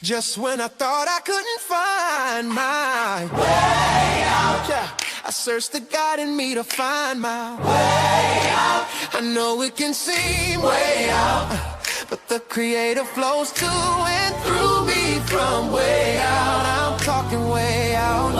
Just when I thought I couldn't find my way out, yeah, I searched the God in me to find my way out. I know it can seem way out, but the Creator flows to and through me from way out. I'm talking way out,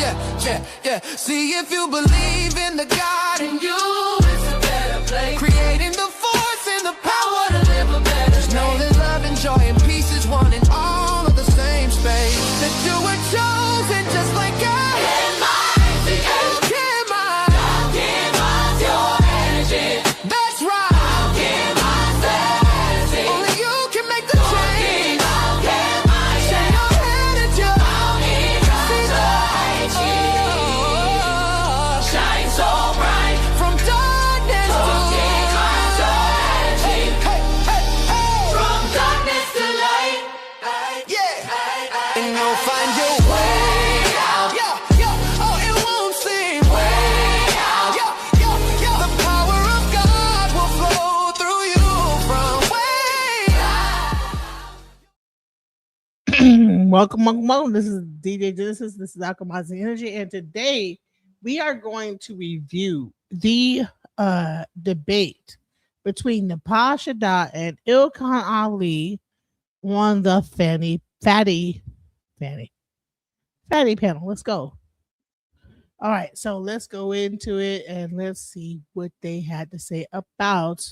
yeah, yeah, yeah. See, if you believe in the God in you, it's a better place. Creating the force and the power to live a better day. Just know that love and joy and peace is one in all of the same space. That you were chosen just like God. Can mine, can mine. How can mine your energy? That's right. How can mine say? Only you can make the change. How can mine shine your head at you? How can mine shine so bright from darkness to light. Hey, hey, hey, hey. From darkness to light. Yeah, and you'll find your way out. Yeah, yeah, oh, it won't seem way out. Yeah, yeah, yeah. The power of God will flow through you from way out. Welcome. This is DJ Genesis. This is Alchemizing Energy, and today we are going to review the debate between Napah Shaddad and Ilkhan Ali on the fatty panel. Let's go. All right, so let's go into it and let's see what they had to say about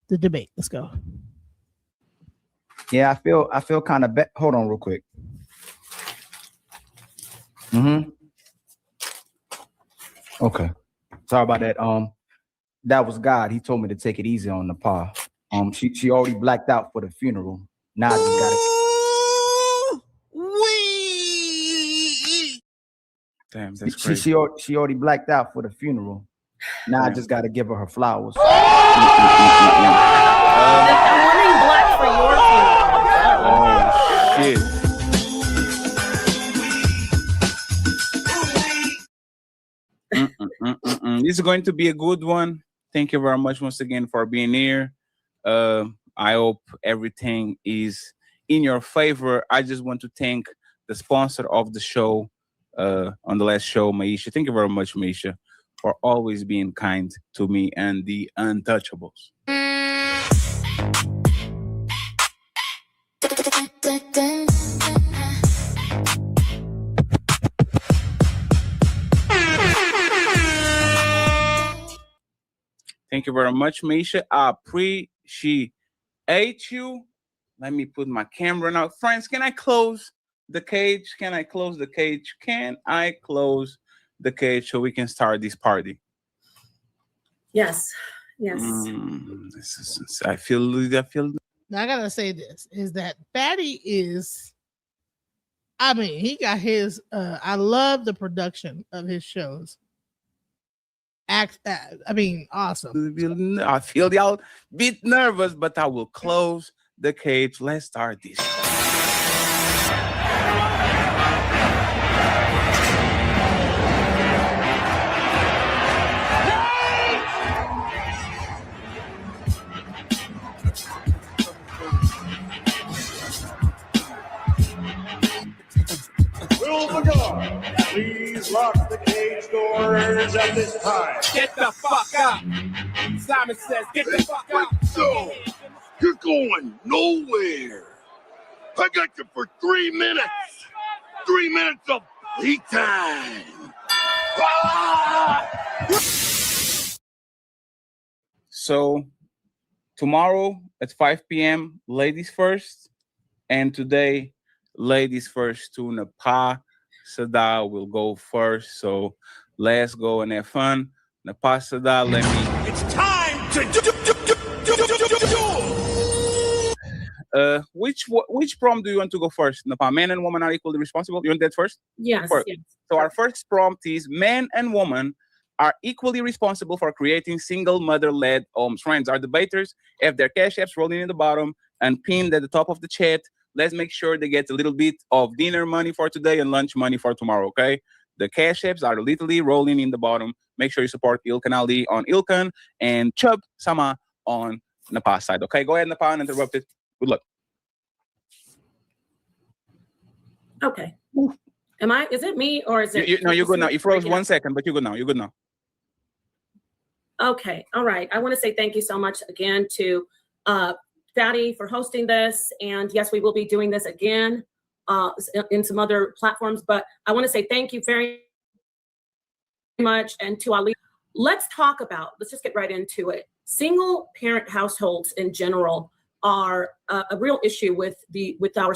the debate. Let's go. Yeah, I feel kind of bad. Hold on real quick. Okay. Sorry about that. That was God. He told me to take it easy on Napah. She already blacked out for the funeral. Now I just gotta. Damn, that's crazy. She already blacked out for the funeral. Now I just gotta give her flowers. I'm wearing black for your funeral. Oh shit. This is going to be a good one. Thank you very much once again for being here. I hope everything is in your favor. I just want to thank the sponsor of the show on the last show, Maisha. Thank you very much, Maisha, for always being kind to me and the Untouchables. Thank you very much, Maisha. I appreciate you. Let me put my camera now. Friends, can I close the cage? Can I close the cage? Can I close the cage so we can start this party? Yes. I feel. Now I gotta say this is that Fatty is. I mean, he got his. I love the production of his shows. Awesome. I feel y'all bit nervous, but I will close the cage. Let's start this. Will the guard please lock the cage doors at this time? Get the fuck out. Simon says, get the fuck out. So, you're going nowhere. I got you for 3 minutes. 3 minutes of heat time. Ah! So, tomorrow at 5 p.m., ladies first. And today, ladies first to Napah Shaddad will go first. So let's go and have fun. Napah Shaddad, let me. It's time to do. Which prompt do you want to go first? Napah, men and women are equally responsible. You want that first? Yes. Yes. So our first prompt is men and women are equally responsible for creating single mother-led homes. Friends, our debaters have their cash apps rolling in the bottom and pinned at the top of the chat. Let's make sure they get a little bit of dinner money for today and lunch money for tomorrow, okay? The cash apps are literally rolling in the bottom. Make sure you support Ilkhan Ali on Ilkhan and Chub Sama on Napah's side, okay? Go ahead, Napah, uninterrupted. Good luck. Okay. Is it me or is it? No, you're good now. You froze breaking 1 up? second, but you're good now. You're good now. Okay. All right. I want to say thank you so much again to Fatty for hosting this. And yes, we will be doing this again in some other platforms, but I want to say thank you very much. And to Ali, let's just get right into it. Single parent households in general are a real issue with our.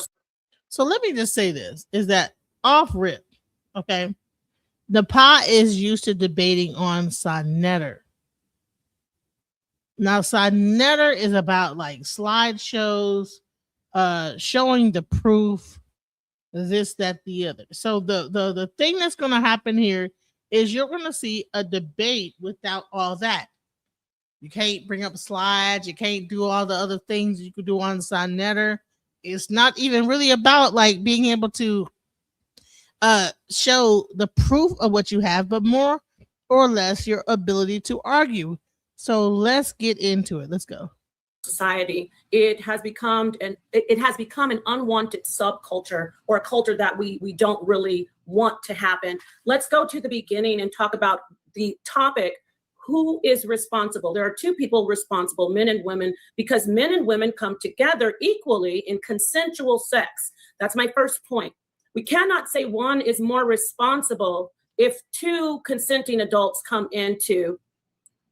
So let me just say this, is that off rip, okay? Napah is used to debating on Sonetter. Now, Sonetter is about like slideshows, showing the proof, this, that, the other. So the thing that's going to happen here is you're going to see a debate without all that. You can't bring up slides. You can't do all the other things you could do on Sonetter. It's not even really about like being able to show the proof of what you have, but more or less your ability to argue. So let's get into it. Let's go. Society, it has become an unwanted subculture, or a culture that we don't really want to happen. Let's go to the beginning and talk about the topic. Who is responsible? There are two people responsible, men and women, because men and women come together equally in consensual sex. That's my first point. We cannot say one is more responsible if two consenting adults come into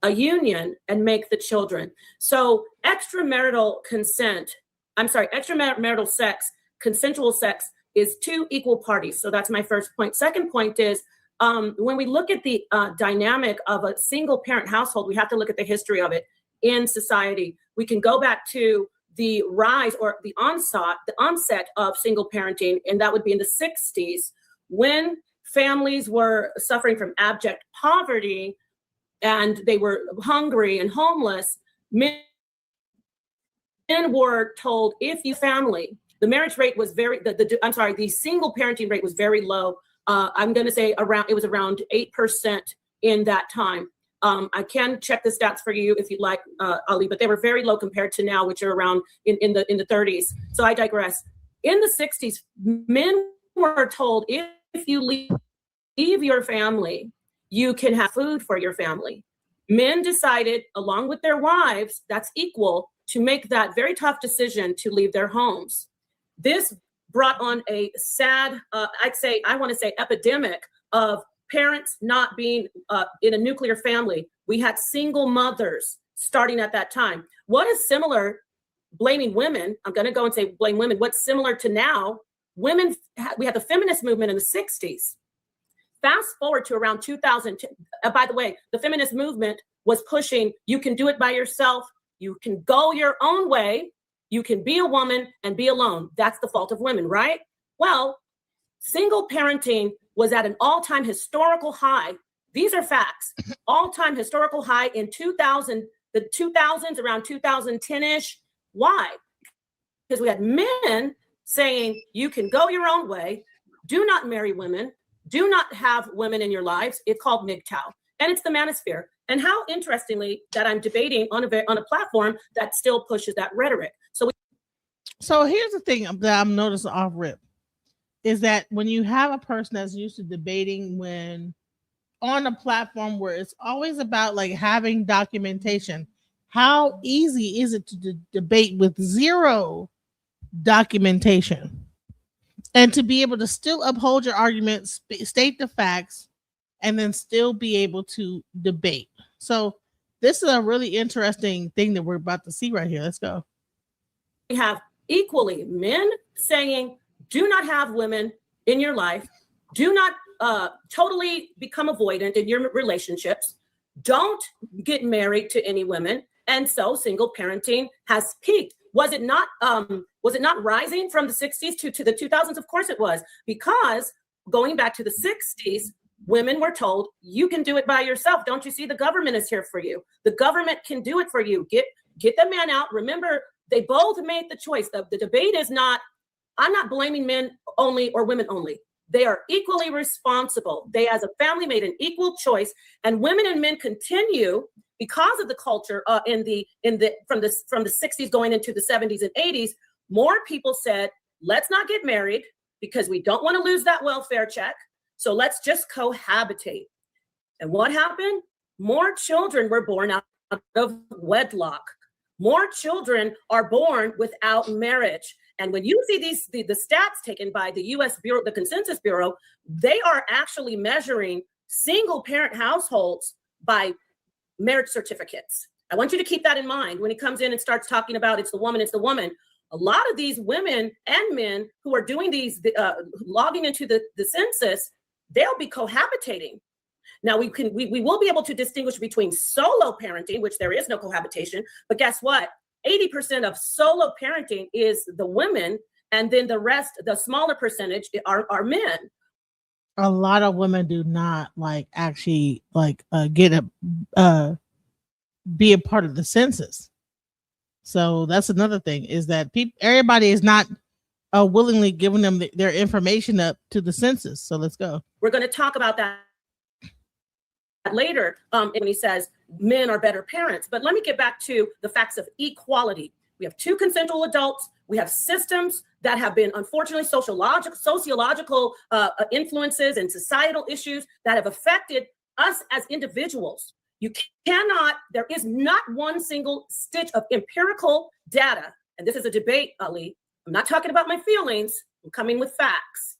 a union and make the children. So extramarital sex, consensual sex, is two equal parties. So that's my first point. Second point is, when we look at the dynamic of a single parent household, we have to look at the history of it in society. We can go back to the rise or the onset of single parenting, and that would be in the 60s, when families were suffering from abject poverty and they were hungry and homeless. Men were told, if you family, the marriage rate was the single parenting rate was very low. I'm going to say it was around 8% in that time. I can check the stats for you if you'd like, Ali, but they were very low compared to now, which are around in the 30s. So I digress. In the 60s, men were told, if you leave your family, you can have food for your family. Men decided, along with their wives, that's equal, to make that very tough decision to leave their homes. This brought on a sad, I want to say epidemic of parents not being in a nuclear family. We had single mothers starting at that time. What is similar, blaming women, I'm going to go and say blame women. What's similar to now, we had the feminist movement in the 60s. Fast forward to around 2000. By the way, the feminist movement was pushing, you can do it by yourself. You can go your own way. You can be a woman and be alone. That's the fault of women, right? Well, single parenting was at an all-time historical high. These are facts. All-time historical high in the 2000s, around 2010-ish. Why? Because we had men saying, you can go your own way. Do not marry women. Do not have women in your lives. It's called MGTOW, and it's the manosphere. And how interestingly that I'm debating on a platform that still pushes that rhetoric. So here's the thing that I'm noticing off rip, is that when you have a person that's used to debating when on a platform where it's always about like having documentation, how easy is it to debate with zero documentation? And to be able to still uphold your arguments, state the facts, and then still be able to debate. So this is a really interesting thing that we're about to see right here. Let's go. We have equally men saying, do not have women in your life. Do not totally become avoidant in your relationships. Don't get married to any women. And so single parenting has peaked. Was it not rising from the 60s to the 2000s? Of course it was, because going back to the 60s, women were told, you can do it by yourself. Don't you see the government is here for you? The government can do it for you. Get the man out. Remember, they both made the choice. The debate is not, I'm not blaming men only or women only. They are equally responsible. They, as a family, made an equal choice, and women and men continue, because of the culture from the 60s going into the 70s and 80s. More people said, let's not get married. because we don't want to lose that welfare check. So let's just cohabitate. And what happened? More children were born out of wedlock. More children are born without marriage. And when you see the stats taken by the U.S. Bureau, the Consensus Bureau, they are actually measuring single parent households by marriage certificates. I want you to keep that in mind when he comes in and starts talking about it's the woman, it's the woman. A lot of these women and men who are doing these, logging into the census, they'll be cohabitating. Now we will be able to distinguish between solo parenting, which there is no cohabitation, but guess what? 80% of solo parenting is the women, and then the rest, the smaller percentage are men. A lot of women do not actually get be a part of the census. So that's another thing, is that everybody is not willingly giving them their information up to the census. So let's go. We're going to talk about that later when he says men are better parents. But let me get back to the facts of equality. We have 2 consensual adults. We have systems that have been, unfortunately, sociological influences and societal issues that have affected us as individuals. You cannot, there is not one single stitch of empirical data. And this is a debate, Ali. I'm not talking about my feelings. I'm coming with facts.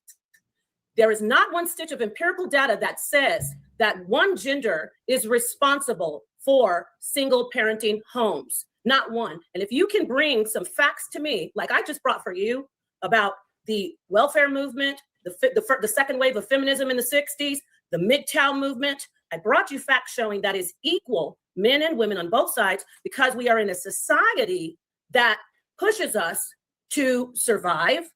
There is not one stitch of empirical data that says that one gender is responsible for single parenting homes. Not one. And if you can bring some facts to me, like I just brought for you about the welfare movement, the second wave of feminism in the 60s, the MGTOW movement, I brought you facts showing that is equal, men and women on both sides, because we are in a society that pushes us to survive,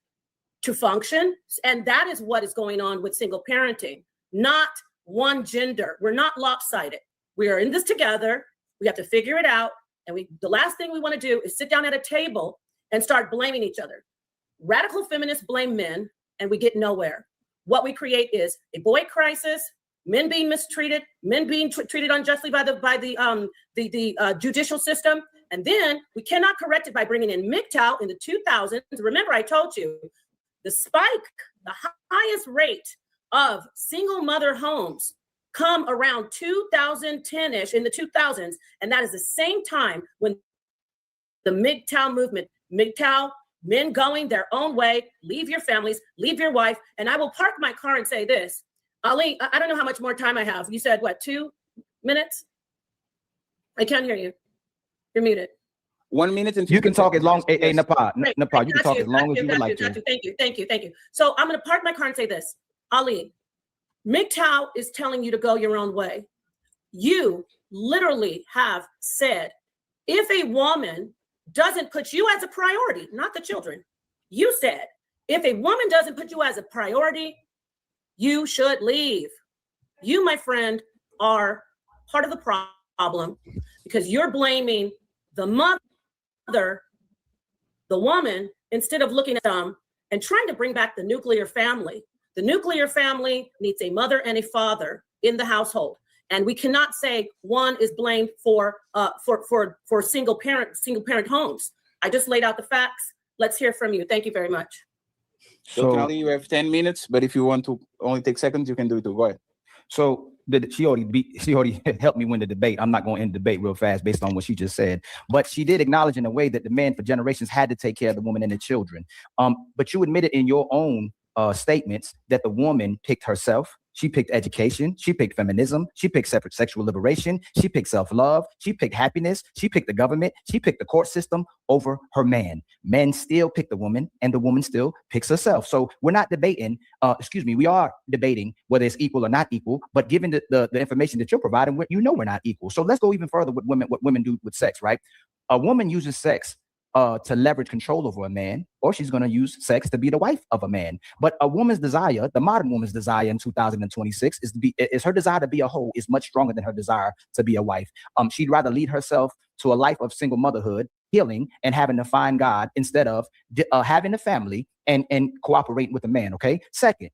to function. And that is what is going on with single parenting, not one gender. We're not lopsided. We are in this together. We have to figure it out. And the last thing we want to do is sit down at a table and start blaming each other. Radical feminists blame men, and we get nowhere. What we create is a boy crisis, men being mistreated, men being treated unjustly by the judicial system. And then we cannot correct it by bringing in MGTOW in the 2000s. Remember, I told you, the spike, the highest rate of single mother homes come around 2010-ish, in the 2000s. And that is the same time when the MGTOW movement, MGTOW, men going their own way, leave your families, leave your wife. And I will park my car and say this, Ali, I don't know how much more time I have. You said, what, 2 minutes? I can't hear you. You're muted. 1 minute and you can talk as long. Hey, Napah, Great. Napah, you can talk as long as you would like to. Thank you. So I'm going to park my car and say this, Ali, MGTOW is telling you to go your own way. You literally have said, if a woman doesn't put you as a priority, not the children, you said, if a woman doesn't put you as a priority, you should leave. You, my friend, are part of the problem because you're blaming the mother, the woman, instead of looking at them and trying to bring back the nuclear family. The nuclear family needs a mother and a father in the household. And we cannot say one is blamed for single parent homes. I just laid out the facts. Let's hear from you. Thank you very much. So, Ali, you have 10 minutes, but if you want to only take seconds, you can do it too. Go ahead. So she already helped me win the debate. I'm not going to end the debate real fast based on what she just said, but she did acknowledge in a way that the men for generations had to take care of the woman and the children. But you admitted in your own statements that the woman picked herself. She picked education. She picked feminism. She picked separate sexual liberation. She picked self-love. She picked happiness. She picked the government. She picked the court system over her man. Men still pick the woman, and the woman still picks herself. So we're not debating, we are debating whether it's equal or not equal, but given the information that you're providing, we're not equal. So let's go even further with women, what women do with sex, right? A woman uses sex to leverage control over a man, or she's going to use sex to be the wife of a man. But a woman's desire, the modern woman's desire in 2026 is her desire to be a hoe is much stronger than her desire to be a wife. She'd rather lead herself to a life of single motherhood, healing, and having to find God instead of having a family and cooperating with a man. Okay. Second,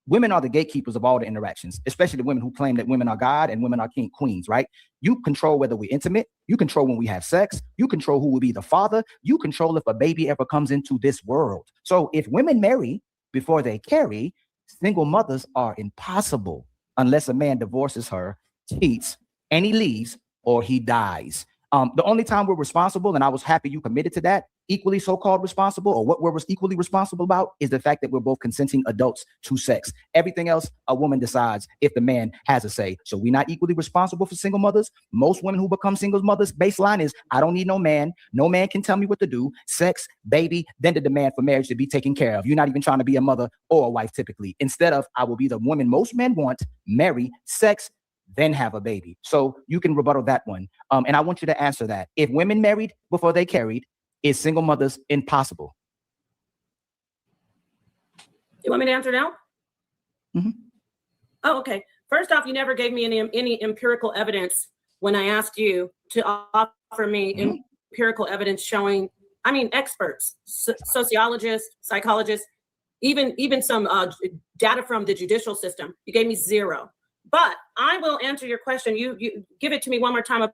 women are the gatekeepers of all the interactions, especially the women who claim that women are God and women are queens, right? You control whether we're intimate. You control when we have sex. You control who will be the father. You control if a baby ever comes into this world. So if women marry before they carry, single mothers are impossible unless a man divorces her, cheats, and he leaves or he dies. The only time we're responsible, and I was happy you committed to that, equally so-called responsible, or what we're equally responsible about, is the fact that we're both consenting adults to sex. Everything else, a woman decides if the man has a say. So we're not equally responsible for single mothers. Most women who become single mothers, baseline is, I don't need no man. No man can tell me what to do. Sex, baby, then the demand for marriage to be taken care of. You're not even trying to be a mother or a wife typically. Instead of, I will be the woman most men want, marry, sex, then have a baby. So you can rebuttal that one. And I want you to answer that. If women married before they carried, is single mothers impossible? You want me to answer now? Mm-hmm. Oh, okay. First off, you never gave me any empirical evidence when I asked you to offer me empirical evidence showing, I mean, experts, sociologists, psychologists, even some data from the judicial system. You gave me zero. But I will answer your question. You give it to me one more time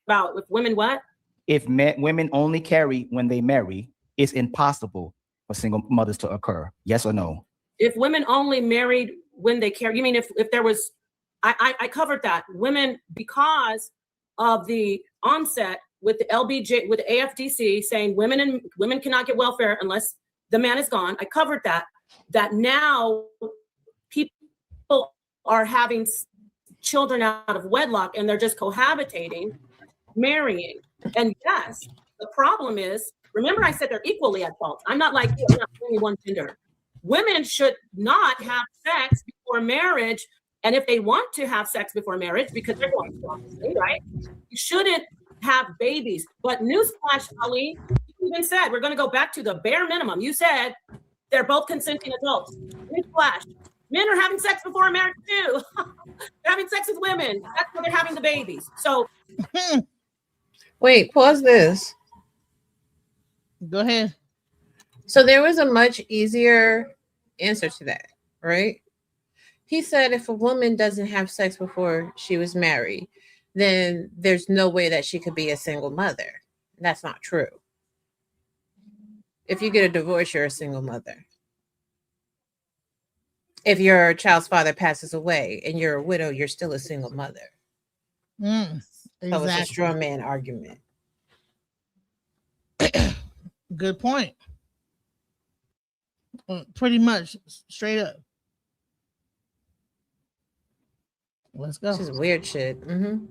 about with women what? If women only carry when they marry, it's impossible for single mothers to occur. Yes or no? If women only married when they carry, you mean if there was, I covered that. Women, because of the onset with the LBJ, with the AFDC saying women cannot get welfare unless the man is gone. I covered that now people are having children out of wedlock and they're just cohabitating, marrying. And yes, the problem is, remember I said they're equally at fault. I'm not like, I'm not only one gender. Women should not have sex before marriage. And if they want to have sex before marriage, because they're going to, right? You shouldn't have babies. But newsflash, Ali, you even said, we're going to go back to the bare minimum. You said they're both consenting adults. Newsflash, men are having sex before marriage too. They're having sex with women. That's why they're having the babies. So wait, pause this. Go ahead. So there was a much easier answer to that, right? He said if a woman doesn't have sex before she was married, then there's no way that she could be a single mother. That's not true. If you get a divorce, you're a single mother. If your child's father passes away and you're a widow, you're still a single mother. Exactly. So it's a straw man argument. Good point. Pretty much straight up. Let's go. This is weird shit. Mm-hmm.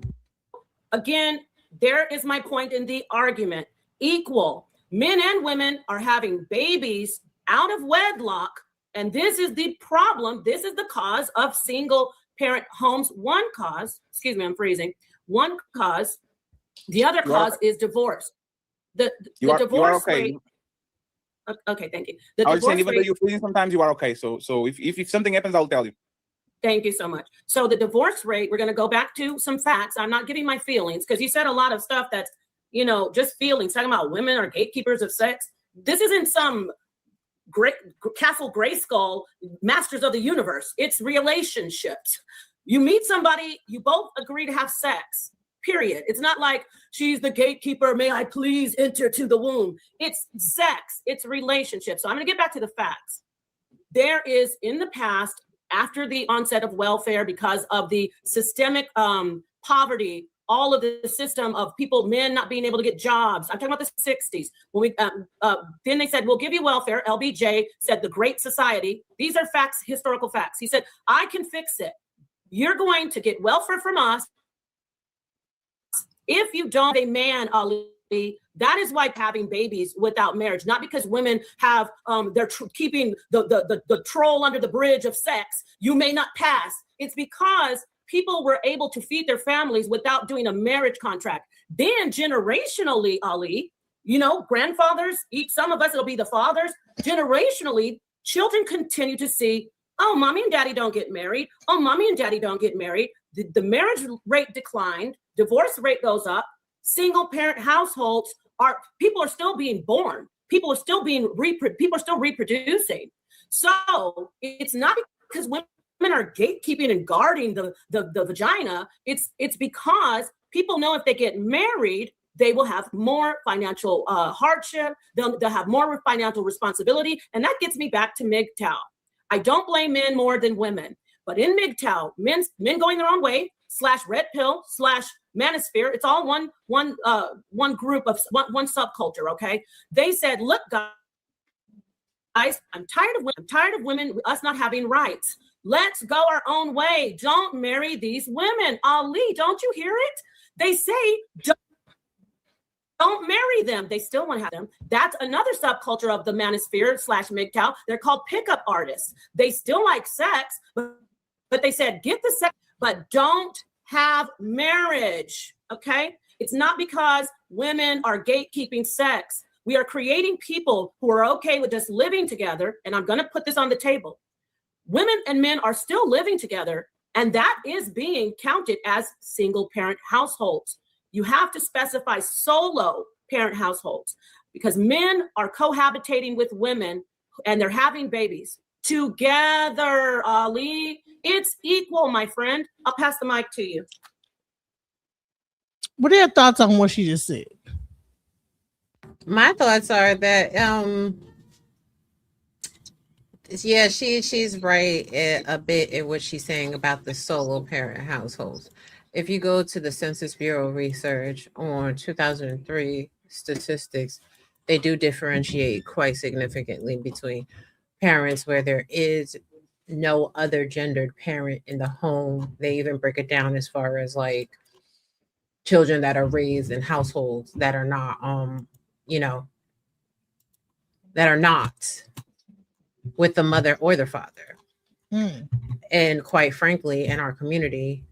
Again, there is my point in the argument. Equal. Men and women are having babies out of wedlock. And this is the problem. This is the cause of single parent homes. One cause, excuse me, I'm freezing. One cause. The other cause is divorce. The divorce rate. Okay, thank you. I was saying, even though you're freezing, sometimes you are okay. So if something happens, I'll tell you. Thank you so much. So the divorce rate, we're going to go back to some facts. I'm not giving my feelings because you said a lot of stuff that's, just feelings, talking about women are gatekeepers of sex. This isn't some great Castle Grayskull, Masters of the Universe. It's relationships. You meet somebody, you both agree to have sex, period. It's not like she's the gatekeeper. May I please enter to the womb? It's sex. It's relationships. So I'm going to get back to the facts. There is in the past, after the onset of welfare, because of the systemic poverty, all of the system of men not being able to get jobs. I'm talking about the 60s. When we then they said, we'll give you welfare. LBJ said the Great Society. These are facts, historical facts. He said, I can fix it. You're going to get welfare from us. If you don't have a man, Ali, that is why having babies without marriage, not because women have, they're keeping the troll under the bridge of sex. You may not pass. It's because people were able to feed their families without doing a marriage contract. Then generationally, Ali, grandfathers, some of us, it'll be the fathers. Generationally, children continue to see, oh, mommy and daddy don't get married. Oh, mommy and daddy don't get married. The marriage rate declined. Divorce rate goes up. Single parent households people are still being born. People are still reproducing. So it's not because women are gatekeeping and guarding the vagina. It's because people know if they get married, they will have more financial hardship. They'll have more financial responsibility. And that gets me back to MGTOW. I don't blame men more than women, but in MGTOW, men going their own way / red pill / manosphere, it's all one group of one subculture. Okay, they said, look, guys, I'm tired of women, us not having rights. Let's go our own way. Don't marry these women. Ali, don't you hear it? They say, don't marry them. They still want to have them. That's another subculture of the manosphere / MGTOW. They're called pickup artists. They still like sex, but they said, get the sex, but don't have marriage. Okay? It's not because women are gatekeeping sex. We are creating people who are okay with just living together. And I'm going to put this on the table. Women and men are still living together, and that is being counted as single parent households. You have to specify solo parent households because men are cohabitating with women and they're having babies together. Ali, it's equal, my friend. I'll pass the mic to you. What are your thoughts on what she just said? My thoughts are that yeah, she's right a bit in what she's saying about the solo parent households. If you go to the Census Bureau research on 2003 statistics, they do differentiate quite significantly between parents where there is no other gendered parent in the home. They even break it down as far as like children that are raised in households that are not that are not with the mother or the father. And quite frankly, in our community,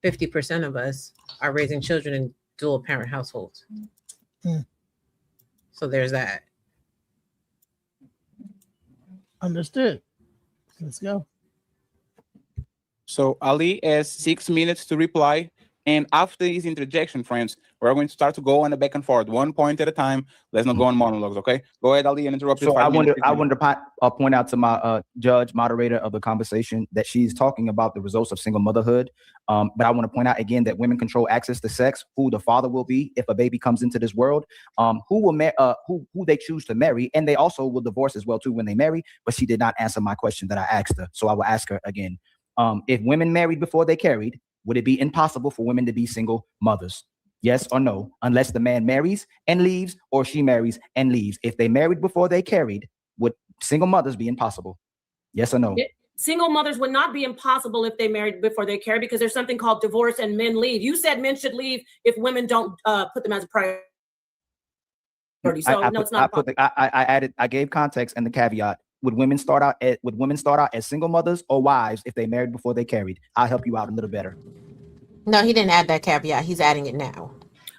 50% of us are raising children in dual parent households. So there's that. Understood. Let's go. So Ali has 6 minutes to reply. And after his interjection, friends, we're going to start to go on the back and forth, 1 point at a time. Let's not go on monologues, okay? Go ahead, Ali, and interrupt. So I wanted to point out to my judge, moderator of the conversation, that she's talking about the results of single motherhood. But I want to point out again that women control access to sex, who the father will be if a baby comes into this world, who they choose to marry, and they also will divorce as well too when they marry. But she did not answer my question that I asked her, so I will ask her again. If women married before they carried, would it be impossible for women to be single mothers? Yes or no? Unless the man marries and leaves, or she marries and leaves. If they married before they carried, would single mothers be impossible? Yes or no? Single mothers would not be impossible if they married before they carried, because there's something called divorce and men leave. You said men should leave if women don't put them as a priority. So no, it's not. I gave context and the caveat. Would women start out as single mothers or wives if they married before they carried? I'll help you out a little better. No, he didn't add that caveat. He's adding it now.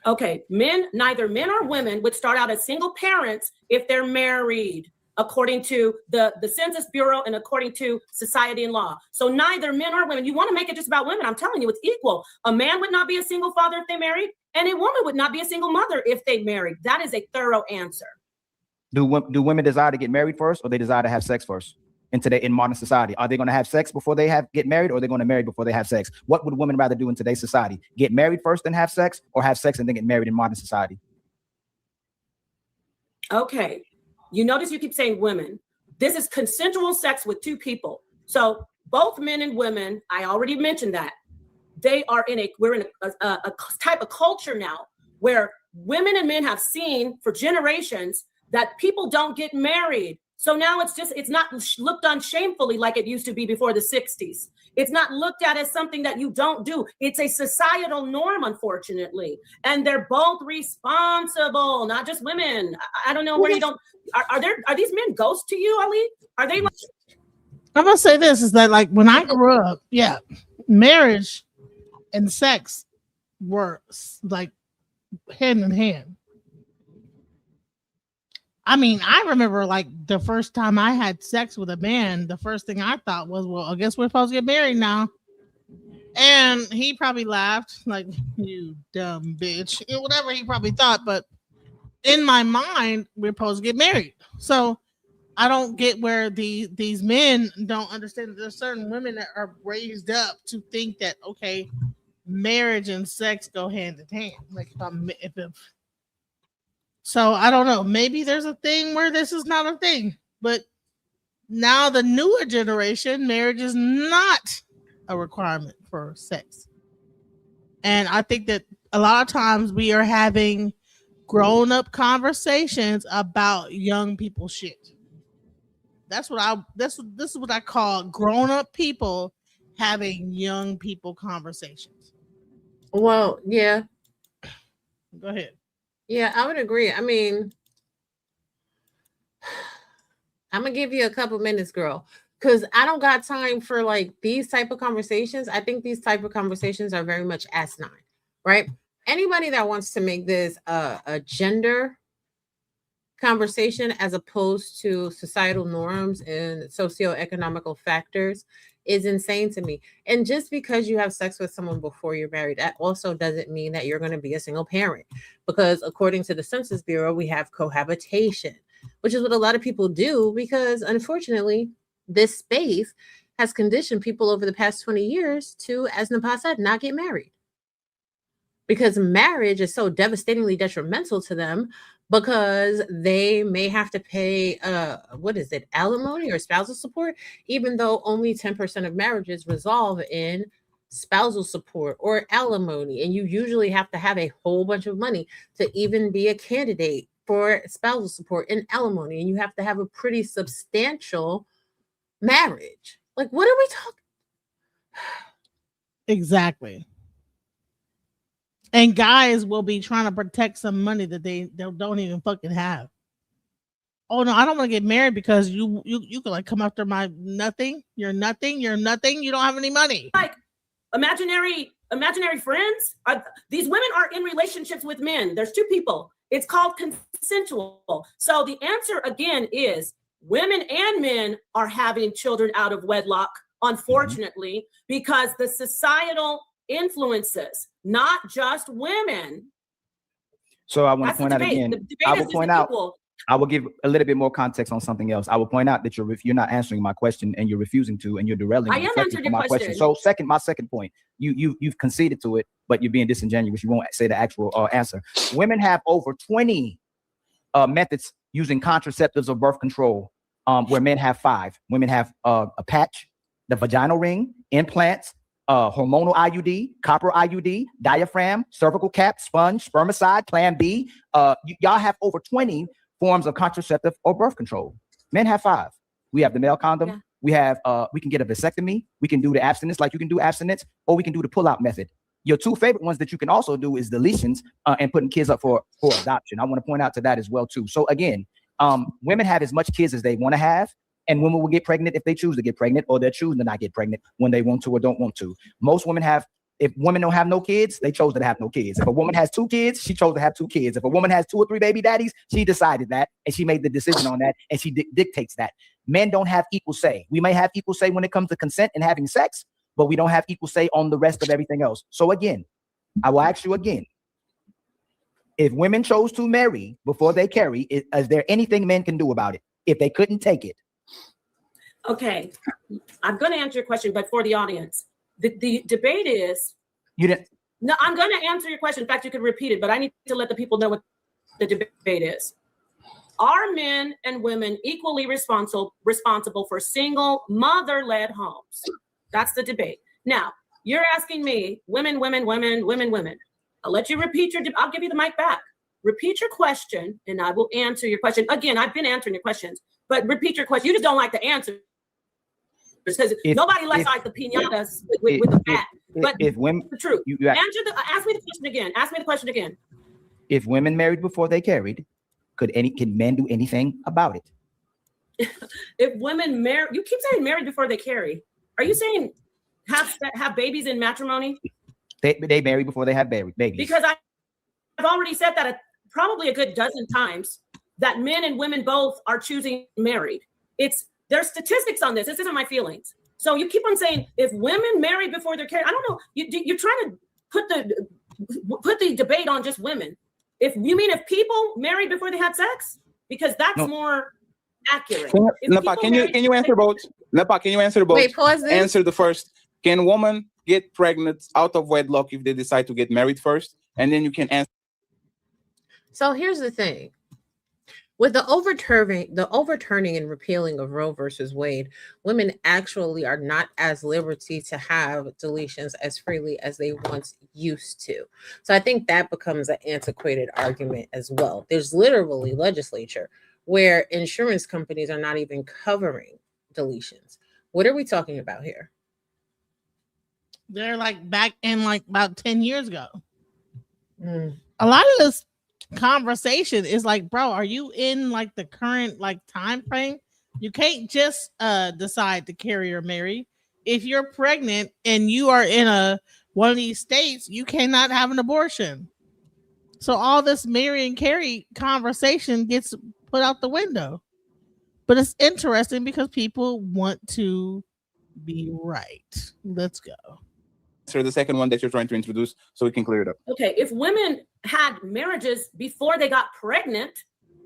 Okay, neither men or women would start out as single parents if they're married, according to the Census Bureau and according to society and law. So neither men or women. You want to make it just about women? I'm telling you, it's equal. A man would not be a single father if they married, and a woman would not be a single mother if they married. That is a thorough answer. Do women desire to get married first, or they desire to have sex first? In modern society, are they going to have sex before they get married, or are they going to marry before they have sex? What would women rather do in today's society? Get married first and have sex, or have sex and then get married in modern society? Okay, you notice you keep saying women. This is consensual sex with two people. So both men and women, I already mentioned that. We're in a type of culture now where women and men have seen for generations that people don't get married. So now it's not looked on shamefully like it used to be before the 60s. It's not looked at as something that you don't do. It's a societal norm, unfortunately. And they're both responsible, not just women. I don't know where you don't, are these men ghosts to you, Ali? Are they like? I'm gonna say this is that, like, when I grew up, marriage and sex were like hand in hand. I mean, I remember like the first time I had sex with a man, the first thing I thought was, well, I guess we're supposed to get married now. And he probably laughed like, you dumb bitch, whatever he probably thought. But in my mind, we're supposed to get married. So I don't get where these men don't understand that there's certain women that are raised up to think that, okay, marriage and sex go hand in hand. Like so I don't know. Maybe there's a thing where this is not a thing, but now the newer generation, marriage is not a requirement for sex. And I think that a lot of times we are having grown-up conversations about young people shit. This is what I call grown-up people having young people conversations. Well, yeah. Go ahead. Yeah, I would agree. I mean, I'm gonna give you a couple minutes, girl, because I don't got time for like these type of conversations. I think these type of conversations are very much asinine, right? Anybody that wants to make this a gender conversation as opposed to societal norms and socioeconomical factors is insane to me. And just because you have sex with someone before you're married, that also doesn't mean that you're going to be a single parent, because according to the Census Bureau, we have cohabitation, which is what a lot of people do, because unfortunately this space has conditioned people over the past 20 years to, as Napah said, not get married, because marriage is so devastatingly detrimental to them, because they may have to pay alimony or spousal support, even though only 10% of marriages resolve in spousal support or alimony, and you usually have to have a whole bunch of money to even be a candidate for spousal support and alimony, and you have to have a pretty substantial marriage. Like, what are we talking? Exactly. And guys will be trying to protect some money that they don't even fucking have. Oh no, I don't want to get married because you can like come after my nothing. You're nothing. You're nothing. You don't have any money. Like imaginary friends. These women are in relationships with men. There's two people. It's called consensual. So the answer again is women and men are having children out of wedlock, unfortunately, because the societal influences, not just women. So I want to point out again. I will give a little bit more context on something else. I will point out that you're not answering my question, and you're refusing to, and you're derailing. I am answering your question. So my second point, you've conceded to it, but you're being disingenuous. You won't say the actual answer. Women have over 20 methods using contraceptives or birth control, where men have 5. Women have a patch, the vaginal ring, implants, hormonal IUD, copper IUD, diaphragm, cervical cap, sponge, spermicide, Plan B. Y'all have over 20 forms of contraceptive or birth control. Men have 5. We have the male condom. Yeah. We have we can get a vasectomy. We can do the abstinence, like you can do abstinence, or we can do the pull-out method. Your 2 favorite ones that you can also do is deletions and putting kids up for adoption. I want to point out to that as well too. So again, women have as much kids as they want to have. And women will get pregnant if they choose to get pregnant, or they're choosing to not get pregnant when they want to or don't want to. Most women have, if women don't have no kids, they chose to have no kids. If a woman has 2 kids, she chose to have 2 kids. If a woman has 2 or 3 baby daddies, she decided that, and she made the decision on that, and she dictates that. Men don't have equal say. We may have equal say when it comes to consent and having sex, but we don't have equal say on the rest of everything else. So again, I will ask you again, if women chose to marry before they carry, is there anything men can do about it if they couldn't take it? Okay, I'm going to answer your question, but for the audience, the debate is. You didn't. No, I'm going to answer your question. In fact, you could repeat it, but I need to let the people know what the debate is. Are men and women equally responsible for single mother-led homes? That's the debate. Now, you're asking me, women. I'll let you repeat I'll give you the mic back. Repeat your question, and I will answer your question. Again, I've been answering your questions, but repeat your question. You just don't like the answer. Because nobody likes like the piñatas with the fat. But if women, the truth. Ask me the question again. Ask me the question again. If women married before they carried, can men do anything about it? If women marry, you keep saying married before they carry. Are you saying have babies in matrimony? They marry before they have babies. Because I've already said that probably a good dozen times that men and women both are choosing married. There's statistics on this. This isn't my feelings. So you keep on saying if women marry before they're carried, I don't know. You're trying to put the debate on just women. If people married before they had sex, because that's more accurate. Napah, can you answer both? Napah, can you answer both? Wait, pause this. Answer the first. Can woman get pregnant out of wedlock if they decide to get married first, and then you can answer. So here's the thing. With the overturning and repealing of Roe versus Wade, women actually are not as liberty to have deletions as freely as they once used to. So I think that becomes an antiquated argument as well. There's literally legislature where insurance companies are not even covering deletions. What are we talking about here? They're like back in like about 10 years ago. Mm. A lot of this conversation is like, bro, are you in like the current like time frame? You can't just decide to carry or marry. If you're pregnant and you are in one of these states, you cannot have an abortion. So all this marry and carry conversation gets put out the window. But it's interesting because people want to be right. Let's go. So the second one that you're trying to introduce, so we can clear it up. Okay, if women had marriages before they got pregnant,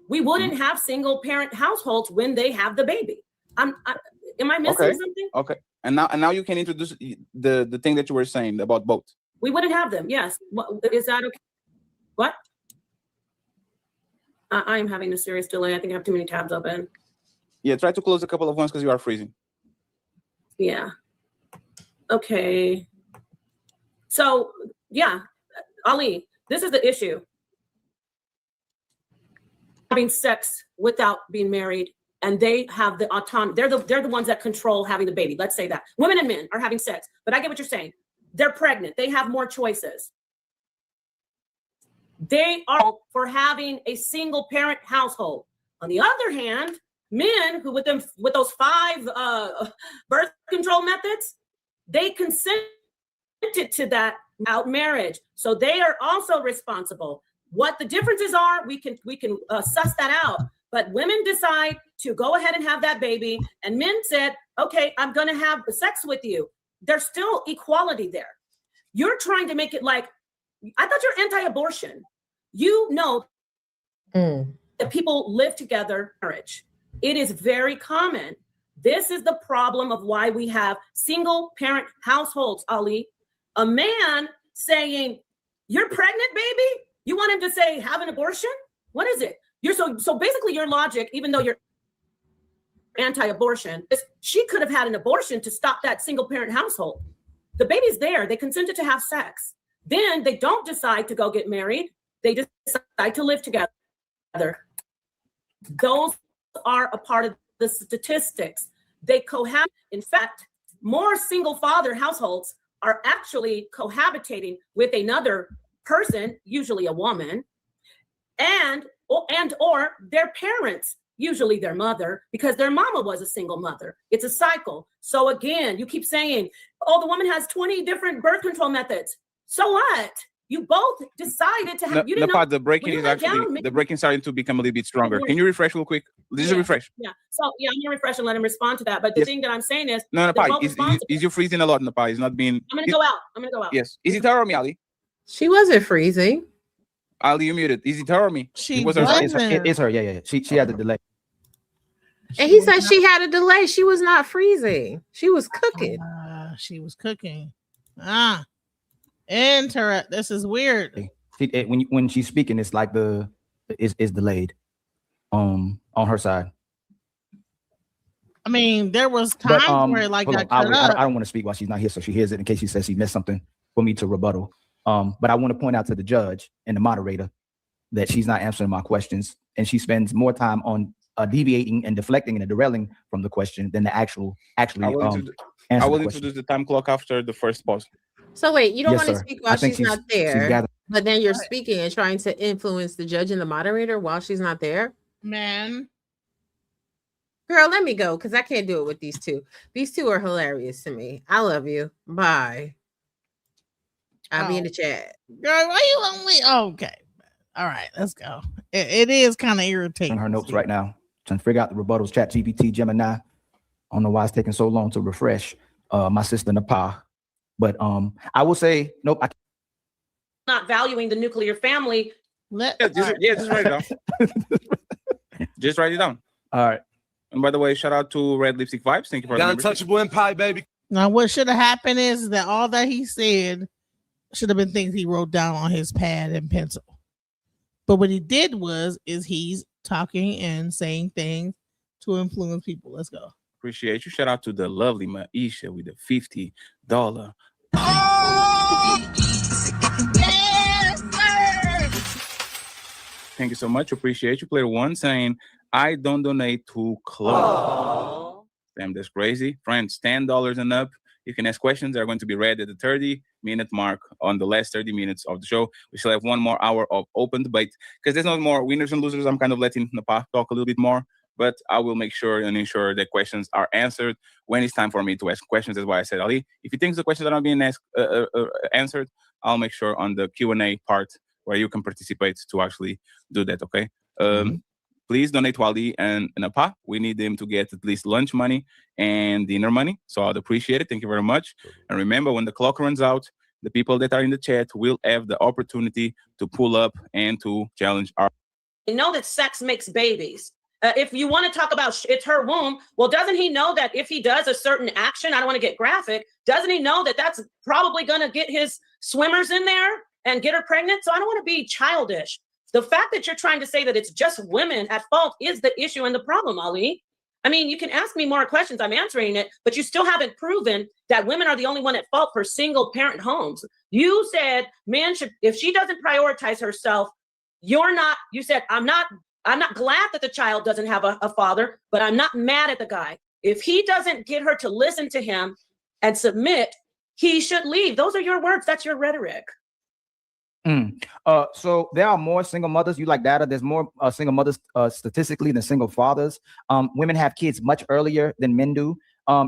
we wouldn't have single parent households when they have the baby. Am I missing something? Okay. And now you can introduce the thing that you were saying about both. We wouldn't have them. Yes. Is that okay? What? I am having a serious delay. I think I have too many tabs open. Yeah, try to close a couple of ones because you are freezing. Yeah. Okay. So, yeah, Ali, this is the issue. Having sex without being married, and they have the autonomy. They're the ones that control having the baby. Let's say that. Women and men are having sex, but I get what you're saying. They're pregnant. They have more choices. They are for having a single parent household. On the other hand, men who with those 5 birth control methods, they consented to that out marriage. So they are also responsible. What the differences are, we can suss that out. But women decide to go ahead and have that baby, and men said, okay, I'm going to have sex with you. There's still equality there. You're trying to make it like, I thought you're anti-abortion. You know that people live together in marriage. It is very common. This is the problem of why we have single parent households, Ali. A man saying, you're pregnant, baby? You want him to say, have an abortion? What is it? You're so basically your logic, even though you're anti-abortion, is she could have had an abortion to stop that single parent household. The baby's there. They consented to have sex. Then they don't decide to go get married. They decide to live together. Those are a part of the statistics. They cohabit. In fact, more single father households are actually cohabitating with another person, usually a woman, and or their parents, usually their mother, because their mama was a single mother. It's a cycle. So again, you keep saying, oh, the woman has 20 different birth control methods. So what? You both decided to have. You didn't know, the breaking is actually the breaking starting to become a little bit stronger. Can you refresh real quick? This is a refresh. Yeah. So yeah, I'm gonna refresh and let him respond to that. But the thing that I'm saying is, no, Napah, is you freezing a lot, Napah? It's not being. I'm gonna go out. Yes. Is it her or me, Ali? She wasn't freezing. Ali, you muted. Is it her or me? She wasn't. It's her. Yeah. She had the delay. And he said she had a delay. She was not freezing. She was cooking. She was cooking. This is weird. When she's speaking, it's like it's delayed on her side. I mean, there was times where like got cut up. I don't want to speak while she's not here, so she hears it in case she says she missed something for me to rebuttal. But I want to point out to the judge and the moderator that she's not answering my questions, and she spends more time on deviating and deflecting and derailing from the question than the actually I will introduce the time clock after the first pause. So wait, you don't want to speak while she's not there, but then you're speaking and trying to influence the judge and the moderator while she's not there? Man. Girl, let me go because I can't do it with these two. These two are hilarious to me. I love you. Bye. I'll be in the chat. Girl, why you want me? Okay. All right, let's go. It is kind of irritating. On her notes right now, trying to figure out the rebuttals, Chat GPT, Gemini. I don't know why it's taking so long to refresh. My sister Napah. But I will say, nope. Not valuing the nuclear family. Just write it down. Just write it down. All right. And by the way, shout out to Red Lipstick Vibes. Thank you for the Untouchable Empire, baby. Now, what should have happened is that all that he said should have been things he wrote down on his pad and pencil. But what he did is he's talking and saying things to influence people. Let's go. Appreciate you. Shout out to the lovely Maisha with the $50. Thank you so much. Appreciate you. Player one saying, I don't donate to club. Damn, that's crazy. Friends, $10 and up. You can ask questions that are going to be read at the 30-minute mark on the last 30 minutes of the show. We still have 1 more hour of open debate because there's no more winners and losers. I'm kind of letting Napah talk a little bit more, but I will make sure and ensure that questions are answered when it's time for me to ask questions. That's why I said, Ali, if you think the questions are not being answered, I'll make sure on the Q&A part where you can participate to actually do that, okay? Please donate to Ali and Napah. We need them to get at least lunch money and dinner money. So I'd appreciate it. Thank you very much. And remember, when the clock runs out, the people that are in the chat will have the opportunity to pull up and to challenge our. You know that sex makes babies. If you want to talk about it's her womb, well, doesn't he know that if he does a certain action, I don't want to get graphic, doesn't he know that that's probably going to get his swimmers in there and get her pregnant? So I don't want to be childish. The fact that you're trying to say that it's just women at fault is the issue and the problem, Ali. I mean, you can ask me more questions. I'm answering it, but you still haven't proven that women are the only one at fault for single parent homes. You said men should, if she doesn't prioritize herself, you said, I'm not glad that the child doesn't have a father, but I'm not mad at the guy. If he doesn't get her to listen to him and submit, he should leave. Those are your words. That's your rhetoric. So there are more single mothers. You like data? There's more single mothers statistically than single fathers. Women have kids much earlier than men do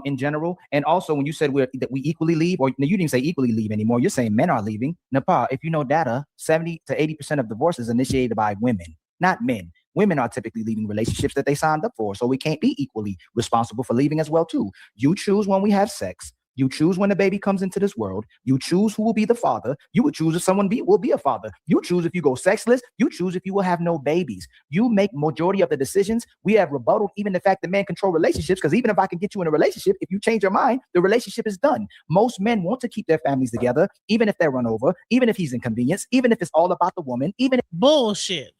in general. And also, when you said that we equally leave, or no, you didn't say equally leave anymore. You're saying men are leaving. Napah, if you know data, 70 to 80% of divorces initiated by women, not men. Women are typically leaving relationships that they signed up for. So we can't be equally responsible for leaving as well, too. You choose when we have sex. You choose when the baby comes into this world. You choose who will be the father. You would choose if someone will be a father. You choose if you go sexless. You choose if you will have no babies. You make majority of the decisions. We have rebutted even the fact that men control relationships, because even if I can get you in a relationship, if you change your mind, the relationship is done. Most men want to keep their families together, even if they're run over, even if he's inconvenienced, even if it's all about the woman, even if Bullshit.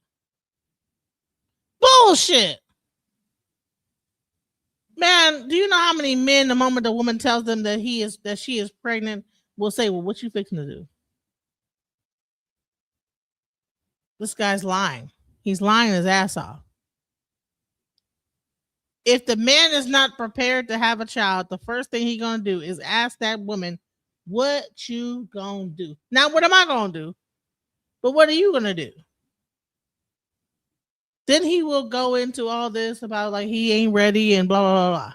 Man, do you know how many men, the moment the woman tells them that she is pregnant, will say, well, what you fixing to do? This guy's lying. He's lying his ass off. If the man is not prepared to have a child, the first thing he's gonna do is ask that woman, what you gonna do? Not what am I gonna do, but what are you gonna do? Then he will go into all this about like he ain't ready and blah, blah, blah, blah.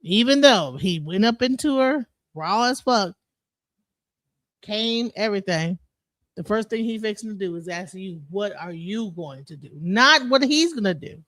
Even though he went up into her, raw as fuck, came, everything. The first thing he's fixing to do is ask you, what are you going to do? Not what he's going to do.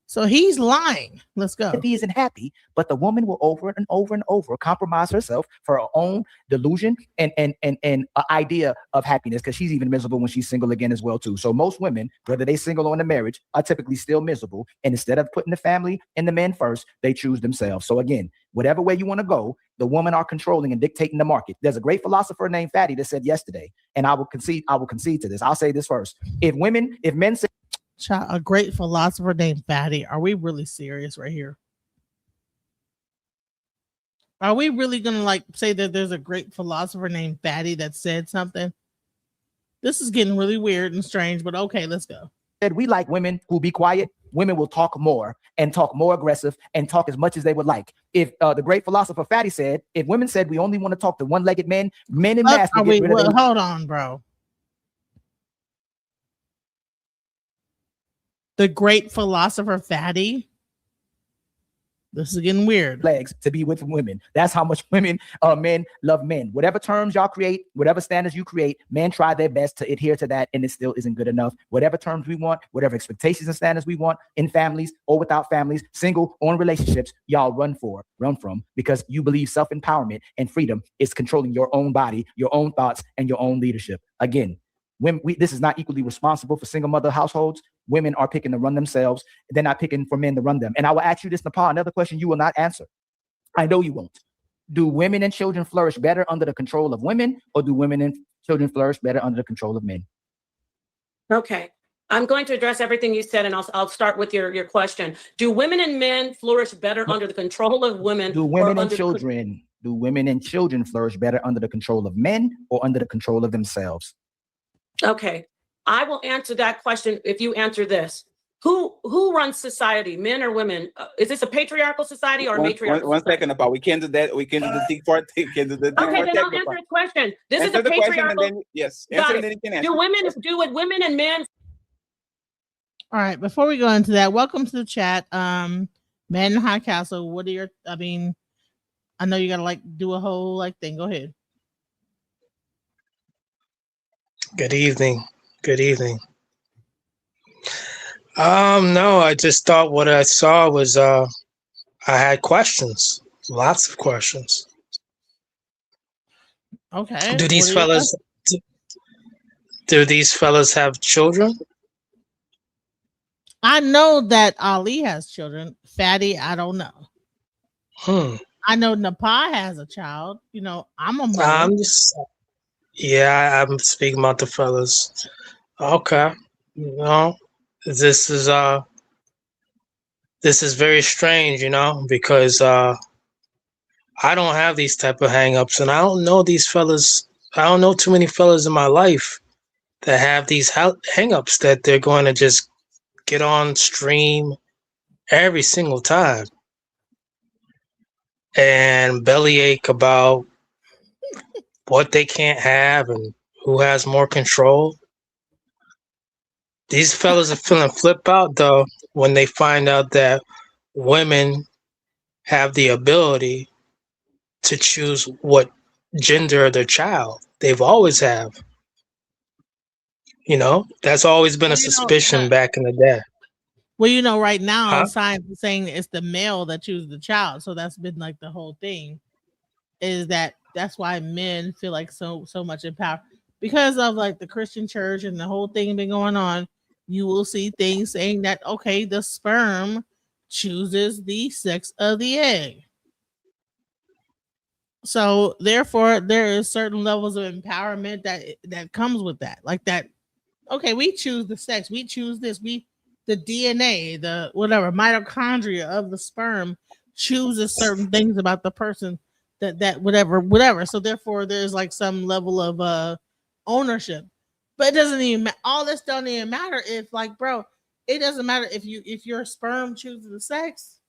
So he's lying. Let's go. If he isn't happy, but the woman will over and over and over compromise herself for her own delusion and idea of happiness, because she's even miserable when she's single again as well too. So most women, whether they single or in a marriage, are typically still miserable. And instead of putting the family and the men first, they choose themselves. So again, whatever way you want to go, the women are controlling and dictating the market. There's a great philosopher named Fatty that said yesterday, and I will concede to this. I'll say this first. If men say, a great philosopher named Fatty. Are we really serious right here? Are we really gonna like say that there's a great philosopher named Fatty that said something? This is getting really weird and strange, but okay, let's go. We like women who be quiet. Women will talk more and talk more aggressive and talk as much as they would like. If the great philosopher Fatty said, if women said we only want to talk to one-legged men in mass. Hold on, bro. The great philosopher Fatty. This is getting weird. Legs to be with women. That's how much men love men. Whatever terms y'all create, whatever standards you create, men try their best to adhere to that, and it still isn't good enough. Whatever terms we want, whatever expectations and standards we want in families or without families, single or in relationships, y'all run from, because you believe self-empowerment and freedom is controlling your own body, your own thoughts, and your own leadership. Again, this is not equally responsible for single mother households. Women are picking to run themselves. They're not picking for men to run them. And I will ask you this, Napah, another question you will not answer. I know you won't. Do women and children flourish better under the control of women, or do women and children flourish better under the control of men? Okay. I'm going to address everything you said, and I'll start with your question. Do women and men flourish better under the control of women? Do women and children flourish better under the control of men or under the control of themselves? Okay. I will answer that question if you answer this. Who runs society, men or women? Is this a patriarchal society or a matriarchal One society? second, Napah. We can't do that. We can't do the thing part. We can't do the thing Okay, part. then I'll answer the question. This is a Answer the question and patriarchal. then yes, answer and then you can answer. Do women and men? All right, before we go into that, welcome to the chat. Man in High Castle, what are your, I mean, I know you gotta like do a whole like thing. Go ahead. Good evening. Good evening. No, I just thought what I saw was I had questions, lots of questions. Okay. Do these fellas have children? I know that Ali has children. Fatty, I don't know. I know Napah has a child. You know, I'm a mother. I'm speaking about the fellas. Okay. You know, this is very strange, you know, because I don't have these type of hang-ups, and I don't know these fellas. I don't know too many fellas in my life that have these hang-ups that they're going to just get on stream every single time and bellyache about what they can't have and who has more control. These fellas are feeling flip out though when they find out that women have the ability to choose what gender of their child. They've always have. You know, that's always been a suspicion back in the day. Well, you know, right now science is saying it's the male that chooses the child. So that's been like the whole thing. Is that's why men feel like so much in power. Because of like the Christian church and the whole thing been going on, you will see things saying that okay, the sperm chooses the sex of the egg. So therefore, there is certain levels of empowerment that comes with that. Like that, okay, we choose the sex, we choose this, the DNA, the whatever mitochondria of the sperm chooses certain things about the person that whatever. So therefore, there's like some level of ownership. But it doesn't even all this don't even matter if like, bro, it doesn't matter if your sperm chooses the sex,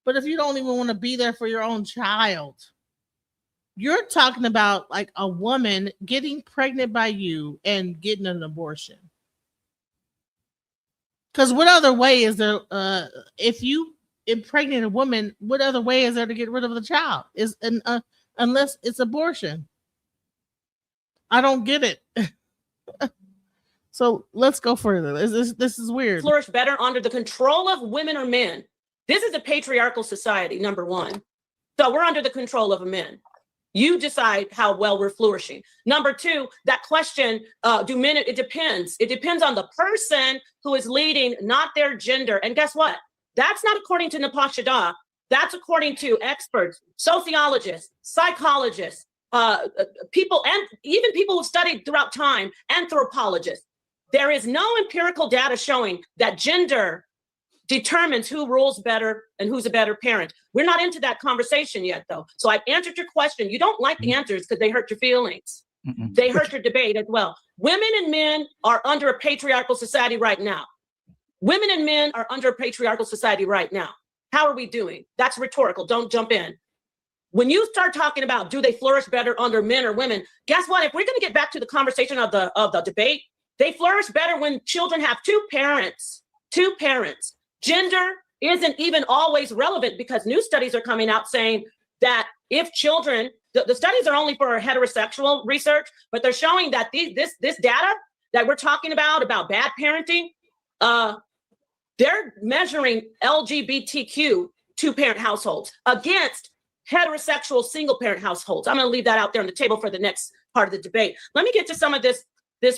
but if you don't even want to be there for your own child. You're talking about like a woman getting pregnant by you and getting an abortion. Because what other way is there? If you impregnate a woman, what other way is there to get rid of the child? Unless it's abortion. I don't get it. So let's go further. This is weird. Flourish better under the control of women or men. This is a patriarchal society, number one. So we're under the control of men. You decide how well we're flourishing. Number two, that question, do men, it depends. It depends on the person who is leading, not their gender. And guess what? That's not according to Napah. That's according to experts, sociologists, psychologists, people, and even people who've studied throughout time, anthropologists. There is no empirical data showing that gender determines who rules better and who's a better parent. We're not into that conversation yet, though. So I've answered your question. You don't like the answers because they hurt your feelings. They hurt your debate as well. Women and men are under a patriarchal society right now. Women and men are under a patriarchal society right now. How are we doing? That's rhetorical. Don't jump in. When you start talking about do they flourish better under men or women, guess what? If we're going to get back to the conversation of the debate, they flourish better when children have two parents. Two parents. Gender isn't even always relevant because new studies are coming out saying that if children, the studies are only for heterosexual research, but they're showing that this data that we're talking about bad parenting, they're measuring LGBTQ two-parent households against heterosexual single-parent households. I'm going to leave that out there on the table for the next part of the debate. Let me get to some of this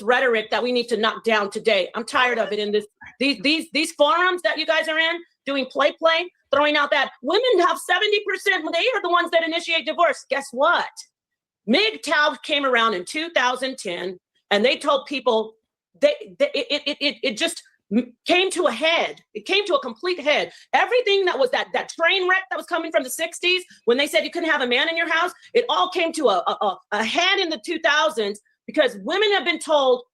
rhetoric that we need to knock down today. I'm tired of it in these forums that you guys are in. doing play, throwing out that women have 70%. They are the ones that initiate divorce. Guess what? MGTOW came around in 2010, and they told people it just came to a head. It came to a complete head. Everything that was that train wreck that was coming from the 60s, when they said you couldn't have a man in your house, it all came to a head in the 2000s, because women have been told,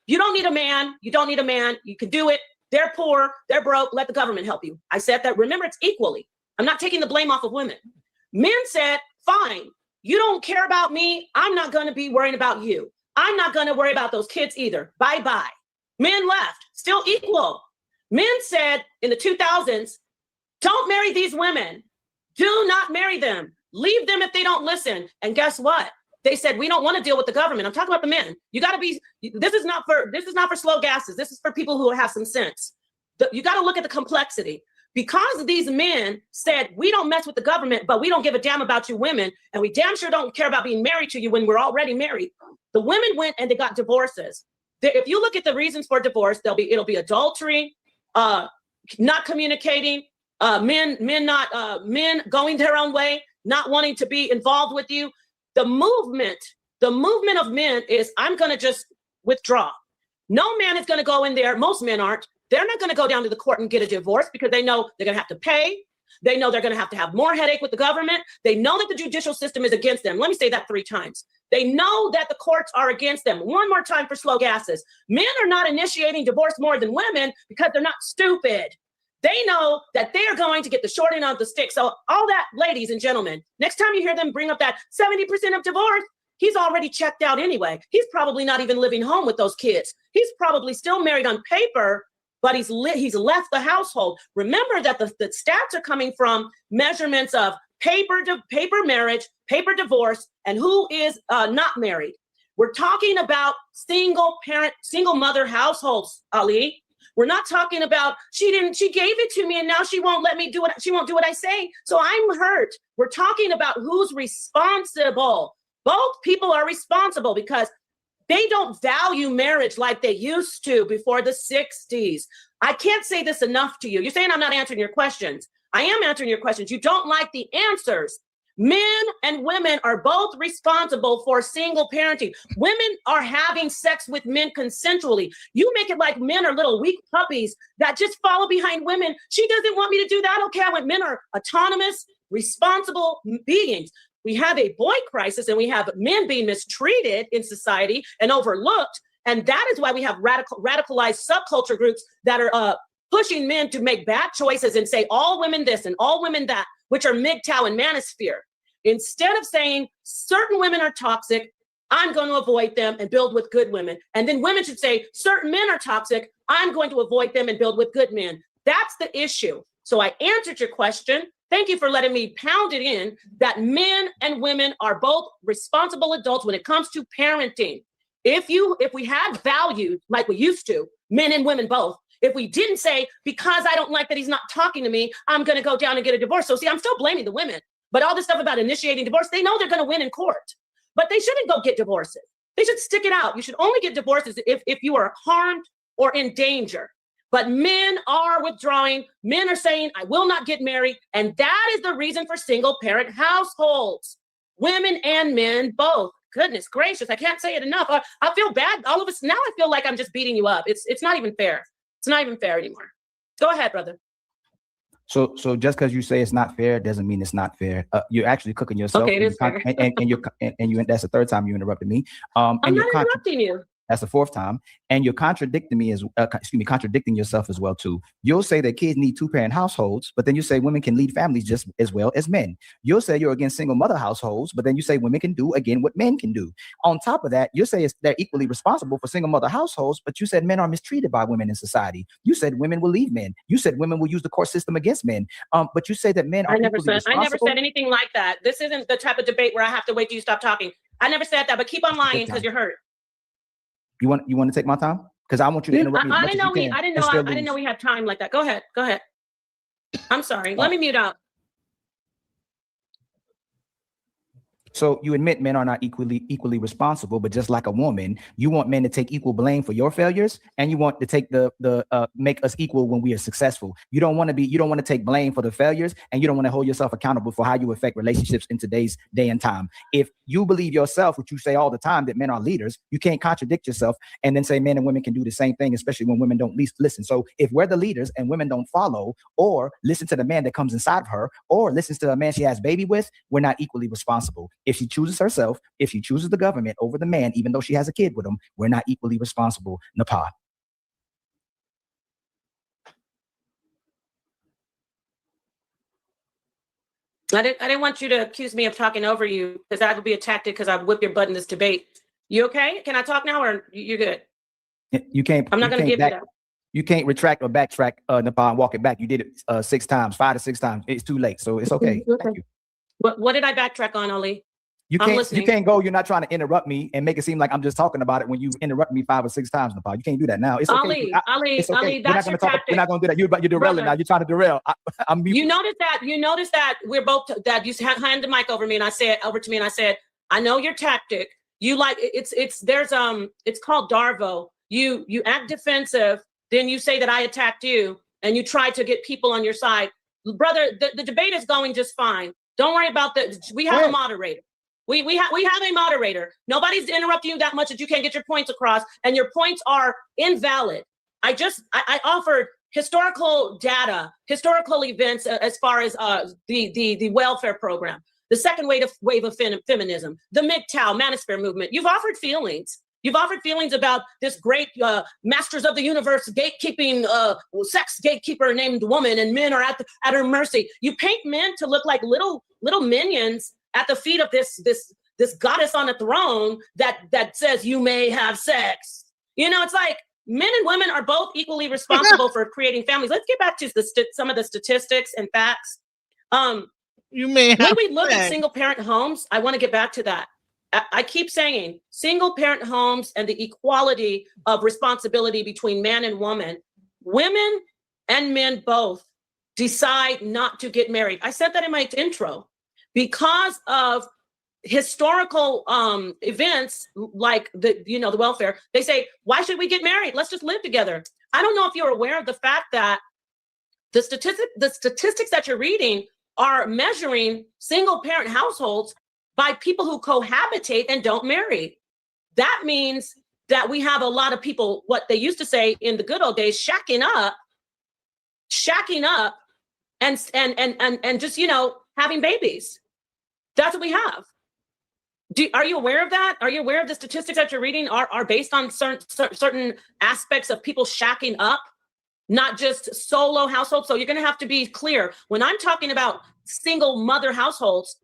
you don't need a man. You don't need a man. You can do it. They're poor. They're broke. Let the government help you. I said that. Remember, it's equally. I'm not taking the blame off of women. Men said, fine, you don't care about me. I'm not going to be worrying about you. I'm not going to worry about those kids either. Bye-bye. Men left, still equal. Men said in the 2000s, don't marry these women. Do not marry them. Leave them if they don't listen. And guess what? They said, we don't want to deal with the government. I'm talking about the men. You got to be, this is not for slow gases. This is for people who have some sense. You got to look at the complexity. Because these men said, we don't mess with the government, but we don't give a damn about you women, and we damn sure don't care about being married to you when we're already married. The women went and they got divorces. If you look at the reasons for divorce, it'll be adultery, not communicating, men going their own way, not wanting to be involved with you. The movement of men is, I'm going to just withdraw. No man is going to go in there. Most men aren't. They're not going to go down to the court and get a divorce, because they know they're going to have to pay. They know they're going to have more headache with the government. They know that the judicial system is against them. Let me say that 3 times. They know that the courts are against them. One more time for slow gases. Men are not initiating divorce more than women because they're not stupid. They know that they are going to get the short end of the stick. So all that, ladies and gentlemen, next time you hear them bring up that 70% of divorce, he's already checked out anyway. He's probably not even living home with those kids. He's probably still married on paper, but he's left the household. Remember that the stats are coming from measurements of paper marriage, paper divorce, and who is not married. We're talking about single mother households, Ali. We're not talking about she gave it to me and now she won't let me do it. She won't do what I say. So I'm hurt. We're talking about who's responsible. Both people are responsible because they don't value marriage like they used to before the 60s. I can't say this enough to you. You're saying I'm not answering your questions. I am answering your questions. You don't like the answers. Men and women are both responsible for single parenting. Women are having sex with men consensually. You make it like men are little weak puppies that just follow behind women. She doesn't want me to do that. Okay, I want men are autonomous, responsible beings. We have a boy crisis and we have men being mistreated in society and overlooked. And that is why we have radicalized subculture groups that are pushing men to make bad choices and say all women this and all women that, which are MGTOW and manosphere. Instead of saying certain women are toxic, I'm going to avoid them and build with good women. And then women should say certain men are toxic, I'm going to avoid them and build with good men. That's the issue. So I answered your question. Thank you for letting me pound it in that men and women are both responsible adults when it comes to parenting. If we had valued like we used to, men and women both, if we didn't say, because I don't like that he's not talking to me, I'm going to go down and get a divorce. So see, I'm still blaming the women. But all this stuff about initiating divorce, they know they're going to win in court. But they shouldn't go get divorces. They should stick it out. You should only get divorces if you are harmed or in danger. But men are withdrawing. Men are saying, I will not get married. And that is the reason for single parent households. Women and men both. Goodness gracious, I can't say it enough. I feel bad. All of us, now I feel like I'm just beating you up. It's not even fair. It's not even fair anymore. Go ahead, brother. So just because you say it's not fair doesn't mean it's not fair. You're actually cooking yourself. Okay, it is fair. And that's the third time you interrupted me. I'm not interrupting you. That's the fourth time, and you're contradicting me contradicting yourself as well too. You'll say that kids need 2-parent households, but then you say women can lead families just as well as men. You'll say you're against single mother households, but then you say women can do again what men can do. On top of that, you say they're equally responsible for single mother households, but you said men are mistreated by women in society. You said women will leave men. You said women will use the court system against men. But you say that men are equally responsible. I never said anything like that. This isn't the type of debate where I have to wait till you stop talking. I never said that, but keep on lying because you're hurt. You want to take my time? Because I want you to interrupt me. I didn't know we had time like that. Go ahead. I'm sorry. Let me mute out. So you admit men are not equally responsible, but just like a woman, you want men to take equal blame for your failures, and you want to take make us equal when we are successful. You don't want to take blame for the failures, and you don't want to hold yourself accountable for how you affect relationships in today's day and time. If you believe yourself, which you say all the time, that men are leaders, you can't contradict yourself and then say men and women can do the same thing, especially when women don't least listen. So if we're the leaders and women don't follow or listen to the man that comes inside of her or listens to a man she has baby with, we're not equally responsible. If she chooses herself, if she chooses the government over the man, even though she has a kid with him, we're not equally responsible. Napah. I didn't want you to accuse me of talking over you, because that would be a tactic, because I'd whip your butt in this debate. You okay? Can I talk now, or you're good? You can't. I'm not going to give you that. You can't retract or backtrack, Napah, and walk it back. You did it 6 times, 5 to 6 times. It's too late, so it's okay. Thank you. What did I backtrack on, Ali? You can't go. You're not trying to interrupt me and make it seem like I'm just talking about it when you interrupt me 5 or 6 times, Napah. You can't do that now. It's okay. Ali, it's okay. Ali, that's your tactic. We're not going to do that. You're derailing now. You're trying to derail. You notice that we're both, that you hand the mic over me, and I said over to me, and I said, I know your tactic. You like it's called Darvo. You act defensive, then you say that I attacked you, and you try to get people on your side. Brother, the debate is going just fine. Don't worry about that. We have a moderator. We have a moderator. Nobody's interrupting you that much that you can't get your points across, and your points are invalid. I offered historical data, historical events as far as the welfare program, the second wave of feminism, the MGTOW manosphere movement. You've offered feelings. You've offered feelings about this great masters of the universe gatekeeping, sex gatekeeper named woman, and men are at her mercy. You paint men to look like little minions at the feet of this goddess on a throne that says you may have sex. You know, it's like men and women are both equally responsible for creating families. Let's get back to some of the statistics and facts. You may have when we look at single parent homes, I want to get back to that. I keep saying single parent homes and the equality of responsibility between man and woman. Women and men both decide not to get married. I said that in my intro. Because of historical events like the welfare, they say, why should we get married? Let's just live together. I don't know if you're aware of the fact that the statistics that you're reading are measuring single parent households by people who cohabitate and don't marry. That means that we have a lot of people, what they used to say in the good old days, shacking up and just, having babies. That's what we have. Are you aware of that? Are you aware of the statistics that you're reading are based on certain aspects of people shacking up, not just solo households? So you're going to have to be clear. When I'm talking about single mother households,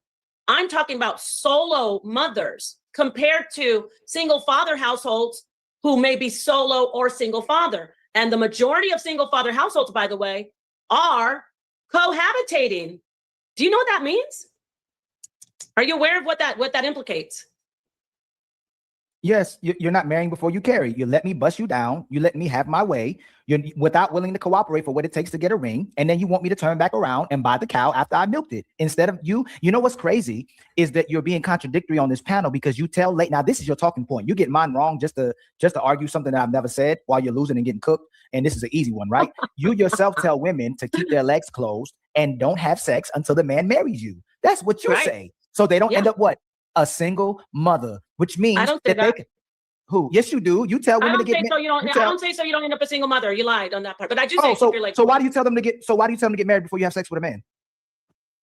I'm talking about solo mothers compared to single father households who may be solo or single father. And the majority of single father households, by the way, are cohabitating. Do you know what that means? Are you aware of what that implicates? Yes, you're not marrying before you carry. You let me bust you down. You let me have my way. You're without willing to cooperate for what it takes to get a ring. And then you want me to turn back around and buy the cow after I milked it. Instead of you know what's crazy is that you're being contradictory on this panel because you tell late. Now, this is your talking point. You get mine wrong just to argue something that I've never said while you're losing and getting cooked. And this is an easy one, right? You yourself tell women to keep their legs closed and don't have sex until the man marries you. That's what you say. So they don't end up what? A single mother, which means I don't say that they can. Who? Yes, you do. You tell women to get married. I don't say so. You don't end up a single mother. You lied on that part. But I do say so why do you tell them to get? So why do you tell them to get married before you have sex with a man?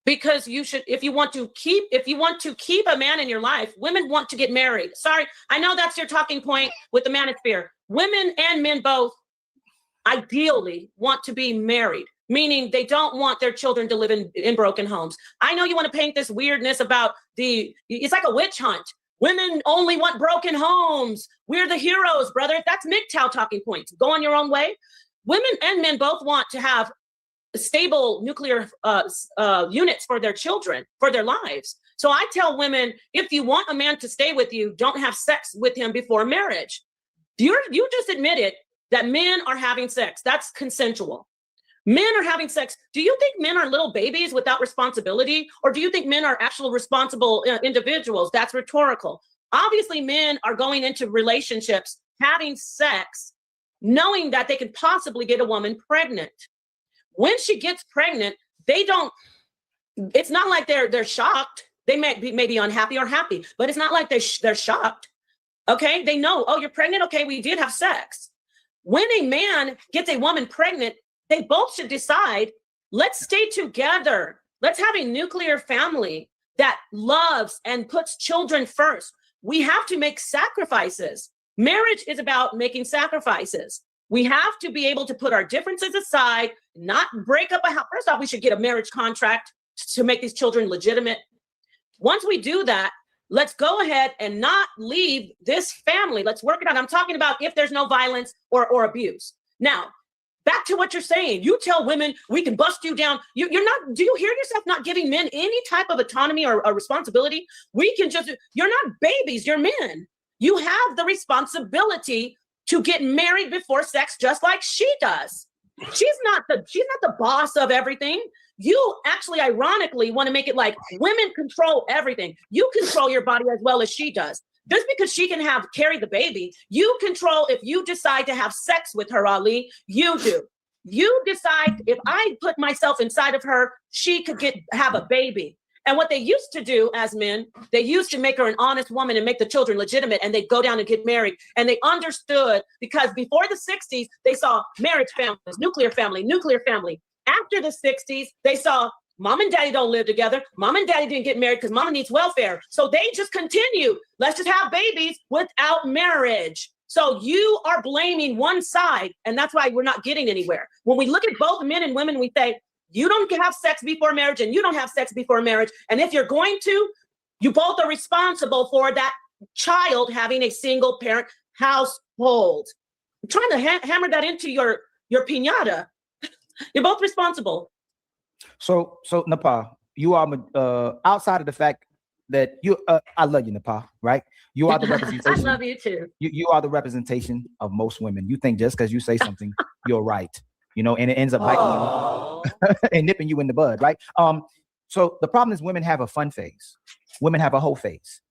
Because you should, if you want to keep a man in your life, women want to get married. Sorry, I know that's your talking point with the manosphere. Women and men both ideally want to be married, meaning they don't want their children to live in broken homes. I know you want to paint this weirdness about it's like a witch hunt. Women only want broken homes. We're the heroes, brother. That's MGTOW talking points. Go on your own way. Women and men both want to have stable nuclear units for their children, for their lives. So I tell women, if you want a man to stay with you, don't have sex with him before marriage. You just admitted that men are having sex. That's consensual. Men are having sex. Do you think men are little babies without responsibility? Or do you think men are actual responsible individuals? That's rhetorical. Obviously, men are going into relationships, having sex, knowing that they can possibly get a woman pregnant. When she gets pregnant, they don't, it's not like they're shocked. They may be unhappy or happy, but it's not like they're shocked. Okay, they know, oh, you're pregnant? Okay, we did have sex. When a man gets a woman pregnant, they both should decide, let's stay together. Let's have a nuclear family that loves and puts children first. We have to make sacrifices. Marriage is about making sacrifices. We have to be able to put our differences aside, not break up a house. First off, we should get a marriage contract to make these children legitimate. Once we do that, let's go ahead and not leave this family. Let's work it out. I'm talking about if there's no violence or abuse. Now, back to what you're saying. You tell women we can bust you down. You're not, do you hear yourself not giving men any type of autonomy or responsibility? We can just, you're not babies, you're men. You have the responsibility to get married before sex, just like she does. She's not the boss of everything. You actually, ironically, want to make it like women control everything. You control your body as well as she does. Just because she can carry the baby, you control if you decide to have sex with her, Ali. You do. You decide if I put myself inside of her, she could have a baby. And what they used to do as men, they used to make her an honest woman and make the children legitimate, and they'd go down and get married. And they understood, because before the 60s, they saw marriage families, nuclear family, nuclear family. After the 60s, they saw mom and daddy don't live together. Mom and daddy didn't get married because mama needs welfare. So they just continued. Let's just have babies without marriage. So you are blaming one side, and that's why we're not getting anywhere. When we look at both men and women, we say, you don't have sex before marriage and you don't have sex before marriage. And if you're going to, you both are responsible for that child having a single parent household. I'm trying to hammer that into your piñata. You're both responsible. So Napah, you are outside of the fact that I love you, Napah, right? You are the representation. I love you too. You are the representation of most women. You think just because you say something, you're right, and it ends up biting you and nipping you in the bud, right? So the problem is women have a fun phase. Women have a whole phase.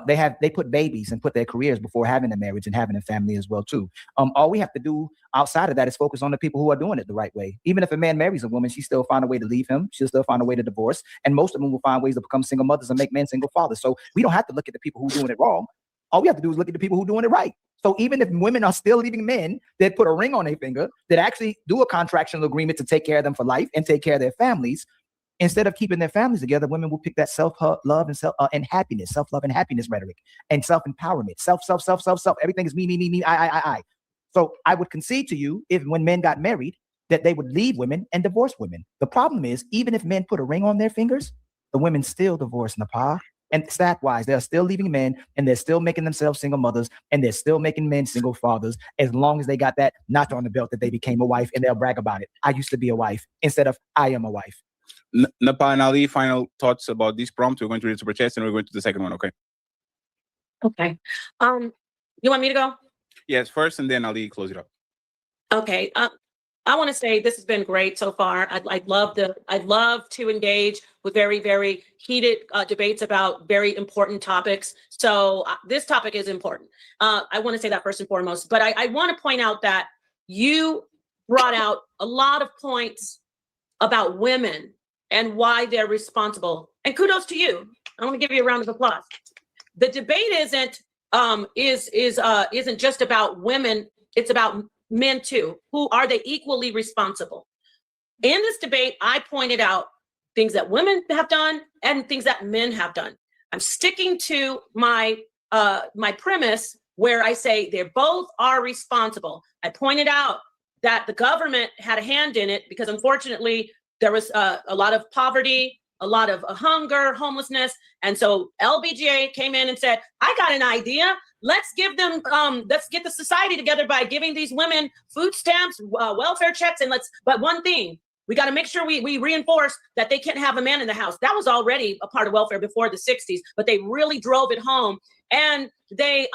They put babies and put their careers before having a marriage and having a family as well too. All we have to do outside of that is focus on the people who are doing it the right way. Even if a man marries a woman, she still find a way to leave him. She'll still find a way to divorce. And most of them will find ways to become single mothers and make men single fathers. So we don't have to look at the people who are doing it wrong. All we have to do is look at the people who are doing it right. So even if women are still leaving men that put a ring on their finger, that actually do a contractual agreement to take care of them for life and take care of their families, instead of keeping their families together, women will pick that self-love and happiness, self-love and happiness rhetoric, and self-empowerment, self. Everything is me, I. So I would concede to you, if when men got married, that they would leave women and divorce women. The problem is, even if men put a ring on their fingers, the women still divorce, Napah. And stat-wise, they're still leaving men, and they're still making themselves single mothers, and they're still making men single fathers, as long as they got that notch on the belt that they became a wife, and they'll brag about it. I used to be a wife, instead of I am a wife. Napah and Ali, final thoughts about this prompt. We're going to read super chats and we're going to the second one, okay? Okay. You want me to go? Yes, first, and then Ali close it up. Okay. I want to say this has been great so far. I'd love to engage with very, very heated debates about very important topics. So this topic is important. I want to say that first and foremost, but I want to point out that you brought out a lot of points about women and why they're responsible. And kudos to you. I want to give you a round of applause. The debate isn't just about women. It's about men too. Who are they equally responsible? In this debate, I pointed out things that women have done and things that men have done. I'm sticking to my premise where I say they both are responsible. I pointed out that the government had a hand in it because unfortunately there was a lot of poverty, a lot of hunger, homelessness. And so LBGA came in and said, I got an idea. Let's give them, let's get the society together by giving these women food stamps, welfare checks. But one thing, we got to make sure we reinforce that they can't have a man in the house. That was already a part of welfare before the 60s, but they really drove it home. And they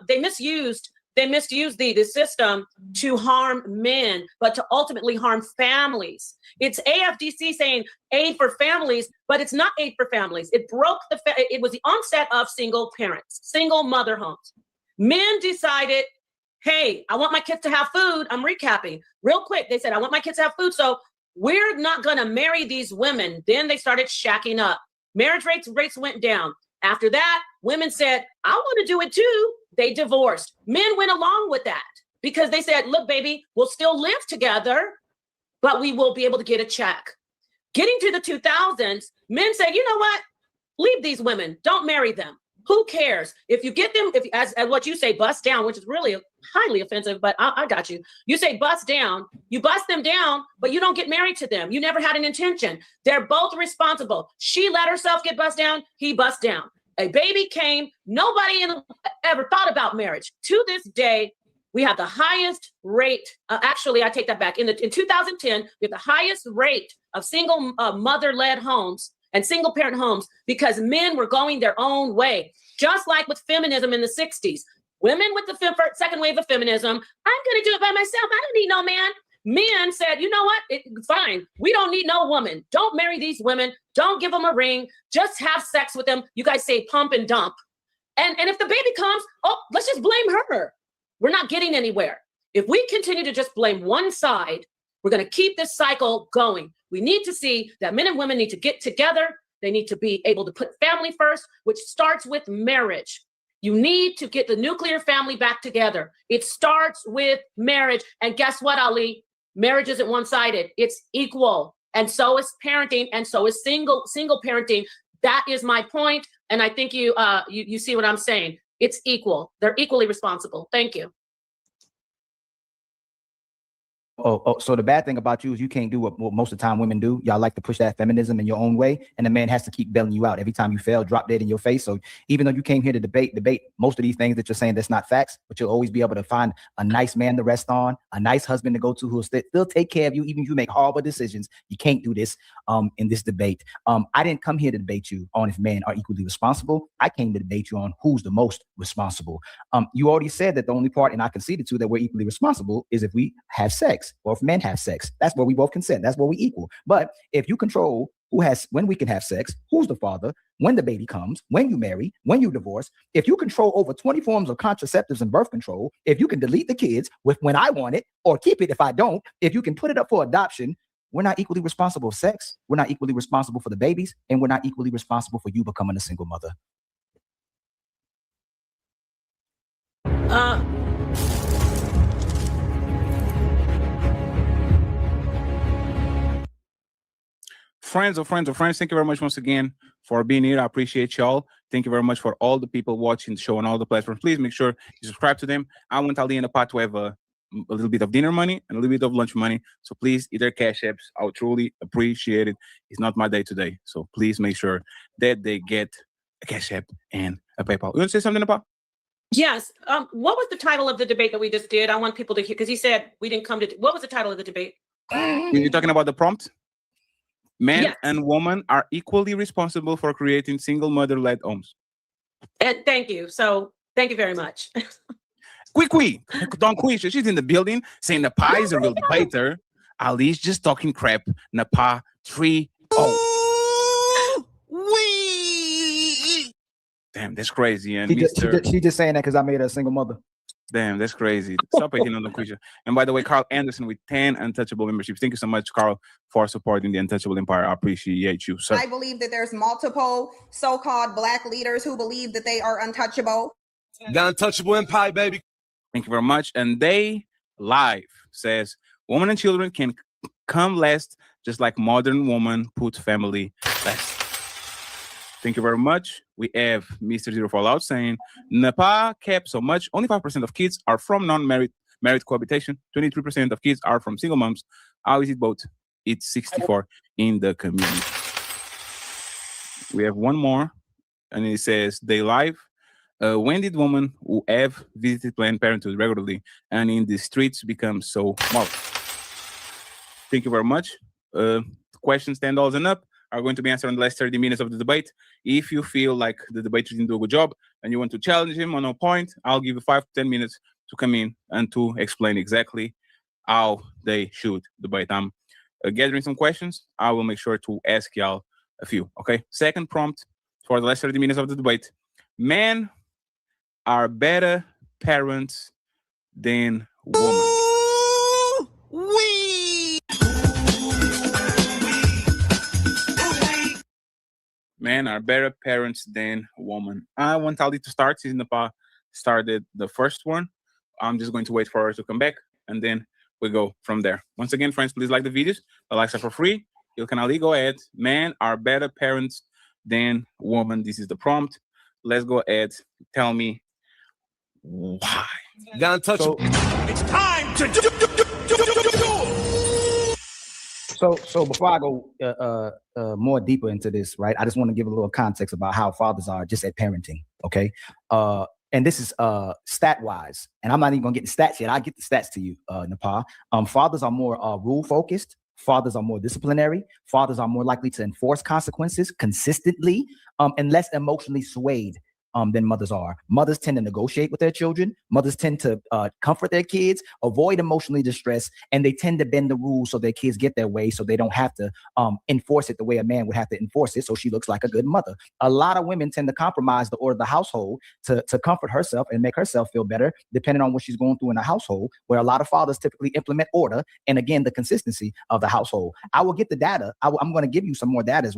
misused they misuse the system to harm men, but to ultimately harm families. It's AFDC saying aid for families, but it's not aid for families. It broke it was the onset of single parents, single mother homes. Men decided, hey, I want my kids to have food. I'm recapping real quick. They said, I want my kids to have food, so we're not going to marry these women. Then they started shacking up. Marriage rates went down. After that, women said, I want to do it too. They divorced. Men went along with that because they said, look, baby, we'll still live together, but we will be able to get a check. Getting to the 2000s, men said, you know what? Leave these women. Don't marry them. Who cares? If you get them, as what you say, bust down, which is really highly offensive, but I got you. You say bust down, you bust them down, but you don't get married to them. You never had an intention. They're both responsible. She let herself get bust down. He bust down. A baby came. Nobody ever thought about marriage. To this day, we have the highest rate. Actually, I take that back. In 2010, we have the highest rate of single mother-led homes and single parent homes because men were going their own way. Just like with feminism in the 60s. Women with the second wave of feminism, I'm going to do it by myself. I don't need no man. Men said, you know what? It's fine. We don't need no woman. Don't marry these women. Don't give them a ring. Just have sex with them. You guys say pump and dump. And if the baby comes, oh, let's just blame her. We're not getting anywhere. If we continue to just blame one side, we're going to keep this cycle going. We need to see that men and women need to get together. They need to be able to put family first, which starts with marriage. You need to get the nuclear family back together. It starts with marriage. And guess what, Ali? Marriage isn't one-sided. It's equal. And so is parenting, and so is single parenting. That is my point. And I think you see what I'm saying. It's equal. They're equally responsible. Thank you. So the bad thing about you is you can't do what most of the time women do. Y'all like to push that feminism in your own way, and the man has to keep bailing you out. Every time you fail, drop dead in your face. So even though you came here to debate most of these things that you're saying that's not facts, but you'll always be able to find a nice man to rest on, a nice husband to go to who'll still take care of you, even if you make horrible decisions. You can't do this in this debate. I didn't come here to debate you on if men are equally responsible. I came to debate you on who's the most responsible. You already said that the only part, and I conceded to, that we're equally responsible is if we have sex. Or if men have sex. That's where we both consent. That's where we equal. But if you control when we can have sex, who's the father, when the baby comes, when you marry, when you divorce, if you control over 20 forms of contraceptives and birth control, if you can delete the kids when I want it or keep it if I don't, if you can put it up for adoption, we're not equally responsible for sex. We're not equally responsible for the babies, and we're not equally responsible for you becoming a single mother. Friends, thank you very much once again for being here. I appreciate y'all. Thank you very much for all the people watching the show on all the platforms. Please make sure you subscribe to them. I want Ali and Napah to have a little bit of dinner money and a little bit of lunch money. So please, either cash apps. I would truly appreciate it. It's not my day today. So please make sure that they get a cash app and a PayPal. You want to say something, Napah? Yes. What was the title of the debate that we just did? I want people to hear, because he said we didn't come to. What was the title of the debate? You're talking about the prompt? Men and women are equally responsible for creating single mother-led homes. And thank you. So thank you very much. Don't quit. She's in the building saying Napah is a real debater. Ali's just talking crap. Napah 3-0. Damn, that's crazy. And she just saying that because I made her a single mother. Damn, that's crazy. Stop hating on the creature. And by the way, Carl Anderson with 10 Untouchable memberships. Thank you so much, Carl, for supporting the Untouchable Empire. I appreciate you, sir. I believe that there's multiple so-called Black leaders who believe that they are untouchable. The Untouchable Empire, baby. Thank you very much. And They Live says, women and children can come last, just like modern woman put family last. Thank you very much. We have Mr. Zero Fallout saying, Napah kept so much. Only 5% of kids are from non-married cohabitation. 23% of kids are from single moms. How is it both? It's 64 in the community. We have one more, and it says, They Live. When did women who have visited Planned Parenthood regularly and in the streets become so marvelous? Thank you very much. Questions $10 and up are going to be answered in the last 30 minutes of the debate. If you feel like the debater didn't do a good job and you want to challenge him on a point, I'll give you 5 to 10 minutes to come in and to explain exactly how they should debate. I'm gathering some questions. I will make sure to ask y'all a few. Okay. Second prompt for the last 30 minutes of the debate: men are better parents than women. Men are better parents than women. I want Ali to start since Napah started the first one. I'm just going to wait for her to come back, and then we go from there. Once again, friends, please like the videos. The likes are for free. Ilkhan, Ali, go ahead. Men are better parents than women. This is the prompt. Let's go ahead. Tell me why. Don't touch So- It's time to do. So before I go more deeper into this, right, I just want to give a little context about how fathers are just at parenting, okay? And this is stat-wise, and I'm not even gonna get the stats yet. I'll get the stats to you, Napah. Fathers are more rule-focused. Fathers are more disciplinary. Fathers are more likely to enforce consequences consistently, and less emotionally swayed than mothers are. Mothers tend to negotiate with their children. Mothers tend to comfort their kids, avoid emotionally distress, and they tend to bend the rules so their kids get their way, so they don't have to enforce it the way a man would have to enforce it, so she looks like a good mother. A lot of women tend to compromise the order of the household to comfort herself and make herself feel better, depending on what she's going through in the household, where a lot of fathers typically implement order and, again, the consistency of the household. I will get the data. I'm going to give you some more data as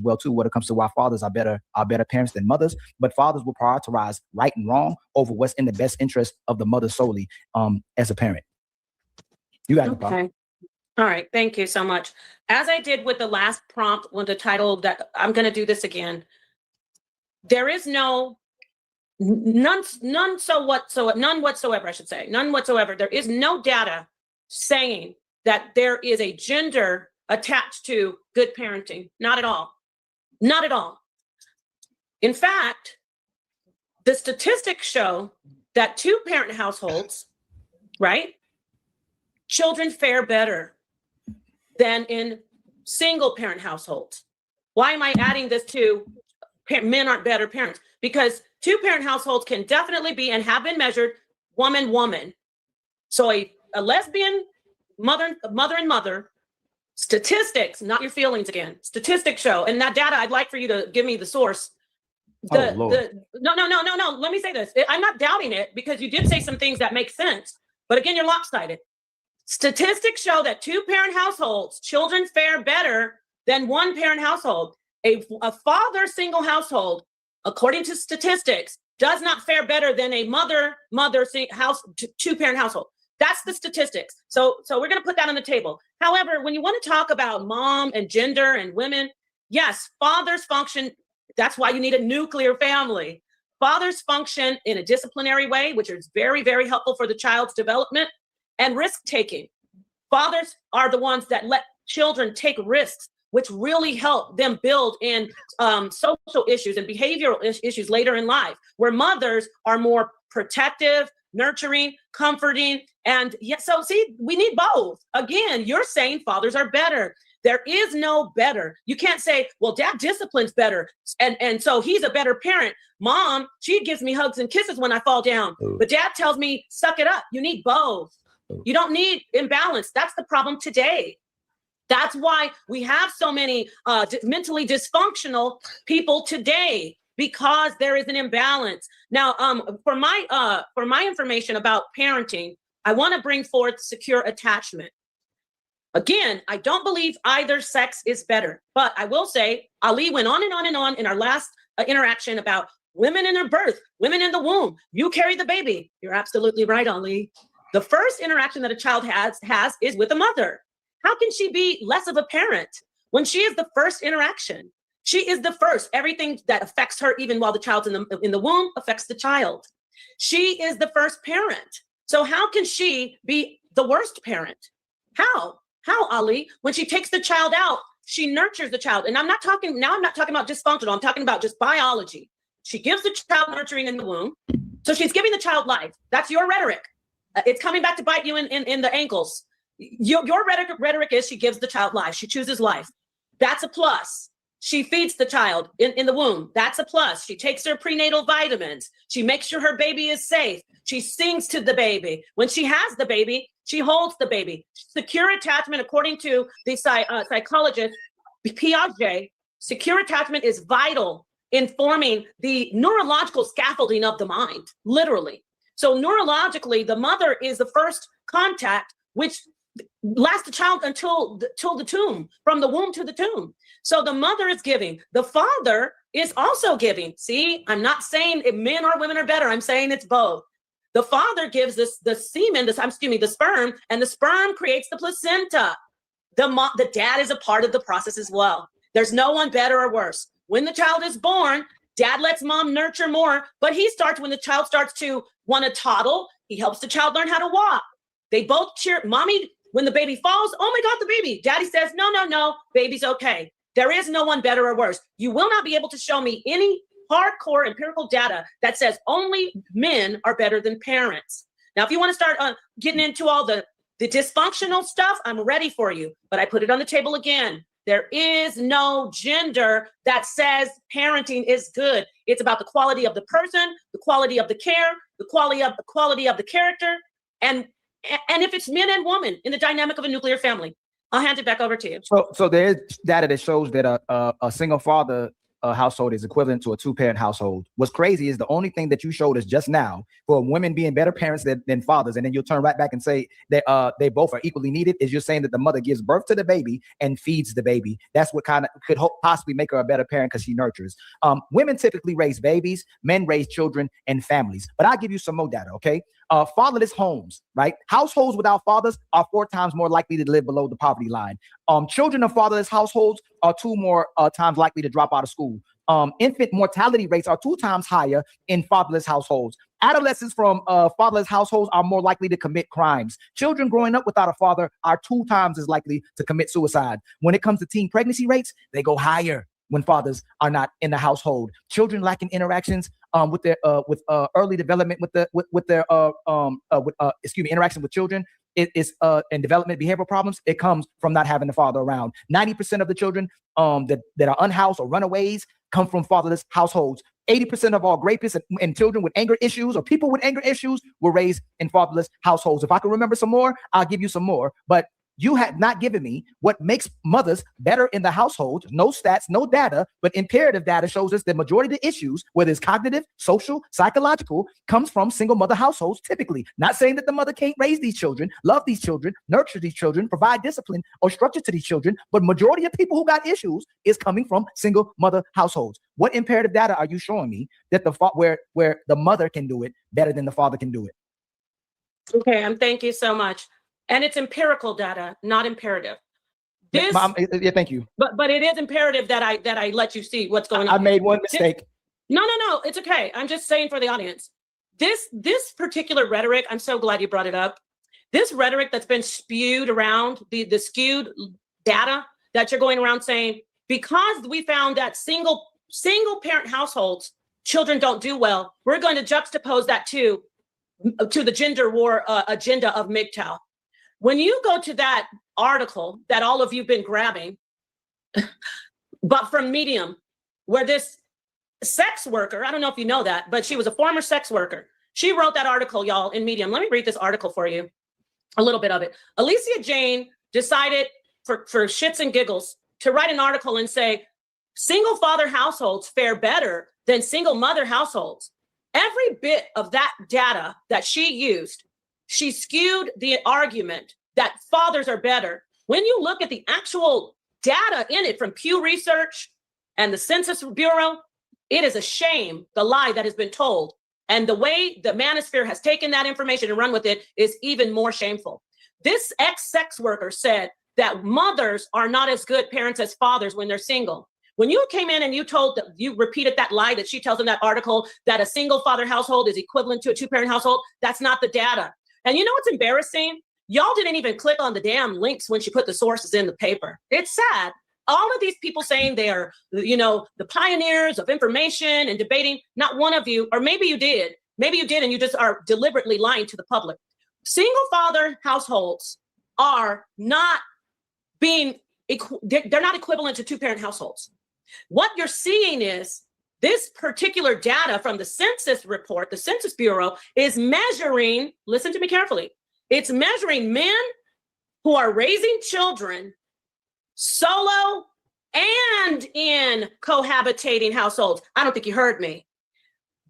well too, when it comes to why fathers are better parents than mothers. But fathers will prioritize right and wrong over what's in the best interest of the mother solely as a parent. You got it, Napah. Okay. All right. Thank you so much. As I did with the last prompt, with the title that I'm going to do this again. There is none whatsoever, I should say. None whatsoever. There is no data saying that there is a gender attached to good parenting. Not at all. Not at all. In fact, the statistics show that two-parent households, right, children fare better than in single-parent households. Why am I adding this to men aren't better parents? Because two-parent households can definitely be and have been measured woman-woman. So a lesbian mother and mother, statistics, not your feelings again, statistics show, and that data, I'd like for you to give me the source. No. Let me say this. I'm not doubting it, because you did say some things that make sense. But again, you're lopsided. Statistics show that two-parent households, children fare better than one-parent household. A father single household, according to statistics, does not fare better than a two-parent household. That's the statistics. So we're going to put that on the table. However, when you want to talk about mom and gender and women, yes, fathers function. That's why you need a nuclear family. Fathers function in a disciplinary way, which is very, very helpful for the child's development, and risk-taking. Fathers are the ones that let children take risks, which really help them build in social issues and behavioral issues later in life, where mothers are more protective, nurturing, comforting. And so see, we need both. Again, you're saying fathers are better. There is no better. You can't say, well, dad disciplines better, and so he's a better parent. Mom, she gives me hugs and kisses when I fall down. But dad tells me, suck it up. You need both. You don't need imbalance. That's the problem today. That's why we have so many mentally dysfunctional people today, because there is an imbalance. Now, for my information about parenting, I want to bring forth secure attachment. Again, I don't believe either sex is better, but I will say Ali went on and on and on in our last interaction about women in their birth, women in the womb. You carry the baby. You're absolutely right, Ali. The first interaction that a child has is with a mother. How can she be less of a parent when she is the first interaction? She is the first. Everything that affects her, even while the child's in the womb, affects the child. She is the first parent. So how can she be the worst parent? How, Ali? When she takes the child out, she nurtures the child. And I'm not talking about dysfunctional. I'm talking about just biology. She gives the child nurturing in the womb. So she's giving the child life. That's your rhetoric. It's coming back to bite you in the ankles. Your rhetoric is she gives the child life. She chooses life. That's a plus. She feeds the child in the womb. That's a plus. She takes her prenatal vitamins. She makes sure her baby is safe. She sings to the baby. When she has the baby, she holds the baby. Secure attachment, according to the psychologist Piaget, secure attachment is vital in forming the neurological scaffolding of the mind, literally. So neurologically, the mother is the first contact, which lasts the child until the tomb, from the womb to the tomb. So the mother is giving. The father is also giving. See, I'm not saying if men or women are better. I'm saying it's both. The father gives the semen, the sperm, and the sperm creates the placenta. The dad is a part of the process as well. There's no one better or worse. When the child is born, dad lets mom nurture more, but when the child starts to want to toddle, he helps the child learn how to walk. They both cheer. Mommy, when the baby falls, oh my God, the baby. Daddy says, no, baby's okay. There is no one better or worse. You will not be able to show me any hardcore empirical data that says only men are better than parents. Now, if you want to start getting into all the dysfunctional stuff, I'm ready for you. But I put it on the table again. There is no gender that says parenting is good. It's about the quality of the person, the quality of the care, the quality of the character, and if it's men and women in the dynamic of a nuclear family. I'll hand it back over to you. So there is data that shows that a single father household is equivalent to a two-parent household. What's crazy is the only thing that you showed us just now for women being better parents than fathers, and then you'll turn right back and say that they both are equally needed, is you're saying that the mother gives birth to the baby and feeds the baby. That's what kind of could possibly make her a better parent, because she nurtures. Women typically raise babies, men raise children and families. But I'll give you some more data, okay? Fatherless homes, right? Households without fathers are 4 times more likely to live below the poverty line. Children of fatherless households are 2 more times likely to drop out of school. Infant mortality rates are 2 times higher in fatherless households. Adolescents from fatherless households are more likely to commit crimes. Children growing up without a father are 2 times as likely to commit suicide. When it comes to teen pregnancy rates, they go higher when fathers are not in the household. Children lacking interactions with their early development interaction with children and development behavioral problems. It comes from not having the father around. 90% of the children that are unhoused or runaways come from fatherless households. 80% of all rapists and children with anger issues or people with anger issues were raised in fatherless households. If I can remember some more, I'll give you some more. But you have not given me what makes mothers better in the household. No stats, no data, but imperative data shows us the majority of the issues, whether it's cognitive, social, psychological, comes from single mother households typically. Not saying that the mother can't raise these children, love these children, nurture these children, provide discipline or structure to these children, but majority of people who got issues is coming from single mother households. What imperative data are you showing me that where the mother can do it better than the father can do it? Okay, thank you so much. And it's empirical data, not imperative. Yeah, thank you. But it is imperative that I let you see what's going on. I made one mistake. No, it's okay. I'm just saying for the audience. This particular rhetoric, I'm so glad you brought it up. This rhetoric that's been spewed around, the skewed data that you're going around saying, because we found that single parent households, children don't do well, we're going to juxtapose that to the gender war agenda of MGTOW. When you go to that article that all of you've been grabbing, but from Medium, where this sex worker, I don't know if you know that, but she was a former sex worker. She wrote that article, y'all, in Medium. Let me read this article for you, a little bit of it. Alicia Jane decided for shits and giggles to write an article and say, single father households fare better than single mother households. Every bit of that data that she used, she skewed the argument that fathers are better. When you look at the actual data in it from Pew Research and the Census Bureau, it is a shame, the lie that has been told. And the way the manosphere has taken that information and run with it is even more shameful. This ex-sex worker said that mothers are not as good parents as fathers when they're single. When you came in and you repeated that lie that she tells in that article, that a single father household is equivalent to a 2-parent household, that's not the data. And you know what's embarrassing? Y'all didn't even click on the damn links when she put the sources in the paper. It's sad. All of these people saying they are, the pioneers of information and debating, not one of you, or maybe you did and you just are deliberately lying to the public. Single father households are not they're not equivalent to 2-parent households. What you're seeing is this particular data from the census report, the Census Bureau is measuring, listen to me carefully, it's measuring men who are raising children solo and in cohabitating households. I don't think you heard me.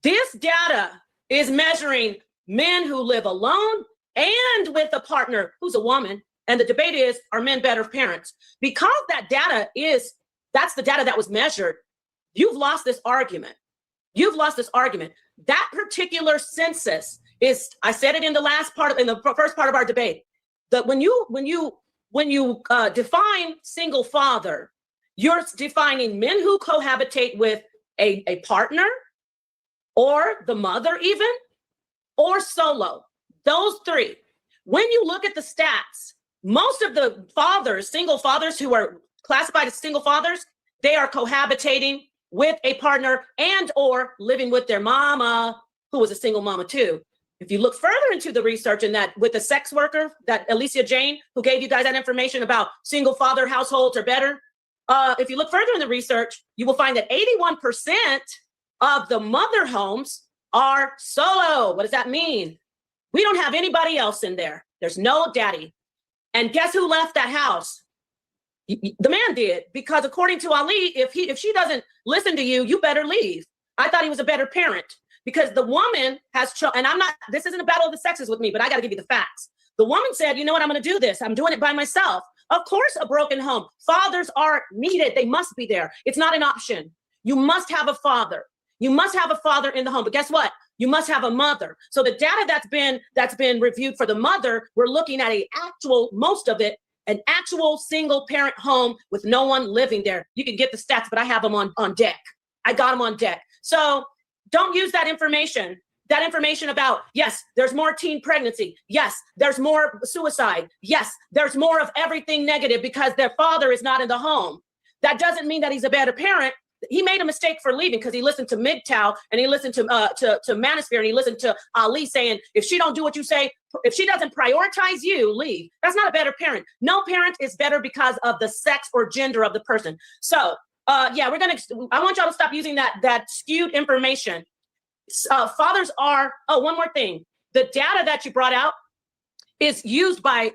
This data is measuring men who live alone and with a partner who's a woman. And the debate is, are men better parents? Because that data is, that's the data that was measured, you've lost this argument. You've lost this argument. That particular census is, I said it in the last part, in the first part of our debate, that when you define single father, you're defining men who cohabitate with a partner or the mother even, or solo, those three. When you look at the stats, most of the fathers, single fathers who are classified as single fathers, they are cohabitating with a partner and or living with their mama, who was a single mama too. If you look further into the research in that with the sex worker, that Alicia Jane, who gave you guys that information about single father households are better, if you look further in the research, you will find that 81% of the mother homes are solo. What does that mean? We don't have anybody else in there. There's no daddy. And guess who left that house? The man did, because according to Ali, if she doesn't listen to you, you better leave. I thought he was a better parent because the woman has, and I'm not, this isn't a battle of the sexes with me, but I got to give you the facts. The woman said, you know what, I'm going to do this. I'm doing it by myself. Of course, a broken home. Fathers are needed. They must be there. It's not an option. You must have a father. You must have a father in the home. But guess what? You must have a mother. So the data that's been reviewed for the mother, we're looking at most of it, an actual single parent home with no one living there. You can get the stats, but I have them on deck. I got them on deck. So don't use that information. That information about, yes, there's more teen pregnancy. Yes, there's more suicide. Yes, there's more of everything negative because their father is not in the home. That doesn't mean that he's a better parent. He made a mistake for leaving because he listened to MGTOW and he listened to Manosphere and he listened to Ali saying, if she don't do what you say, if she doesn't prioritize you, leave. That's not a better parent. No parent is better because of the sex or gender of the person. So yeah, I want y'all to stop using that skewed information. Fathers are, one more thing. The data that you brought out is used by,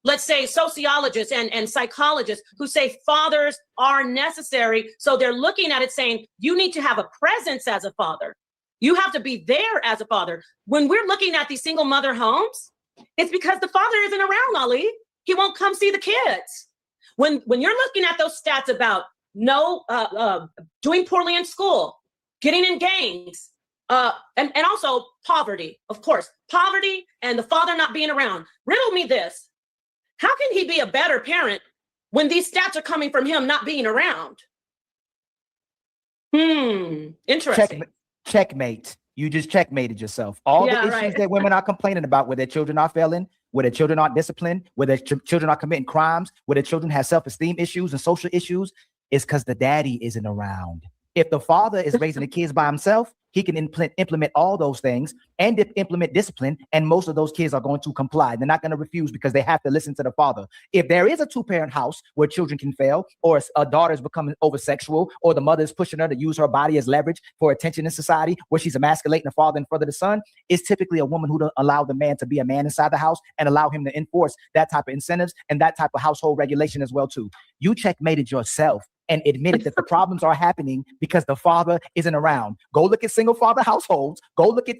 let's say, sociologists and psychologists who say fathers are necessary. So they're looking at it saying, you need to have a presence as a father. You have to be there as a father. When we're looking at these single mother homes, it's because the father isn't around, Ali. He won't come see the kids. When you're looking at those stats about doing poorly in school, getting in gangs, and also poverty, of course, poverty and the father not being around. Riddle me this. How can he be a better parent when these stats are coming from him not being around? Interesting. Checkmate. You just checkmated yourself. All the issues that women are complaining about, where their children are failing, where their children aren't disciplined, where their children are committing crimes, where their children have self-esteem issues and social issues, is because the daddy isn't around. If the father is raising the kids by himself, he can implement all those things and implement discipline, and most of those kids are going to comply. They're not going to refuse because they have to listen to the father. If there is a two-parent house where children can fail, or a daughter is becoming over-sexual, or the mother is pushing her to use her body as leverage for attention in society, where she's emasculating the father in front of the son, it's typically a woman who don't allow the man to be a man inside the house and allow him to enforce that type of incentives and that type of household regulation as well too. You checkmated yourself and admitted that the problems are happening because the father isn't around. Go look at single father households. Go look at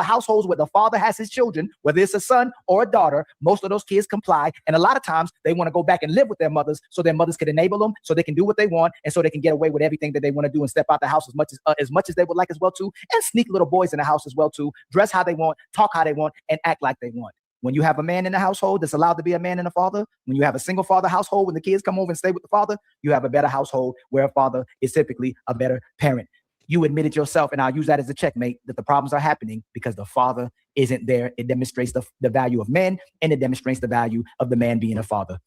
households where the father has his children, whether it's a son or a daughter. Most of those kids comply. And a lot of times they want to go back and live with their mothers so their mothers can enable them, so they can do what they want, and so they can get away with everything that they want to do and step out the house as much as they would like as well too, and sneak little boys in the house as well too, dress how they want, talk how they want, and act like they want. When you have a man in the household that's allowed to be a man and a father, when you have a single father household, when the kids come over and stay with the father, you have a better household where a father is typically a better parent. You admitted yourself, and I'll use that as a checkmate, that the problems are happening because the father isn't there. It demonstrates the value of men, and it demonstrates the value of the man being a father.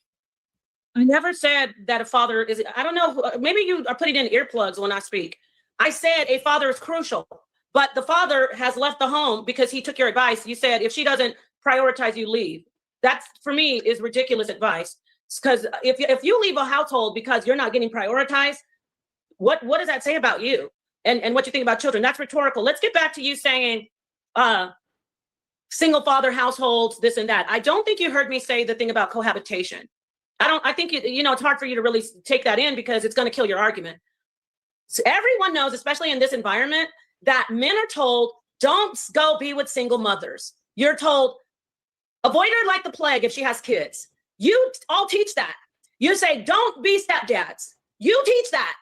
I never said that a father is, I don't know, maybe you are putting in earplugs when I speak. I said a father is crucial, but the father has left the home because he took your advice. You said, if she doesn't prioritize, you leave. That, for me, is ridiculous advice. Because if you leave a household because you're not getting prioritized, what does that say about you and what you think about children? That's rhetorical. Let's get back to you saying single father households, this and that. I don't think you heard me say the thing about cohabitation. I think it's hard for you to really take that in because it's going to kill your argument. So everyone knows, especially in this environment, that men are told, don't go be with single mothers. You're told, avoid her like the plague if she has kids. You all teach that. You say, don't be stepdads. You teach that.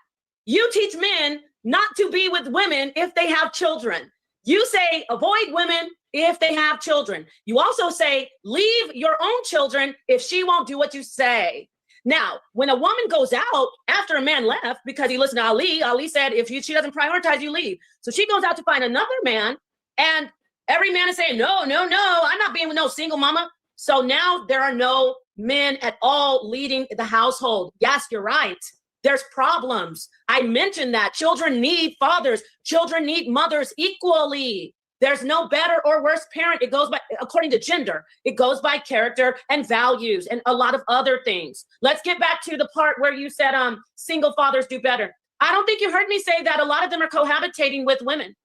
You teach men not to be with women if they have children. You say, avoid women if they have children. You also say, leave your own children if she won't do what you say. Now, when a woman goes out after a man left because he listened to Ali said, if she doesn't prioritize, you leave. So she goes out to find another man, and every man is saying, no, I'm not being with no single mama. So now there are no men at all leading the household. Yes, you're right. There's problems. I mentioned that children need fathers. Children need mothers equally. There's no better or worse parent. It goes by, according to gender, it goes by character and values and a lot of other things. Let's get back to the part where you said single fathers do better. I don't think you heard me say that a lot of them are cohabitating with women.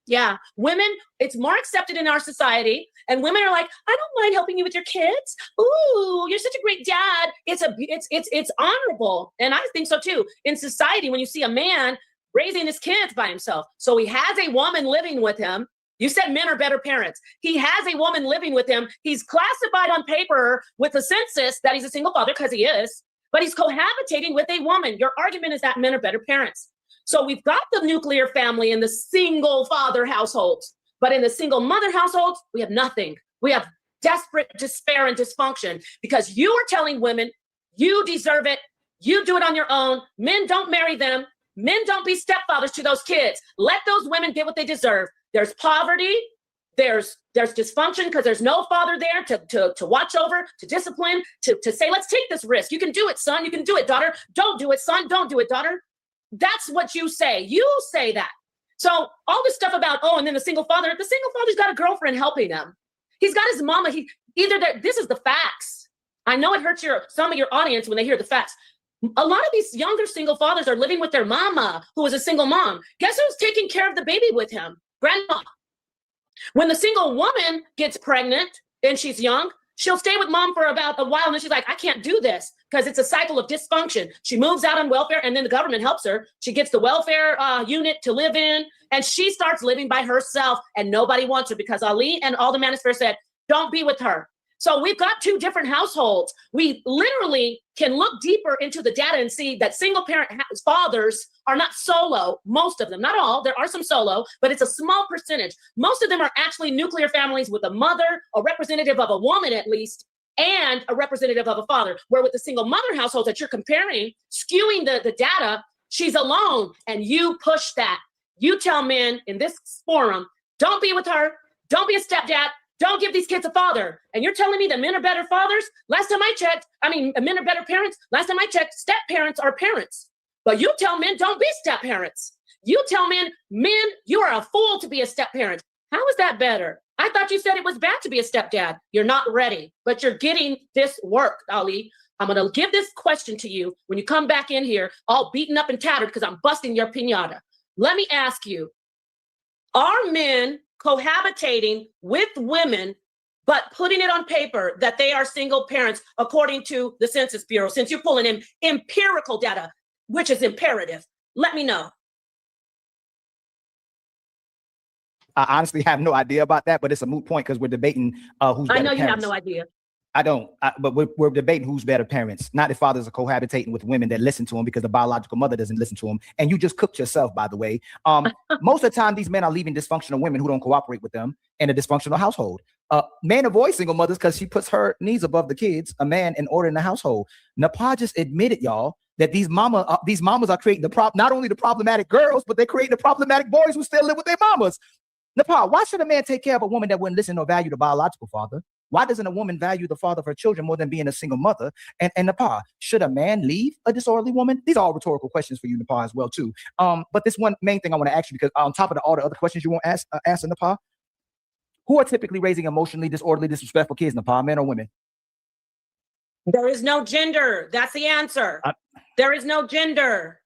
Yeah, women, it's more accepted in our society. And women are like, I don't mind helping you with your kids. Ooh, you're such a great dad. It's honorable. And I think so too. In society, when you see a man raising his kids by himself, so he has a woman living with him. You said men are better parents. He has a woman living with him. He's classified on paper with the census that he's a single father because he is, but he's cohabitating with a woman. Your argument is that men are better parents. So we've got the nuclear family in the single father households, but in the single mother households, we have nothing. We have desperate despair and dysfunction because you are telling women, you deserve it. You do it on your own. Men don't marry them. Men don't be stepfathers to those kids. Let those women get what they deserve. There's poverty. There's dysfunction because there's no father there to watch over, to discipline, to say, let's take this risk. You can do it, son. You can do it, daughter. Don't do it, son. Don't do it, daughter. That's what you say. You say that. So all this stuff about, and then the single father's got a girlfriend helping him. He's got his mama. This is the facts. I know it hurts some of your audience when they hear the facts. A lot of these younger single fathers are living with their mama, who is a single mom. Guess who's taking care of the baby with him? Grandma. When the single woman gets pregnant and she's young, she'll stay with mom for about a while. And then she's like, I can't do this because it's a cycle of dysfunction. She moves out on welfare and then the government helps her. She gets the welfare unit to live in and she starts living by herself and nobody wants her because Ali and all the manosphere said, don't be with her. So we've got two different households. We literally can look deeper into the data and see that single parent fathers are not solo, most of them, not all. There are some solo, but it's a small percentage. Most of them are actually nuclear families with a mother, a representative of a woman at least, and a representative of a father. Where with the single mother households that you're comparing, skewing the data, she's alone and you push that. You tell men in this forum, don't be with her, don't be a stepdad, don't give these kids a father. And you're telling me that men are better fathers? Last time I checked, men are better parents. Last time I checked, step parents are parents. But you tell men don't be step parents. You tell men, you are a fool to be a step parent. How is that better? I thought you said it was bad to be a stepdad. You're not ready, but you're getting this work, Ali. I'm going to give this question to you when you come back in here, all beaten up and tattered because I'm busting your piñata. Let me ask you, are men cohabitating with women, but putting it on paper that they are single parents according to the Census Bureau? Since you're pulling in empirical data, which is imperative, let me know. I honestly have no idea about that, but it's a moot point because we're debating who's better I know you parents. have no idea. I don't, but we're debating who's better parents, not if fathers are cohabitating with women that listen to them because the biological mother doesn't listen to them. And you just cooked yourself, by the way. Most of the time, these men are leaving dysfunctional women who don't cooperate with them in a dysfunctional household. Man avoids single mothers because she puts her needs above the kids, a man in order in the household. Napah just admitted, y'all, that these mamas are creating not only the problematic girls, but they're creating the problematic boys who still live with their mamas. Napah, why should a man take care of a woman that wouldn't listen or value the biological father? Why doesn't a woman value the father of her children more than being a single mother? And Napah, should a man leave a disorderly woman? These are all rhetorical questions for you, Napah, as well, too. But this one main thing I want to ask you, because on top of all the other questions you won't answer, Napah, who are typically raising emotionally disorderly, disrespectful kids, Napah, men or women? There is no gender. That's the answer. There is no gender.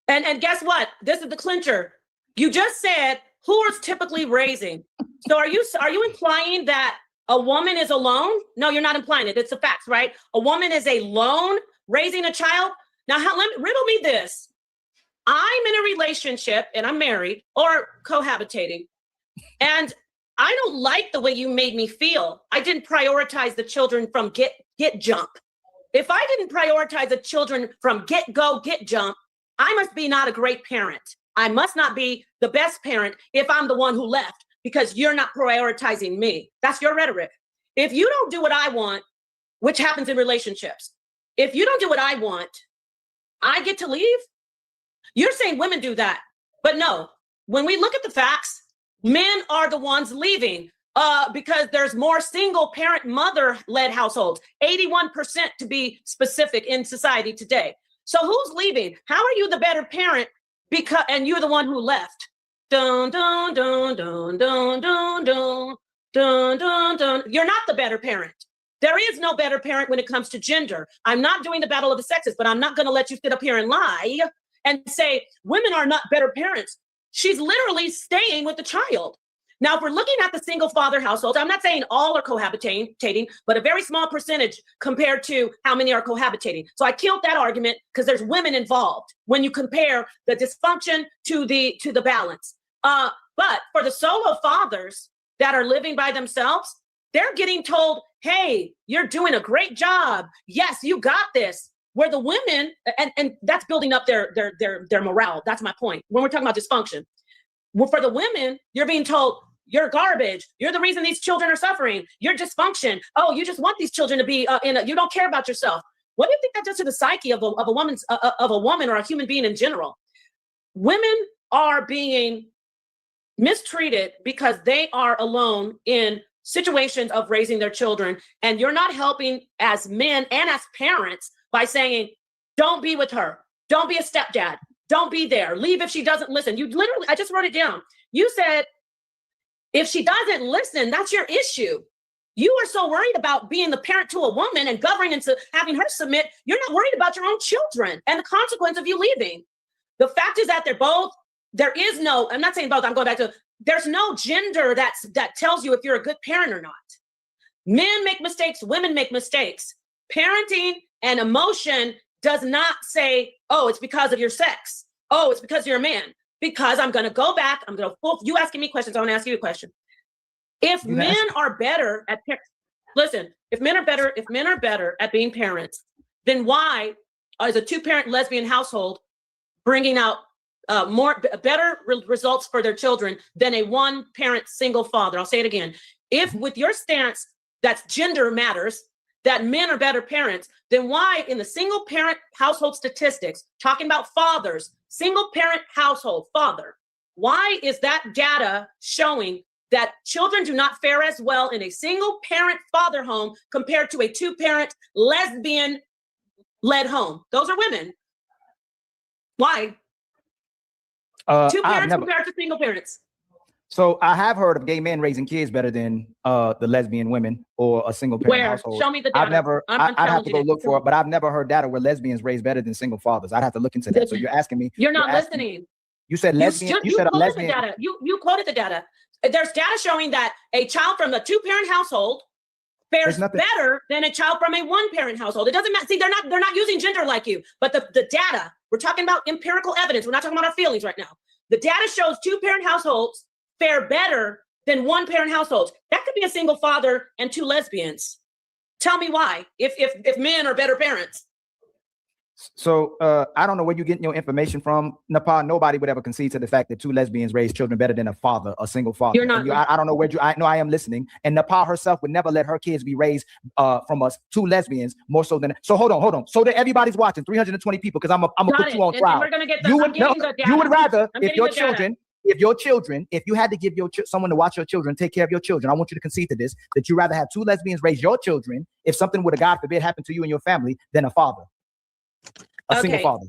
And guess what? This is the clincher. You just said who is typically raising. So are you implying that a woman is alone? No, you're not implying it. It's the facts, right? A woman is alone raising a child. Now, riddle me this. I'm in a relationship and I'm married or cohabitating, and I don't like the way you made me feel. I didn't prioritize the children from get jump. If I didn't prioritize the children from get jump, I must be not a great parent. I must not be the best parent if I'm the one who left because you're not prioritizing me. That's your rhetoric. If you don't do what I want, which happens in relationships, if you don't do what I want, I get to leave. You're saying women do that, but no. When we look at the facts, men are the ones leaving because there's more single parent mother-led households, 81% to be specific in society today. So who's leaving? How are you the better parent and you're the one who left? Dun, dun, dun, dun, dun, dun, dun, dun, dun, dun. You're not the better parent. There is no better parent when it comes to gender. I'm not doing the battle of the sexes, but I'm not going to let you sit up here and lie and say women are not better parents. She's literally staying with the child. Now, if we're looking at the single father households, I'm not saying all are cohabitating, but a very small percentage compared to how many are cohabitating. So I killed that argument because there's women involved when you compare the dysfunction to the balance. But for the solo fathers that are living by themselves, they're getting told, hey, you're doing a great job. Yes, you got this. Where the women, and that's building up their morale. That's my point. When we're talking about dysfunction. Well, for the women, you're being told, you're garbage. You're the reason these children are suffering. You're dysfunction. Oh, you just want these children to be you don't care about yourself. What do you think that does to the psyche of a woman or a human being in general? Women are being mistreated because they are alone in situations of raising their children. And you're not helping as men and as parents by saying, don't be with her. Don't be a stepdad. Don't be there. Leave if she doesn't listen. You literally, I just wrote it down. You said, if she doesn't listen, that's your issue. You are so worried about being the parent to a woman and governing into having her submit. You're not worried about your own children and the consequence of you leaving. The fact is that there is no, I'm not saying both, I'm going back to, there's no gender that tells you if you're a good parent or not. Men make mistakes, women make mistakes. Parenting and emotion does not say, oh, it's because of your sex. Oh, it's because you're a man. Because I'm going to go back. You asking me questions, I want to ask you a question. If men are better at, if men are better at being parents, then why is a two-parent lesbian household bringing out better results for their children than a one-parent single father? I'll say it again. If with your stance that gender matters, that men are better parents, then why in the single parent household statistics, talking about fathers, single parent household father, why is that data showing that children do not fare as well in a single parent father home compared to a two-parent lesbian led home? Those are women. Why? Two parents compared to single parents. So I have heard of gay men raising kids better than the lesbian women or a single parent household. Show me the data. I'd have to go look for it, but I've never heard data where lesbians raise better than single fathers. I'd have to look into that. So you're asking me. You're not listening. You said lesbian. You said a lesbian. Data. You quoted the data. There's data showing that a child from a two-parent household fares better than a child from a one-parent household. It doesn't matter. See, they're not using gender like you, but the data, we're talking about empirical evidence. We're not talking about our feelings right now. The data shows two-parent households fare better than one-parent households. That could be a single father and two lesbians. Tell me why, if men are better parents. So I don't know where you're getting your information from, Napah. Nobody would ever concede to the fact that two lesbians raise children better than a single father. You're not. I don't know where I know I am listening. And Napah herself would never let her kids be raised from us two lesbians more so than. So hold on. So that everybody's watching, 320 people, because I'm gonna put you on trial. We're gonna get you would rather if your children. If you had to give someone to watch your children, take care of your children, I want you to concede to this, that you rather have two lesbians raise your children if something would have, God forbid, happened to you and your family than a father, single father.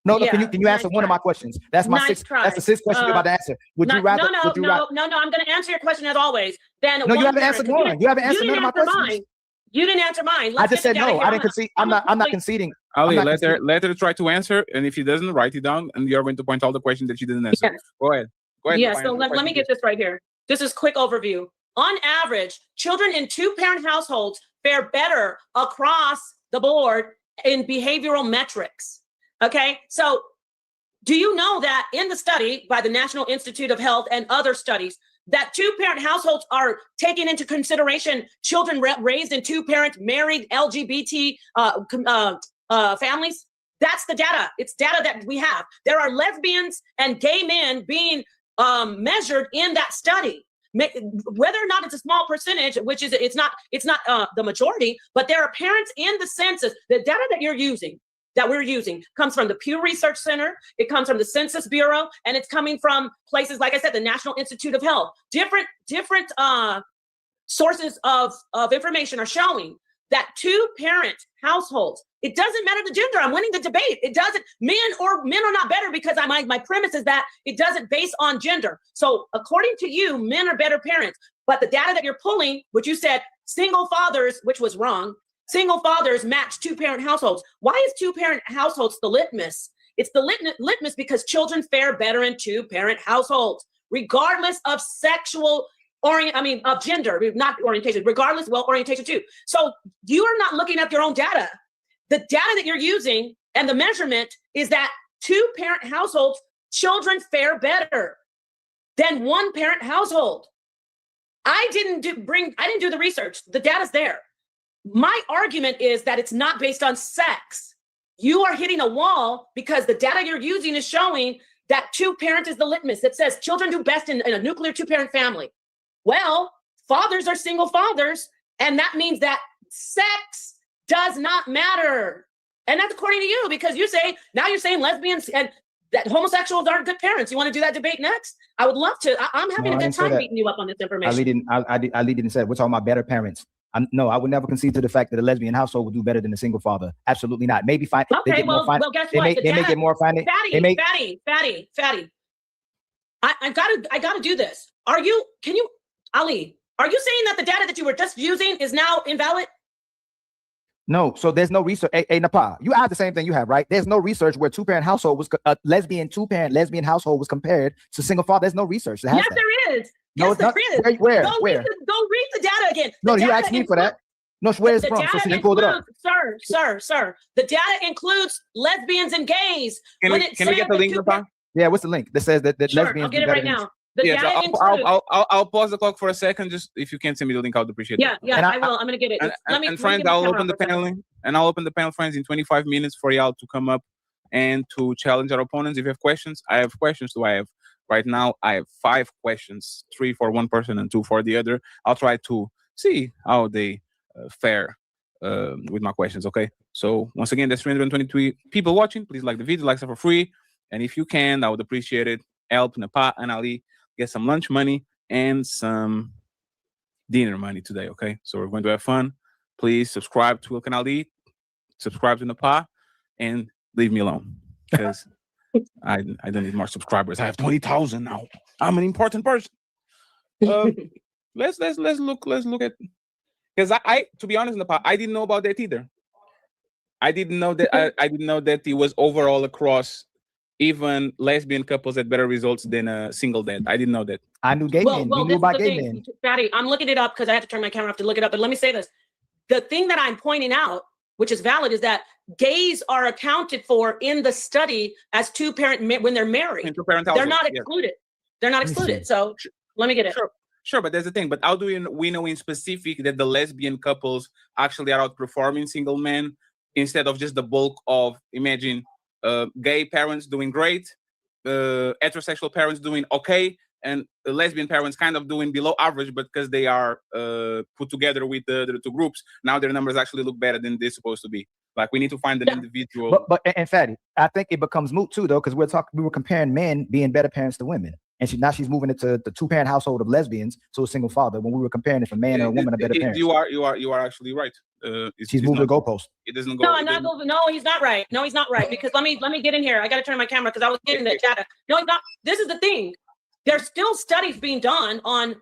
No, can you answer one of my questions? That's my sixth. That's the sixth question you're about to answer. Would you rather? No. I'm going to answer your question as always. Then no, you haven't answered one. You haven't answered none of my questions. You didn't answer mine. I Let's just get the said data no. here. I didn't concede. I'm not conceding. Ali, I'm not let her try to answer, and if she doesn't, write it down, and you're going to point all the questions that she didn't answer. Yes. Go ahead. Yeah, so let me get this right here. This is quick overview. On average, children in two-parent households fare better across the board in behavioral metrics. Okay, so do you know that in the study by the National Institute of Health and other studies, that two-parent households are taking into consideration children raised in two-parent married LGBT families? That's the data. It's data that we have. There are lesbians and gay men being measured in that study. Whether or not it's a small percentage, which is it's not the majority, but there are parents in the census. The data that we're using comes from the Pew Research Center, it comes from the Census Bureau, and it's coming from places, like I said, the National Institute of Health. Different sources of information are showing that two-parent households, it doesn't matter the gender. I'm winning the debate. It doesn't, men are not better because my premise is that it doesn't base on gender. So according to you, men are better parents, but the data that you're pulling, which you said single fathers, which was wrong, single fathers match two-parent households. Why is two-parent households the litmus? It's the litmus because children fare better in two-parent households, regardless of of gender, not orientation, regardless, orientation too. So you are not looking at your own data. The data that you're using and the measurement is that two-parent households, children fare better than one-parent household. I didn't do the research. The data's there. My argument is that it's not based on sex. You are hitting a wall because the data you're using is showing that two-parent is the litmus. It says children do best in a nuclear two-parent family. Well, fathers are single fathers, and that means that sex does not matter. And that's according to you, because you're saying lesbians and that homosexuals aren't good parents. You want to do that debate next? I would love to. I'm having a good time beating you up on this information. I didn't say we're talking about better parents. No, I would never concede to the fact that a lesbian household would do better than a single father. Absolutely not. Maybe fine. Okay, well, guess what? They may get more financial. Fatty. I gotta do this. Ali, are you saying that the data that you were just using is now invalid? No, so there's no research. Hey, Napah, you have the same thing you have, right? There's no research where two-parent household was two-parent lesbian household was compared to single father. There's no research. Yes, there is. No, yes, there is. Where? Go read the data again. No, you asked me for that. No, where is it from? So she pulled it up. Sir. The data includes lesbians and gays. Can we get the link, Napah? Yeah, what's the link that says that sure, lesbians? I'll get it right now. I'll pause the clock for a second. Just if you can send me the link, I would appreciate it. Yeah, I will. I'm gonna get it. Friends, I'll open the panel, and I'll open the panel, friends, in 25 minutes for y'all to come up and to challenge our opponents. If you have questions, I have questions. Right now, I have 5 questions, 3 for one person and 2 for the other. I'll try to see how they fare with my questions. Okay. So once again, there's 323 people watching. Please like the video. Likes are for free, and if you can, I would appreciate it. Help Napah and Ali get some lunch money and some dinner money today, okay? So we're going to have fun. Please subscribe to Ilkhan Ali, subscribe to Napah, and leave me alone, because I don't need more subscribers. I have 20,000 now. I'm an important person. Let's look at, because I to be honest, Napah, I didn't know about that either. I didn't know that I didn't know that it was overall across. Even lesbian couples had better results than a single dad. I didn't know that. I knew gay men. We knew about gay men. Fatty, I'm looking it up because I had to turn my camera off to look it up. But let me say this. The thing that I'm pointing out, which is valid, is that gays are accounted for in the study as two-parent when they're married. They're not excluded. They're not excluded. So let me get it. Sure, but there's the thing. But how do we know in specific that the lesbian couples actually are outperforming single men instead of just the bulk of, imagine, gay parents doing great, heterosexual parents doing okay, and the lesbian parents kind of doing below average, but because they are put together with the 2 groups, now their numbers actually look better than they're supposed to be. Like, we need to find an individual. But Fatty, I think it becomes moot too, though, because we were comparing men being better parents to women. And now she's moving it to the 2-parent household of lesbians to a single father when we were comparing if a man or a woman are better parents. You are actually right. She's moving the goalpost. It doesn't go. No, I'm not moving. No, he's not right. No, he's not right. Because let me get in here. I got to turn my camera because I was getting the data. No, he's not. This is the thing. There's still studies being done on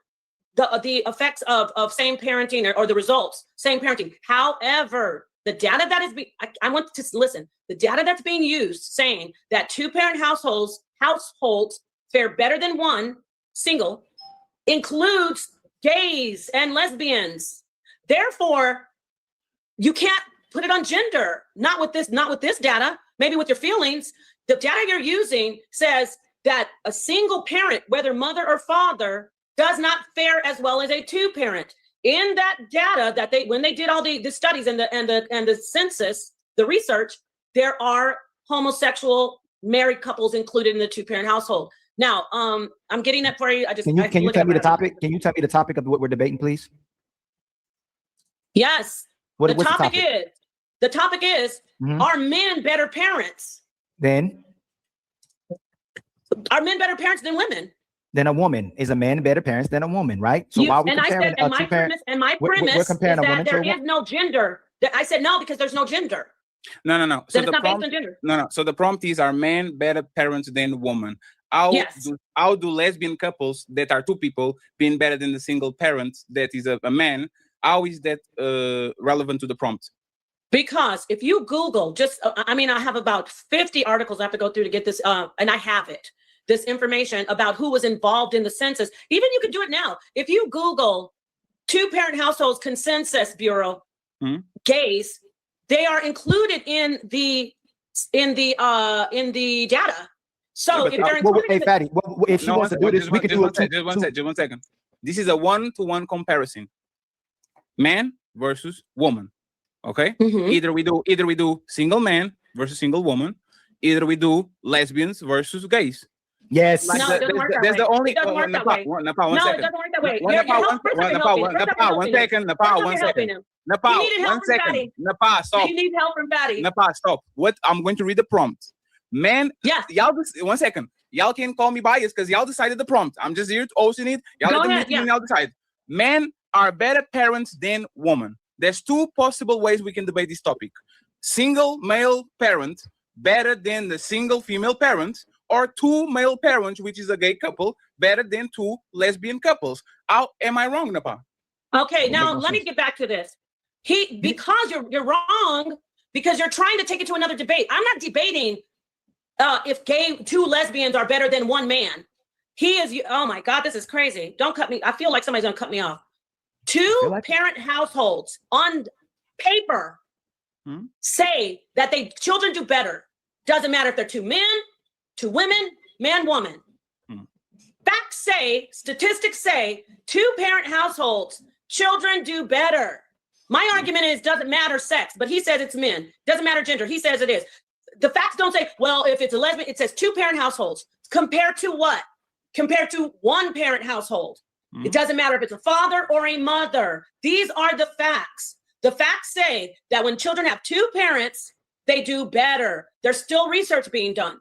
the effects of same parenting or the results, same parenting. However, the data that is being, I want to listen, the data that's being used saying that 2-parent households fare better than one single includes gays and lesbians. Therefore, you can't put it on gender. Not with this data, maybe with your feelings. The data you're using says that a single parent, whether mother or father, does not fare as well as a 2-parent. In that data that when they did all the studies and the census, the research, there are homosexual married couples included in the 2-parent household. Now, I'm getting that for you. Can you tell me the topic? Can you tell me the topic of what we're debating, please? Yes. The topic is, are men better parents? Then? Are men better parents than women? Than a woman. Is a man better parents than a woman, right? So why are we comparing a 2-parent? We're comparing is that there is no gender. I said no because there's no gender. No. So it's not based on gender. No. So the prompt is, are men better parents than women? How do lesbian couples that are 2 people being better than the single parent that is a man? How is that relevant to the prompt? Because if you Google I have about 50 articles I have to go through to get this, and I have it. This information about who was involved in the census. Even you can do it now. If you Google 2-parent households consensus bureau, gays, they are included in the data. So if they're included, hey, Fatty, if she wants to do this, we can do it. Just one second. This is a 1-to-1 comparison, man versus woman. Okay. Either we do single man versus single woman. Either we do lesbians versus gays. Yes. No, it doesn't work that way. The only. It doesn't work that way. Napah, No, it doesn't work that way. One second. Napah, stop. You need help from Fatty. Napah, stop. What? I'm going to read the prompt. Man, y'all. 1 second. Y'all can call me biased because y'all decided the prompt. I'm just here to ocean it. Y'all decide. Men are better parents than women. There's 2 possible ways we can debate this topic. Single male parent better than the single female parent, or 2 male parents, which is a gay couple, better than 2 lesbian couples. How am I wrong, Napah? Okay, now let me get back to this. Because you're wrong, because you're trying to take it to another debate. I'm not debating if 2 lesbians are better than 1 man. Oh my God, this is crazy. Don't cut me. I feel like somebody's gonna cut me off. 2-parent households on paper say that children do better. Doesn't matter if they're 2 men, 2 women, man, woman. Facts say, statistics say, 2-parent households, children do better. My argument is, doesn't matter sex, but he says it's men. Doesn't matter gender. He says it is. The facts don't say, well, if it's a lesbian, it says 2-parent households. Compared to what? Compared to 1-parent household. It doesn't matter if it's a father or a mother. These are the facts. The facts say that when children have 2 parents, they do better. There's still research being done.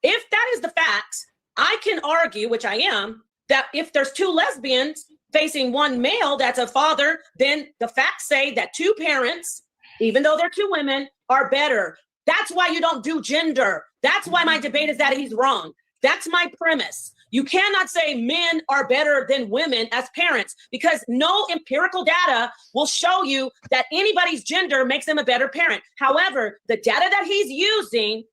If that is the facts, I can argue, which I am, that if there's 2 lesbians facing 1 male that's a father, then the facts say that 2 parents, even though they're 2 women, are better. That's why you don't do gender. That's why my debate is that he's wrong. That's my premise. You cannot say men are better than women as parents, because no empirical data will show you that anybody's gender makes them a better parent. However, the data that he's using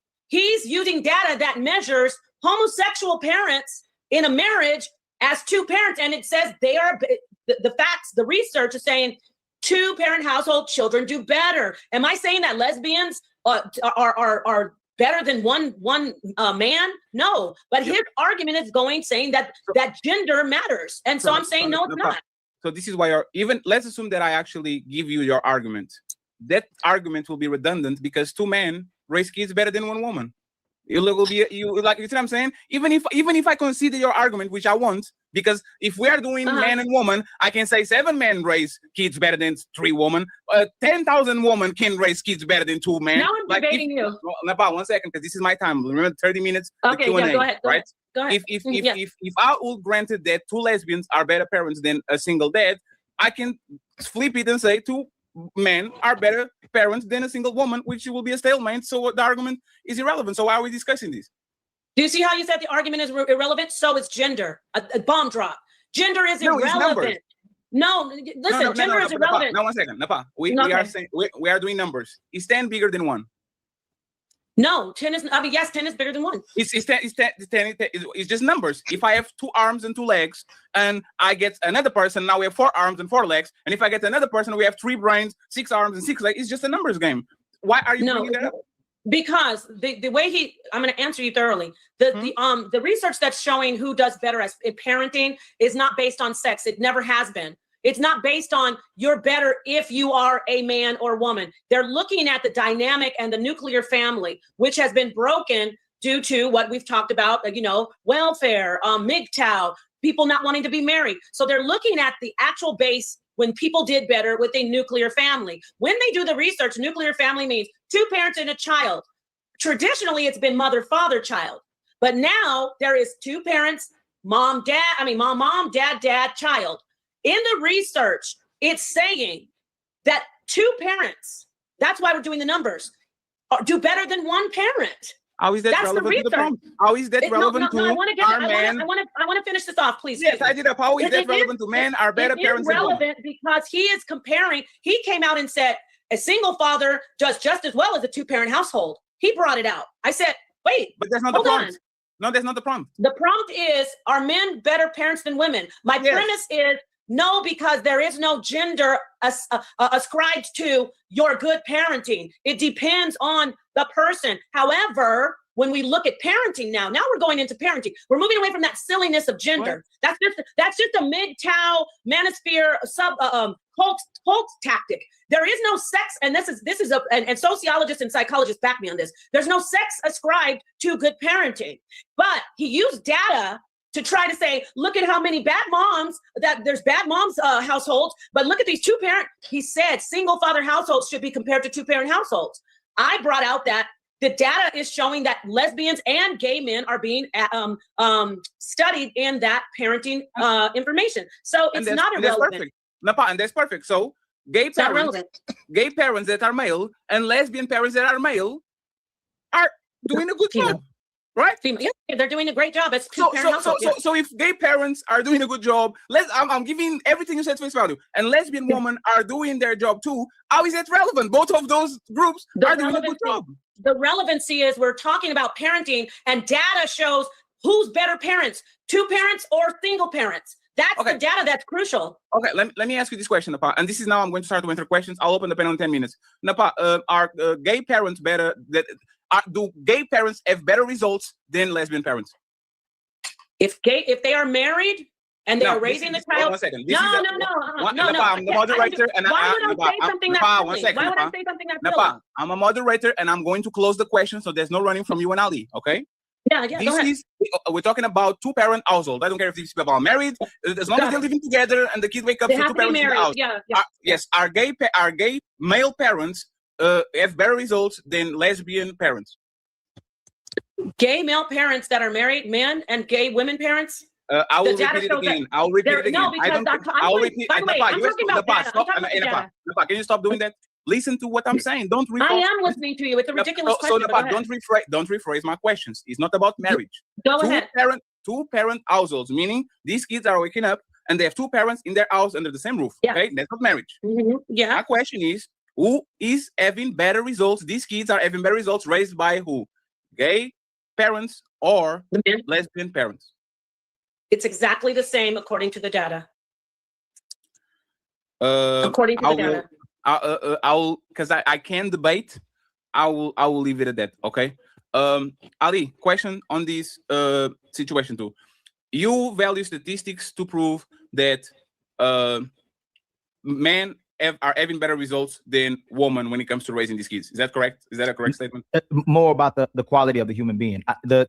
data that measures homosexual parents in a marriage as 2 parents. And it says they are, the facts, the research is saying 2-parent household children do better. Am I saying that lesbians are better than one man? No, but his argument is saying that gender matters. And so I'm saying, no, it's not. So this is why let's assume that I actually give you your argument. That argument will be redundant because 2 men raise kids better than 1 woman. You see what I'm saying? Even if I consider your argument, which I won't, because if we are doing man and woman, I can say 7 men raise kids better than 3 women. 10,000 women can raise kids better than 2 men. Now I'm debating you. Napah, 1 second, because this is my time. Remember, 30 minutes. Okay, Q&A, go ahead. Right? Go ahead. If I would granted that 2 lesbians are better parents than a single dad, I can flip it and say 2 men are better parents than a single woman, which will be a stalemate. So the argument is irrelevant. So why are we discussing this? Do you see how you said the argument is irrelevant? So it's gender, a bomb drop. Gender is No, it's numbers. irrelevant. No, listen, gender is irrelevant. Now, 1 second. Napah, we are saying we are doing numbers. Is 10 bigger than 1? No, 10 is, I mean, yes, 10 is bigger than 1. It's just numbers. If I have 2 arms and 2 legs, and I get another person, now we have 4 arms and 4 legs. And if I get another person, we have 3 brains, 6 arms and 6 legs. It's just a numbers game. Why are you bringing that up? Because the way I'm going to answer you thoroughly. The research that's showing who does better at parenting is not based on sex. It never has been. It's not based on you're better if you are a man or woman. They're looking at the dynamic and the nuclear family, which has been broken due to what we've talked about, welfare, MGTOW, people not wanting to be married. So they're looking at the actual base when people did better with a nuclear family. When they do the research, nuclear family means 2 parents and a child. Traditionally, it's been mother, father, child. But now there is 2 parents, mom, dad, child. In the research, it's saying that 2 parents, that's why we're doing the numbers, do better than 1 parent. How is that relevant to the prompt? How is that relevant to our men? I want to finish this off, please. Yes, I did. How is that relevant to men are better parents than women? It's relevant because he is comparing. He came out and said a single father does just as well as a 2-parent household. He brought it out. I said, wait, but that's not the prompt. No, that's not the prompt. The prompt is, are men better parents than women? My premise is no, because there is no gender ascribed to your good parenting. It depends on the person. However, when we look at parenting now we're going into parenting. We're moving away from that silliness of gender. What? That's just a MGTOW manosphere cult tactic. There is no sex, and this is and sociologists and psychologists back me on this. There's no sex ascribed to good parenting, but he used data to try to say, look at how many bad moms, that there's bad moms households, but look at these 2-parent. He said single father households should be compared to 2-parent households. I brought out that the data is showing that lesbians and gay men are being studied in that parenting information. So it's not irrelevant. Napah, and that's perfect. So gay parents that are male and lesbian parents that are male are doing a good job. Right? Yeah, they're doing a great job. It's so if gay parents are doing a good job, I'm giving everything you said face value, and lesbian women are doing their job too. How is that relevant? Both of those groups are doing a good job. The relevancy is we're talking about parenting, and data shows who's better parents, 2 parents or single parents. That's the data that's crucial. Okay, let me ask you this question, Napah. And this is now I'm going to start to answer questions. I'll open the panel in 10 minutes. Napah, are gay parents better? Do gay parents have better results than lesbian parents? If they are married and they are raising the child. 1 second. No. I'm the moderator, and why would I say something that's silly? Why would I say something that's silly? I'm a moderator, and I'm going to close the question, so there's no running from you and Ali. Okay? Yeah. Go ahead. We're talking about 2-parent household. I don't care if these people are married, as long as they're living together and the kids wake up to 2 parents in the house. Yeah. Yes. Are gay male parents have better results than lesbian parents? Gay male parents that are married, men, and gay women parents. I will repeat it again. I'll repeat it again. No, because I'll repeat. By the way, I'm talking about data. Napah, can you stop doing that? Listen to what I'm saying. Don't rephrase. I am listening to you. It's a ridiculous question. So Napah, don't rephrase my questions. It's not about marriage. Go ahead. 2-parent households, meaning these kids are waking up and they have 2 parents in their house under the same roof. Yeah. Okay, that's not marriage. Mm-hmm. Yeah. My question is, who is having better results? These kids are having better results raised by who? Gay parents or lesbian parents? It's exactly the same according to the data. According to the data. I'll because I can debate. I will leave it at that. Okay. Ali, question on this situation too. You value statistics to prove that men are having better results than women when it comes to raising these kids. Is that correct? Is that a correct statement? More about the quality of the human being.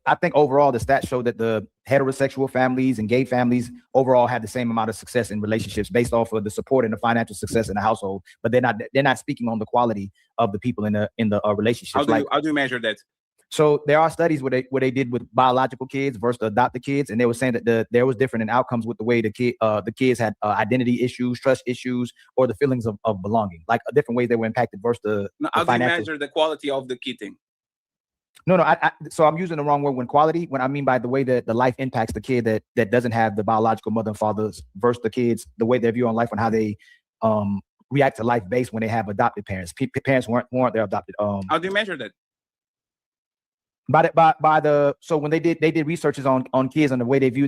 I think overall the stats show that the heterosexual families and gay families overall have the same amount of success in relationships based off of the support and the financial success in the household. But they're not speaking on the quality of the people in the relationships. How do you measure that? So there are studies where they did with biological kids versus the adopted kids, and they were saying that there was different in outcomes with the way the kids had identity issues, trust issues, or the feelings of belonging, like different ways they were impacted versus the how do you financial. measure the quality of the kid thing? No, so I'm using the wrong word when quality, when I mean by the way that the life impacts the kid that doesn't have the biological mother and fathers versus the kids, the way they view on life and how they react to life based when they have adopted parents. Parents weren't their adopted. How do you measure that? So when they did researches on kids and the way they view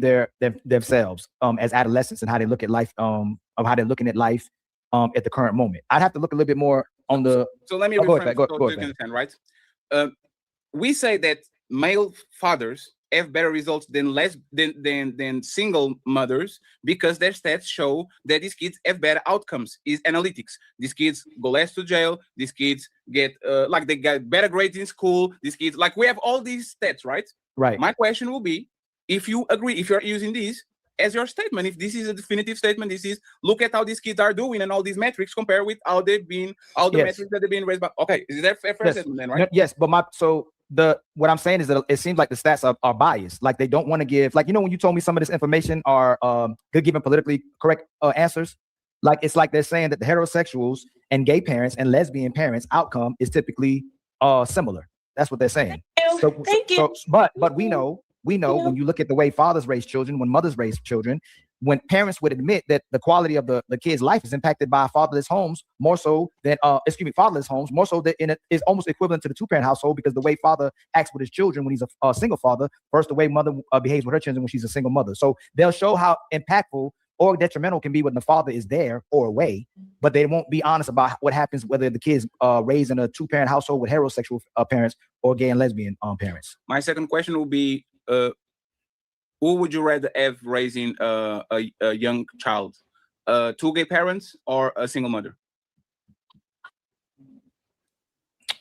themselves as adolescents and how they look at life, of how they're looking at life at the current moment. I'd have to look a little bit more on the. So let me rephrase so you can understand, right? We say that male fathers have better results than single mothers because their stats show that these kids have better outcomes. Is analytics. These kids go less to jail. These kids get like they get better grades in school. These kids, like, we have all these stats, right? Right. My question will be, if you agree, if you're using these as your statement, if this is a definitive statement, this is look at how these kids are doing and all these metrics compare with how they've been, all the metrics that they've been raised by. Okay, is that fair statement then, right? No, yes, but what I'm saying is that it seems like the stats are biased. Like they don't want to give, like, when you told me some of this information are good giving politically correct answers, like it's like they're saying that the heterosexuals and gay parents and lesbian parents outcome is typically similar. That's what they're saying. Thank you. But we know when you look at the way fathers raise children, when mothers raise children, when parents would admit that the quality of the kid's life is impacted by fatherless homes more so than fatherless homes more so that is almost equivalent to the two-parent household, because the way father acts with his children when he's a single father versus the way mother behaves with her children when she's a single mother. So they'll show how impactful or detrimental can be when the father is there or away, but they won't be honest about what happens whether the kids raised in a two-parent household with heterosexual parents or gay and lesbian parents. My second question will be, who would you rather have raising a young child? Two gay parents or a single mother?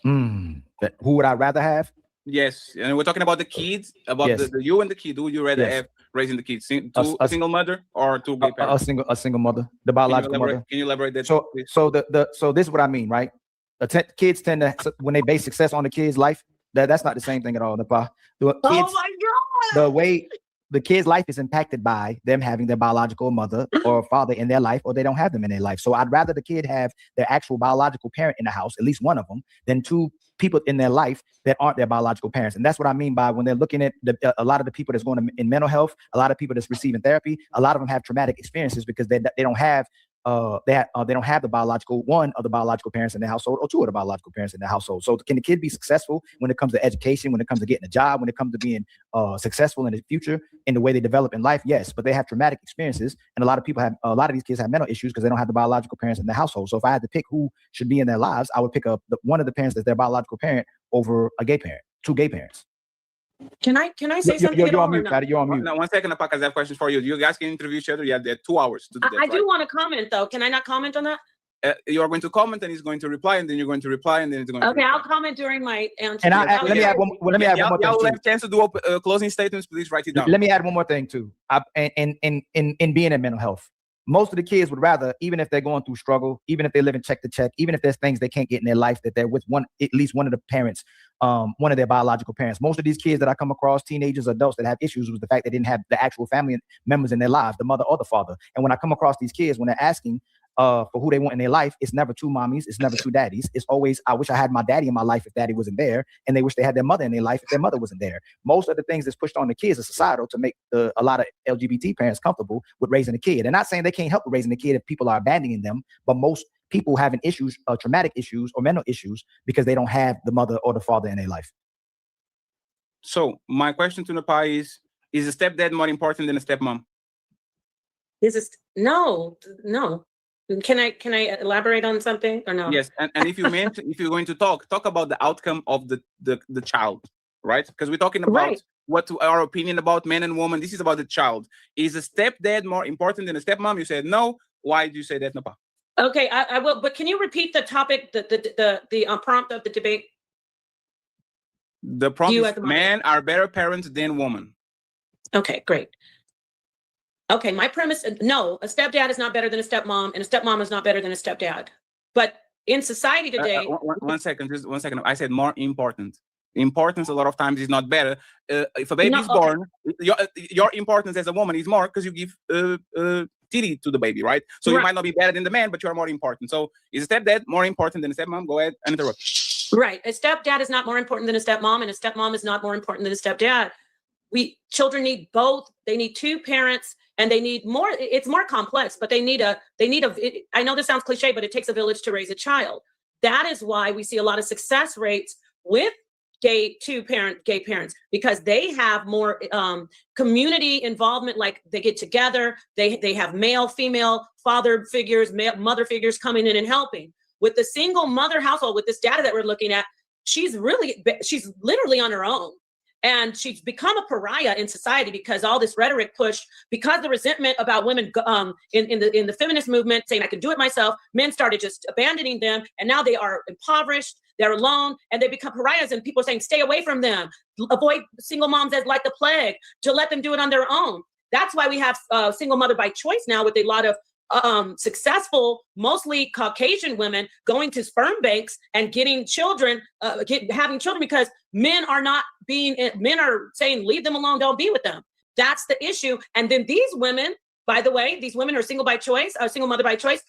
Who would I rather have? Yes, and we're talking about the kids, about the you and the kid. Who would you rather have raising the kids? A single mother or two gay parents? A single mother, the biological mother. Can you elaborate that? So this is what I mean, right? Kids tend to, when they base success on the kid's life, that's not the same thing at all. Napah. Oh my God! The way the kid's life is impacted by them having their biological mother or father in their life, or they don't have them in their life. So I'd rather the kid have their actual biological parent in the house, at least one of them, than two people in their life that aren't their biological parents. And that's what I mean by when they're looking at a lot of the people that's going in mental health, a lot of people that's receiving therapy, a lot of them have traumatic experiences because they don't have they don't have one of the biological parents in their household or two of the biological parents in their household. So can the kid be successful when it comes to education, when it comes to getting a job, when it comes to being successful in the future in the way they develop in life? Yes, but they have traumatic experiences, and a lot of these kids have mental issues because they don't have the biological parents in their household. So if I had to pick who should be in their lives, I would pick up one of the parents that's their biological parent over a gay parent, two gay parents. Can I say something? You're on mute, Patty. You're on mute. No, 1 second, because I have questions for you. You guys can interview each other. You have 2 hours to do that. I do want to comment though. Can I not comment on that? You are going to comment, and he's going to reply, and then you're going to reply, and then it's going to. Okay, I'll comment during my answer. And let me add one more thing. Y'all have a chance to do closing statements. Please write it down. Let me add one more thing too. In being in mental health, most of the kids would rather, even if they're going through struggle, even if they're living check to check, even if there's things they can't get in their life, that they're with at least one of the parents, one of their biological parents. Most of these kids that I come across, teenagers, adults that have issues with the fact they didn't have the actual family members in their lives, the mother or the father. And when I come across these kids, when they're asking for who they want in their life, it's never two mommies, it's never two daddies. It's always, I wish I had my daddy in my life if daddy wasn't there, and they wish they had their mother in their life if their mother wasn't there. Most of the things that's pushed on the kids is societal to make a lot of LGBT parents comfortable with raising a kid. And not saying they can't help with raising a kid if people are abandoning them, but most people having issues, traumatic issues or mental issues, because they don't have the mother or the father in their life. So my question to Napah is a stepdad more important than a stepmom? No. Can I elaborate on something or no? Yes, and if if you're going to talk about the outcome of the child, right? Because we're talking about what our opinion about men and women. This is about the child. Is a stepdad more important than a stepmom? You said no. Why do you say that, Napah? Okay, I will. But can you repeat the topic, the prompt of the debate? The prompt is men are better parents than women. Okay, great. Okay, my premise, no, a stepdad is not better than a stepmom, and a stepmom is not better than a stepdad. But in society today... One second. I said more important. Importance a lot of times is not better. If a baby is born, your importance as a woman is more because you give titty to the baby, right? So you might not be better than the man, but you are more important. So is a stepdad more important than a stepmom? Go ahead and interrupt. Right. A stepdad is not more important than a stepmom, and a stepmom is not more important than a stepdad. Children need both. They need two parents, and they need more. It's more complex, but they need I know this sounds cliche, but it takes a village to raise a child. That is why we see a lot of success rates with gay parents, because they have more community involvement. Like they get together, they have male, female, father figures, mother figures coming in and helping. With the single mother household, with this data that we're looking at, she's literally on her own. And she's become a pariah in society because all this rhetoric pushed, because the resentment about women in the feminist movement saying I can do it myself, men started just abandoning them, and now they are impoverished, they're alone, and they become pariahs, and people are saying stay away from them, avoid single moms as like the plague, to let them do it on their own. That's why we have single mother by choice now, with a lot of successful, mostly Caucasian women going to sperm banks and getting children, having children, because men are saying, leave them alone, don't be with them. That's the issue. And then these women, by the way, these women are single by choice, or single mother by choice.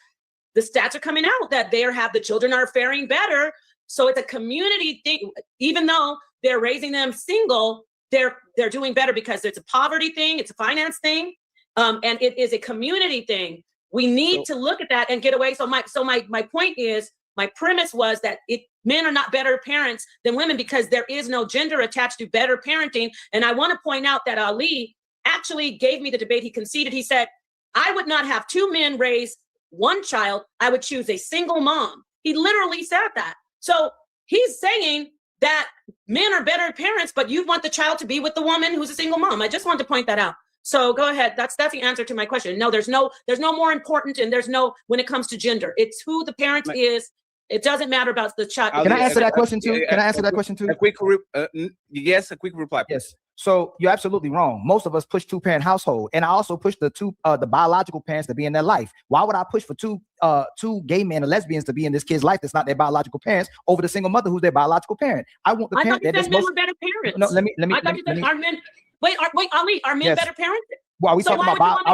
The stats are coming out that the children are faring better. So it's a community thing. Even though they're raising them single, they're doing better because it's a poverty thing, it's a finance thing, and it is a community thing. We need to look at that and get away. So my point is, my premise was that men are not better parents than women because there is no gender attached to better parenting. And I want to point out that Ali actually gave me the debate. He conceded. He said, I would not have two men raise one child. I would choose a single mom. He literally said that. So he's saying that men are better parents, but you want the child to be with the woman who's a single mom. I just wanted to point that out. So go ahead. That's the answer to my question. No, there's no more important, and there's no, when it comes to gender, it's who the parent is. It doesn't matter about the child. Can I answer that question too? Can I answer that question too? A quick reply. Yes. So you're absolutely wrong. Most of us push two-parent household, and I also push the biological parents to be in their life. Why would I push for two gay men or lesbians to be in this kid's life that's not their biological parents over the single mother who's their biological parent? I want the parent that is most. Men were better parents. No, let me. I thought you said are men. Wait, Ali, are men better parents? Well, are we talking about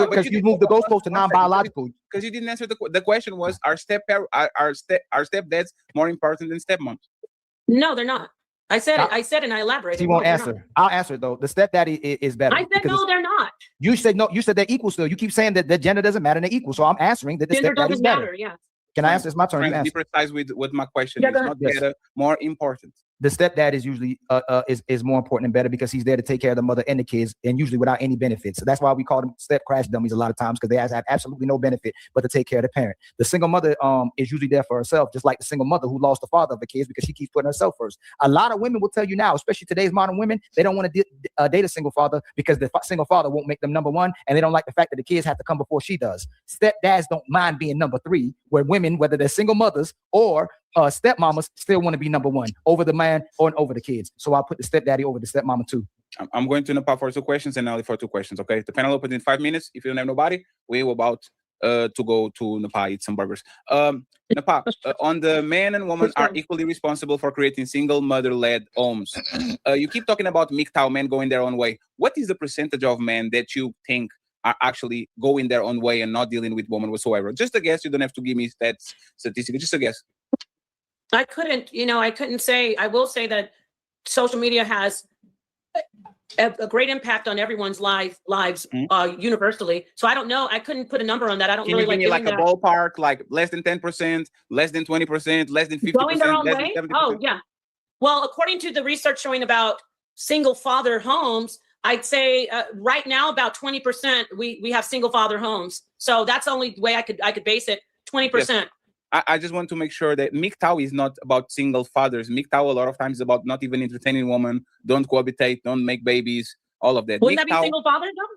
because you moved the goalpost to non-biological? Because you didn't answer the question. Was are stepdads more important than stepmoms? No, they're not. I said it. I said, and I elaborated. He won't answer. I'll answer it though. The stepdaddy is better. I said no, they're not. You said no. You said they're equal still. You keep saying that the gender doesn't matter and they're equal. So I'm answering that the stepdaddy is better. Yeah. Can I answer? It's my turn. Be precise with my question. Yeah, it's not better, more important. The stepdad is usually is more important and better because he's there to take care of the mother and the kids, and usually without any benefits. So that's why we call them step crash dummies a lot of times, because they have absolutely no benefit but to take care of the parent. The single mother is usually there for herself, just like the single mother who lost the father of the kids because she keeps putting herself first. A lot of women will tell you now, especially today's modern women, they don't want to date a single father because the single father won't make them number one, and they don't like the fact that the kids have to come before she does. Stepdads don't mind being number three, where women, whether they're single mothers or stepmamas, still want to be number one over the man or over the kids. So I'll put the stepdaddy over the stepmama too. I'm going to Napah for 2 questions and Ali for 2 questions. Okay, the panel opens in 5 minutes. If you don't have nobody, we're about to go to Napah, eat some burgers. Napah, on the man and woman are equally responsible for creating single mother-led homes. You keep talking about MGTOW men going their own way. What is the percentage of men that you think are actually going their own way and not dealing with women whatsoever? Just a guess. You don't have to give me stats, statistics. Just a guess. I couldn't say. I will say that social media has a great impact on everyone's lives universally. So I don't know. I couldn't put a number on that. I don't Can really you give me like a that. ballpark, like less than 10%, less than 20%, less than 50%, Going their own less way? than 70%? Oh, yeah. Well, according to the research showing about single father homes, I'd say right now about 20% we have single father homes. So that's the only way I could base it. 20%. Yes. I just want to make sure that MGTOW is not about single fathers. MGTOW a lot of times is about not even entertaining women, don't cohabitate, don't make babies, all of that. Wouldn't that be single father though?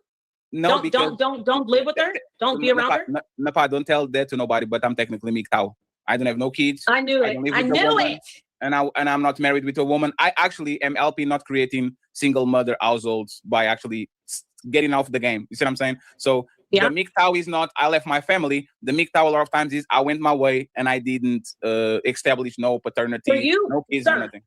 No, don't live with her. Don't be around her. Napah, don't tell that to nobody. But I'm technically MGTOW. I don't have no kids. I knew it. I knew it. And I'm not married with a woman. I actually am helping not creating single mother households by actually getting off the game. You see what I'm saying? So the MGTOW is not I left my family. The MGTOW a lot of times is I went my way and I didn't establish no paternity, for you, no kids, or nothing.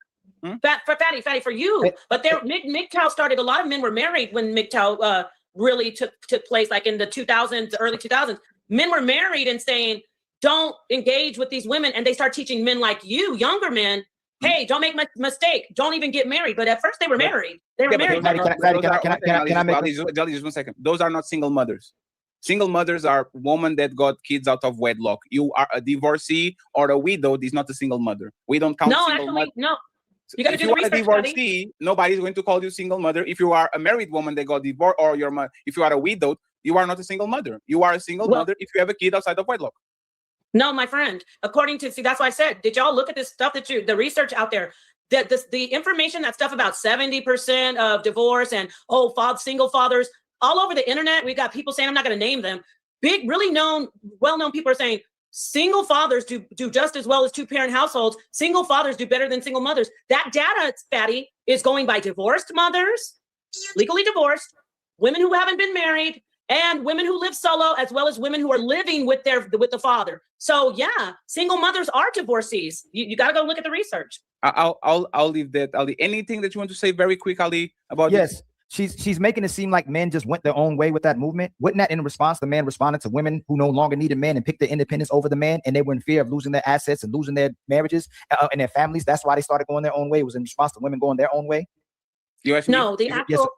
Fatty, for you. But there, MGTOW started. A lot of men were married when MGTOW really took place, like in the 2000s, early 2000s. Men were married and saying, don't engage with these women, and they start teaching men like you, younger men, hey, don't make mistake, don't even get married. But at first they were married. They were married. Just 1 second. Those are not single mothers. Single mothers are women that got kids out of wedlock. You are a divorcee or a widow. Is not a single mother. We don't count. No, actually, no. You got to if do you the are a research, divorcee, nobody's going to call you single mother. If you are a married woman that got divorced, or if you are a widow, you are not a single mother. You are a single mother if you have a kid outside of wedlock. No, my friend. According to that's why I said, did y'all look at this stuff the research out there? That the information, that stuff about 70% of divorce and single fathers all over the internet. We got people saying, I'm not going to name them. Big, really well-known people are saying single fathers do just as well as two-parent households. Single fathers do better than single mothers. That data, Fatty, is going by divorced mothers, legally divorced, women who haven't been married, and women who live solo, as well as women who are living with the father. So yeah, single mothers are divorcees. You got to go look at the research. I'll leave that. Ali, anything that you want to say very quick, Ali, about this? She's making it seem like men just went their own way with that movement. Wasn't that in response, the man responded to women who no longer needed men and picked their independence over the man, and they were in fear of losing their assets and losing their marriages and their families? That's why they started going their own way. It was in response to women going their own way. No, the actual.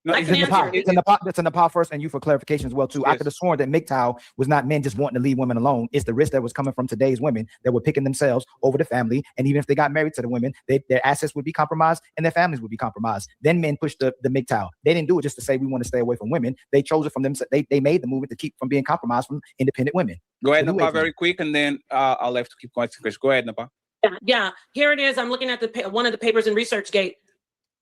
No, it's in Napah first, and you for clarification as well too. Yes. I could have sworn that MGTOW was not men just wanting to leave women alone. It's the risk that was coming from today's women that were picking themselves over the family, and even if they got married to the women, their assets would be compromised and their families would be compromised. Then men pushed the MGTOW. They didn't do it just to say we want to stay away from women. They chose it from them. They made the movement to keep from being compromised from independent women. Go ahead, Napah, very quick, and then I'll have to keep going. Go ahead, Napah. Yeah, here it is. I'm looking at one of the papers in ResearchGate.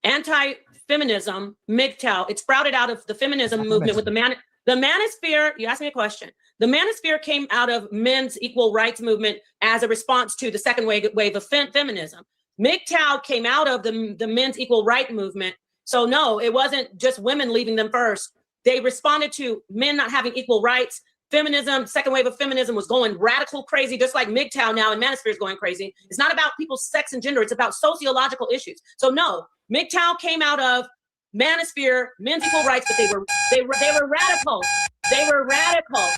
Anti-feminism, MGTOW, it sprouted out of the feminism movement with the manosphere. You asked me a question. The manosphere came out of men's equal rights movement as a response to the second wave of feminism. MGTOW came out of the men's equal right movement. So no, it wasn't just women leaving them first. They responded to men not having equal rights. Feminism, second wave of feminism was going radical crazy, just like MGTOW now, and manosphere is going crazy. It's not about people's sex and gender. It's about sociological issues. So no, MGTOW came out of manosphere, men's equal rights, but they were radical. They were radical.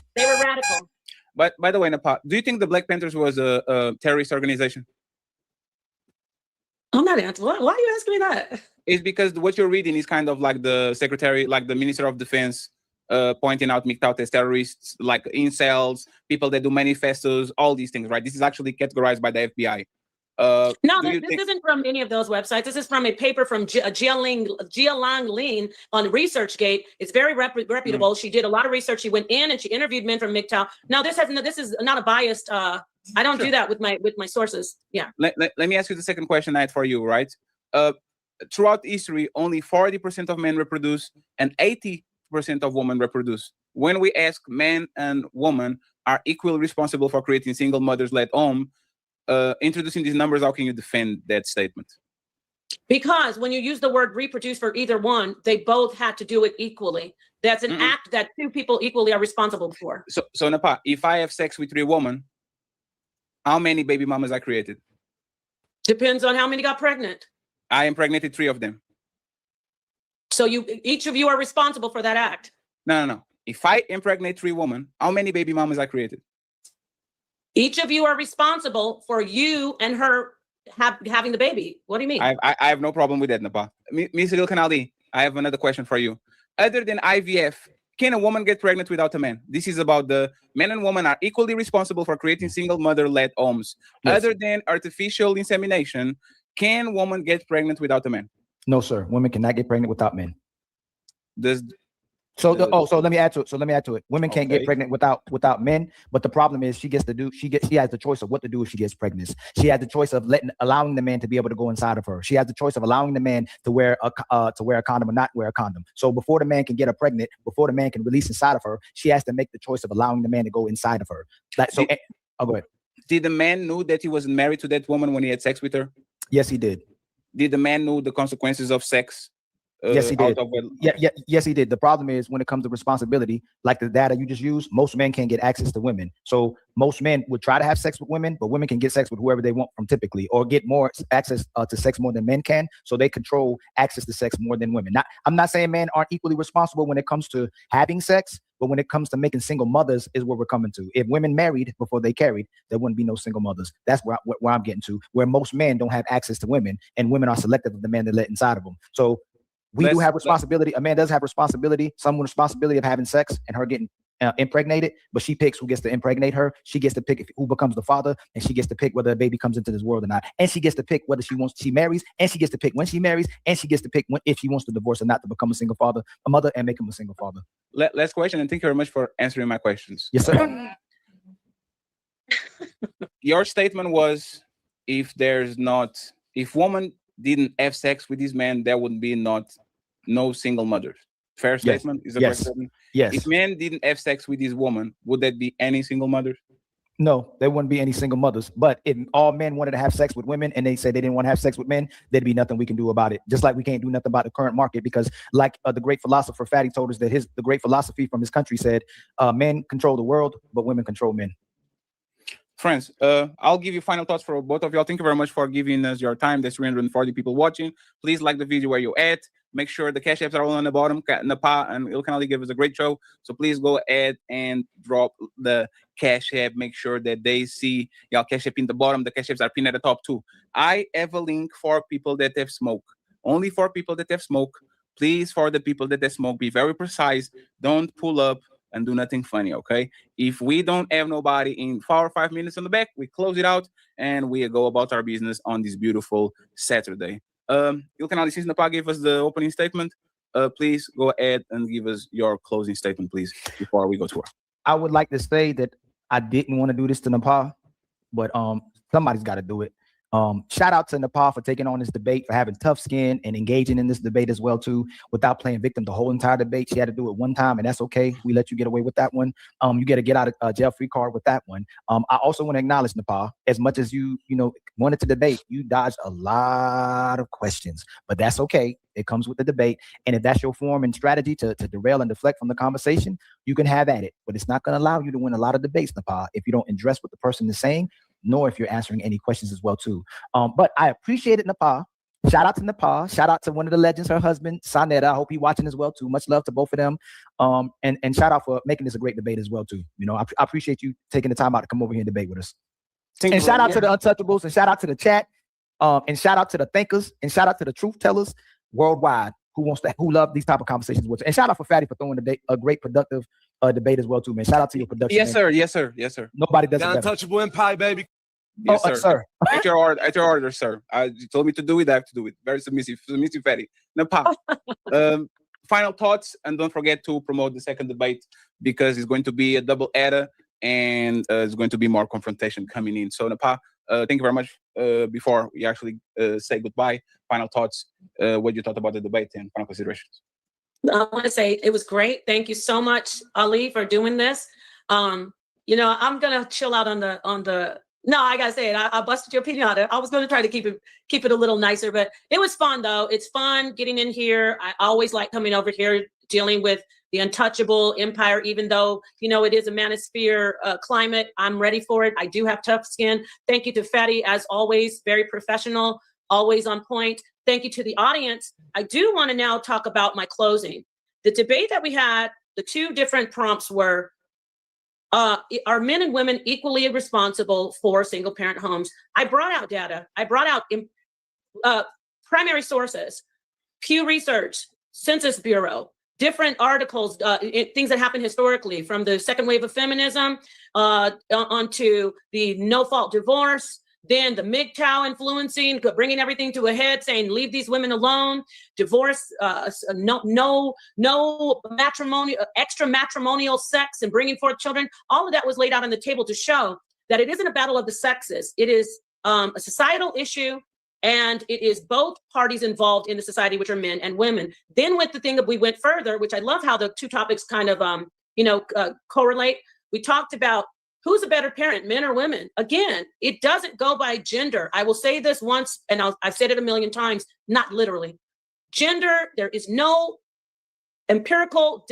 But by the way, Napah, do you think the Black Panthers was a terrorist organization? I'm not answering. Why are you asking me that? It's because what you're reading is kind of like the secretary, like the Minister of Defense, pointing out MGTOW as terrorists, like incels, people that do manifestos, all these things, right? This is actually categorized by the FBI. No, this isn't from any of those websites. This is from a paper from Jialang Lin on ResearchGate. It's very reputable. She did a lot of research. She went in and she interviewed men from MGTOW. Now, this is not a biased. I don't do that with my sources. Yeah. Let me ask you the second question I had for you, right? Throughout history, only 40% of men reproduce and 80% of women reproduce. When we ask men and women are equally responsible for creating single mothers-led home, introducing these numbers, how can you defend that statement? Because when you use the word reproduce for either one, they both had to do it equally. That's an act that two people equally are responsible for. So Napah, if I have sex with 3 women, how many baby mamas I created? Depends on how many got pregnant. I impregnated 3 of them. So each of you are responsible for that act. No. If I impregnate 3 women, how many baby mamas I created? Each of you are responsible for you and her having the baby. What do you mean? I have no problem with that, Napah. Mr. Ilkhan Ali, I have another question for you. Other than IVF, can a woman get pregnant without a man? This is about the men and women are equally responsible for creating single mother-led homes. Yes. Other than artificial insemination, can woman get pregnant without a man? No, sir. Women cannot get pregnant without men. So let me add to it. Women can't get pregnant without men, but the problem is she has the choice of what to do if she gets pregnant. She has the choice of allowing the man to be able to go inside of her. She has the choice of allowing the man to wear a condom or not wear a condom. So before the man can get her pregnant, before the man can release inside of her, she has to make the choice of allowing the man to go inside of her. Go ahead. Did the man know that he wasn't married to that woman when he had sex with her? Yes, he did. Did the man know the consequences of sex? Yes, he did. Yes, he did. The problem is when it comes to responsibility, like the data you just used, most men can't get access to women. So most men would try to have sex with women, but women can get sex with whoever they want from typically, or get more access to sex more than men can. So they control access to sex more than women. I'm not saying men aren't equally responsible when it comes to having sex, But when it comes to making single mothers is where we're coming to. If women married before they carried, there wouldn't be no single mothers. That's where I'm getting to, where most men don't have access to women, and women are selective of the man they let inside of them. So we do have responsibility. A man does have responsibility, some responsibility of having sex and her getting impregnated, but she picks who gets to impregnate her. She gets to pick who becomes the father, and she gets to pick whether a baby comes into this world or not. And she gets to pick whether she marries, and she gets to pick when she marries, and she gets to pick if she wants to divorce or not to become a mother, and make him a single father. Last question, and thank you very much for answering my questions. Yes, sir. Your statement was, if woman didn't have sex with this man, there would be no single mothers. Fair statement? Is that correct statement? Yes. If men didn't have sex with this woman, would that be any single mothers? No, there wouldn't be any single mothers. But if all men wanted to have sex with women and they said they didn't want to have sex with men, there'd be nothing we can do about it. Just like we can't do nothing about the current market, because like the great philosopher Fatty told us that the great philosophy from his country said, men control the world, but women control men. Friends, I'll give you final thoughts for both of y'all. Thank you very much for giving us your time. There's 340 people watching. Please like the video where you're at. Make sure the cash apps are all on the bottom. Napah and Ilkhan gave us a great show. So please go ahead and drop the cash app. Make sure that they see y'all cash app in the bottom. The cash apps are pinned at the top too. I have a link for people that have smoke. Only for people that have smoke. Please, for the people that have smoke, be very precise. Don't pull up and do nothing funny, okay? If we don't have nobody in 4 or 5 minutes on the back, we close it out and we go about our business on this beautiful Saturday. Ilkhan, since Napah gave us the opening statement, please go ahead and give us your closing statement, please, before we go to work. I would like to say that I didn't want to do this to Napah, but somebody's got to do it. Shout out to Napah for taking on this debate, for having tough skin and engaging in this debate as well too, without playing victim the whole entire debate. She had to do it one time, and that's okay. We let you get away with that one. You get a get out of jail free card with that one. I also want to acknowledge Napah, as much as you wanted to debate, you dodged a lot of questions, but that's okay. It comes with the debate, and if that's your form and strategy to derail and deflect from the conversation, you can have at it. But it's not going to allow you to win a lot of debates, Napah, if you don't address what the person is saying, nor if you're answering any questions as well too. But I appreciate it, Napah. Shout out to Napah. Shout out to one of the legends, her husband, Sanetta. I hope he's watching as well too. Much love to both of them. And shout out for making this a great debate as well too. I appreciate you taking the time out to come over here and debate with us. And shout out to the Untouchables, and shout out to the chat, and shout out to the thinkers, and shout out to the truth tellers worldwide who love these type of conversations with us. And shout out for Fatty for throwing a great productive debate as well too, man. Shout out to your production. Yes, man. sir. Yes, sir. Yes, sir. Nobody does The it better. untouchable empire, baby. Yes, sir. At your order, sir. You told me to do it, I have to do it. Very submissive, Fatty. Napah. Final thoughts, and don't forget to promote the second debate, because it's going to be a double header, and it's going to be more confrontation coming in. So Napah, thank you very much. Before we actually say goodbye, final thoughts, what you thought about the debate and final considerations. I want to say it was great. Thank you so much, Ali, for doing this. I'm gonna chill out on the. No, I gotta say it. I busted your pinata. I was gonna try to keep it a little nicer, but it was fun though. It's fun getting in here. I always like coming over here, dealing with the untouchable empire, even though it is a manosphere climate. I'm ready for it. I do have tough skin. Thank you to Fatty, as always, very professional, always on point. Thank you to the audience. I do want to now talk about my closing. The debate that we had, the two different prompts were, are men and women equally responsible for single parent homes? I brought out data. I brought out primary sources, Pew Research, Census Bureau, different articles, things that happened historically, from the second wave of feminism onto the no-fault divorce, then the MGTOW influencing, bringing everything to a head, saying leave these women alone, divorce, no matrimonial, extra matrimonial sex, and bringing forth children. All of that was laid out on the table to show that it isn't a battle of the sexes. It is a societal issue, and it is both parties involved in the society, which are men and women. Then with the thing that we went further, which I love how the two topics kind of correlate. We talked about who's a better parent, men or women? Again, it doesn't go by gender. I will say this once, and I've said it a million times, not literally. Gender, there is no empirical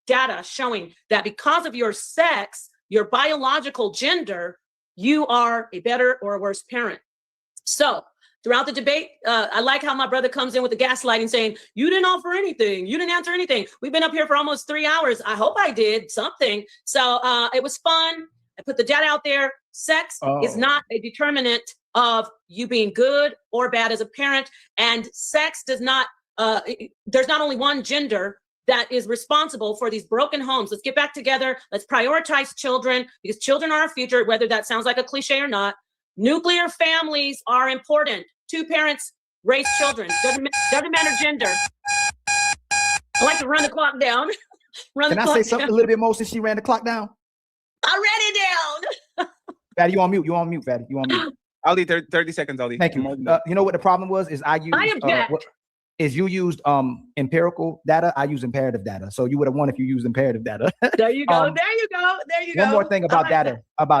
data showing that because of your sex, your biological gender, you are a better or a worse parent. So throughout the debate. I like how my brother comes in with the gaslighting saying, you didn't offer anything. You didn't answer anything. We've been up here for almost 3 hours. I hope I did something. So it was fun. I put the data out there. Sex is not a determinant of you being good or bad as a parent. And sex does not, there's not only one gender that is responsible for these broken homes. Let's get back together. Let's prioritize children because children are our future, whether that sounds like a cliche or not. Nuclear families are important. 2 parents raise children. Doesn't matter gender. I like to run the clock down. Can I say something a little bit more since she ran the clock down? I ran it down. Fatty, you on mute. You on mute, Fatty. You on mute. I'll leave 30 seconds. I'll leave. Thank you. You know what the problem was? Is I used you used empirical data. I use imperative data. So you would have won if you used imperative data. There you go. There you go. There you go. One more thing about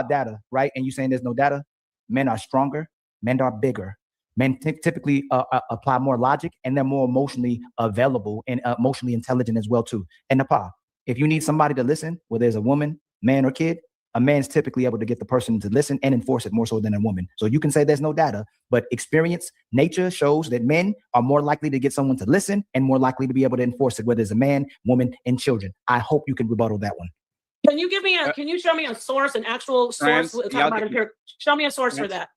data, right? And you saying there's no data. Men are stronger. Men are bigger. Men typically apply more logic, and they're more emotionally available and emotionally intelligent as well too. And Napah, if you need somebody to listen, whether there's a woman, man, or kid, a man's typically able to get the person to listen and enforce it more so than a woman. So you can say there's no data, but experience, nature shows that men are more likely to get someone to listen and more likely to be able to enforce it, whether it's a man, woman, and children. I hope you can rebuttal that one. Can you give me can you show me a source, an actual source? Show me a source for that.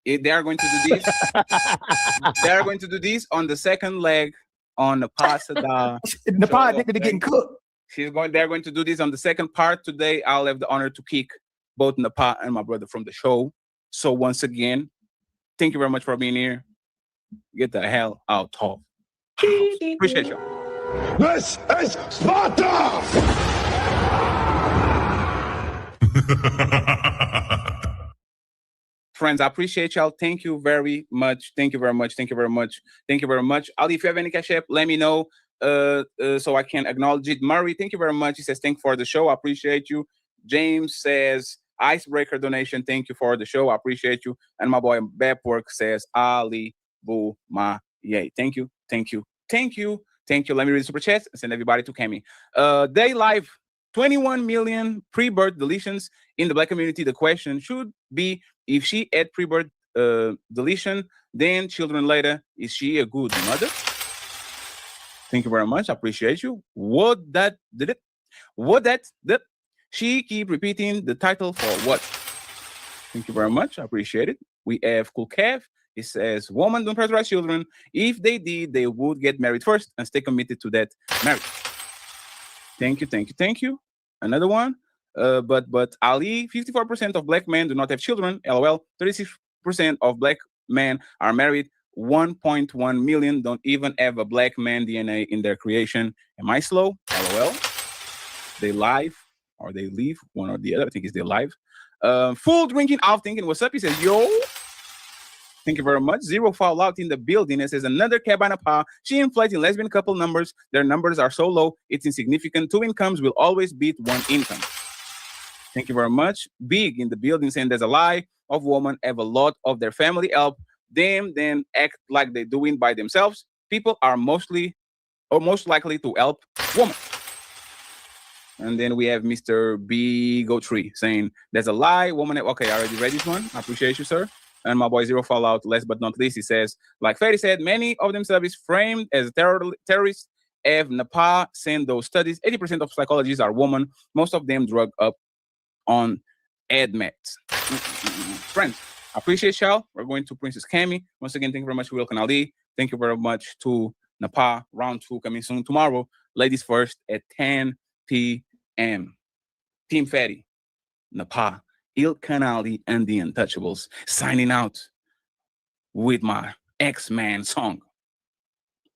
They are going to do this. They are going to do this on the second leg on the Pasada. Napah addicted to getting cooked. They're going to do this on the second part today. I'll have the honor to kick both Napah and my brother from the show. So once again, thank you very much for being here. Get the hell out of. Appreciate you. This is Sparta! Friends, I appreciate y'all. Thank you very much. Thank you very much. Thank you very much. Thank you very much. Ali, if you have any cash app, let me know so I can acknowledge it. Murray, thank you very much. He says, thank you for the show. I appreciate you. James says, icebreaker donation. Thank you for the show. I appreciate you. And my boy Bepwork says, Ali Boo Ma Yay. Thank you. Thank you. Thank you. Thank you. Let me read the super chat and send everybody to Kemi. Day live. 21 million pre-birth deletions in the Black community. The question should be, if she had pre-birth deletion, then children later, is she a good mother? Thank you very much. I appreciate you. What that she keep repeating the title for what? Thank you very much. I appreciate it. We have Cool Kev. It says, women don't pressurize children. If they did, they would get married first and stay committed to that marriage. Thank you, thank you, thank you. Another one. But Ali, 54% of Black men do not have children. LOL. 36% of Black men are married. 1.1 million don't even have a Black man DNA in their creation. Am I slow? LOL. They live or they leave, one or the other. I think it's they live. Full drinking out thinking. What's up? He says, yo. Thank you very much. Zero fallout in the building. It says another cab by Napah. She inflating lesbian couple numbers. Their numbers are so low, it's insignificant. 2 incomes will always beat 1 income. Thank you very much. Big in the building saying there's a lie of women have a lot of their family help them, then act like they're doing by themselves. People are most likely to help women. And then we have Mr. B Go Tree saying there's a lie. Woman. Okay, I already read this one. I appreciate you, sir. And my boy Zero Fallout, last but not least, he says, like Ferry said, many of themselves framed as terrorists have Napah sent those studies. 80% of psychologists are women. Most of them drug up on AdMeds. Friends, I appreciate y'all. We're going to Princess Kemi. Once again, thank you very much to Ilkhan Ali. Thank you very much to Napah. Round 2 coming soon tomorrow. Ladies first at 10 p.m. Team Fatty, Napah, Ilkhan Ali, and the Untouchables signing out with my X-Man song.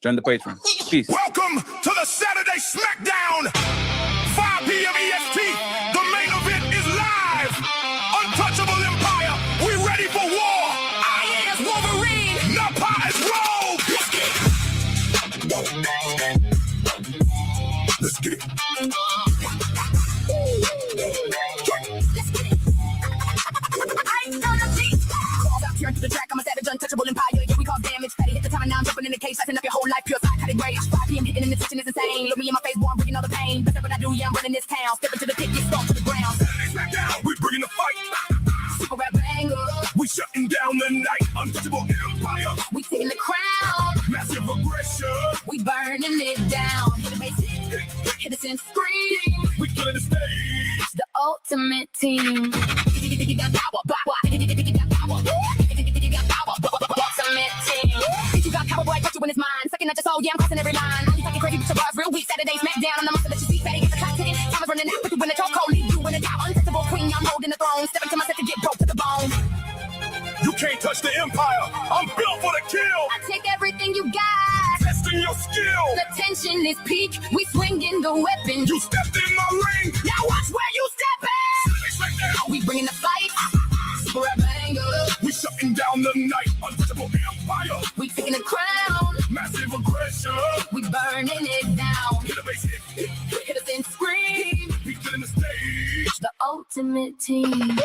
Join the Patreon. Peace. Welcome to the Saturday Smackdown. 5 p.m. EST. The main event is live. Untouchable Empire. We ready for war. I am Wolverine. Napah is Rogue. Let's get it. Turn to the track, I'm a savage, untouchable empire. Yeah, we cause damage. Fatty hit the time and now I'm jumping in the case. Lighting up your whole life, pure psychotic rage. 5 p.m. hitting in the kitchen is insane. Look me in my face, boy, I'm bringing all the pain. That's what I do, yeah, I'm running this town. Step into the pit, get stomped to the ground. We bringing the fight. Super rap banger. We shutting down the night, untouchable empire. We taking the crown, Massive aggression. we burning it down. Hit us and scream, We killing the stage. the ultimate team. You got power, ultimate team. You got power, boy, put you in his mind. Sucking at your soul, yeah, I'm crossing every line. I'm talking crazy with your bars, real weak. Saturday smackdown, I'm the monster that you see. Fatty gets the clock ticking. Time is running out, put you in the chokehold. Leave you in a doubt. Untouchable queen, I'm holding the throne. Stepping to myself to get broke to the bone. You can't touch the empire. I'm built for the kill. I take everything you got. Testing your skill. The tension is peak. We swinging the weapon. You stepped in my ring. Now watch where you stepping. We bringing the fight. Super banger. We shutting down the night. Untouchable empire. We taking the crown. Massive aggression. We burning it down. Hit a bass hit. Hit us and scream. We killing the stage. The ultimate team.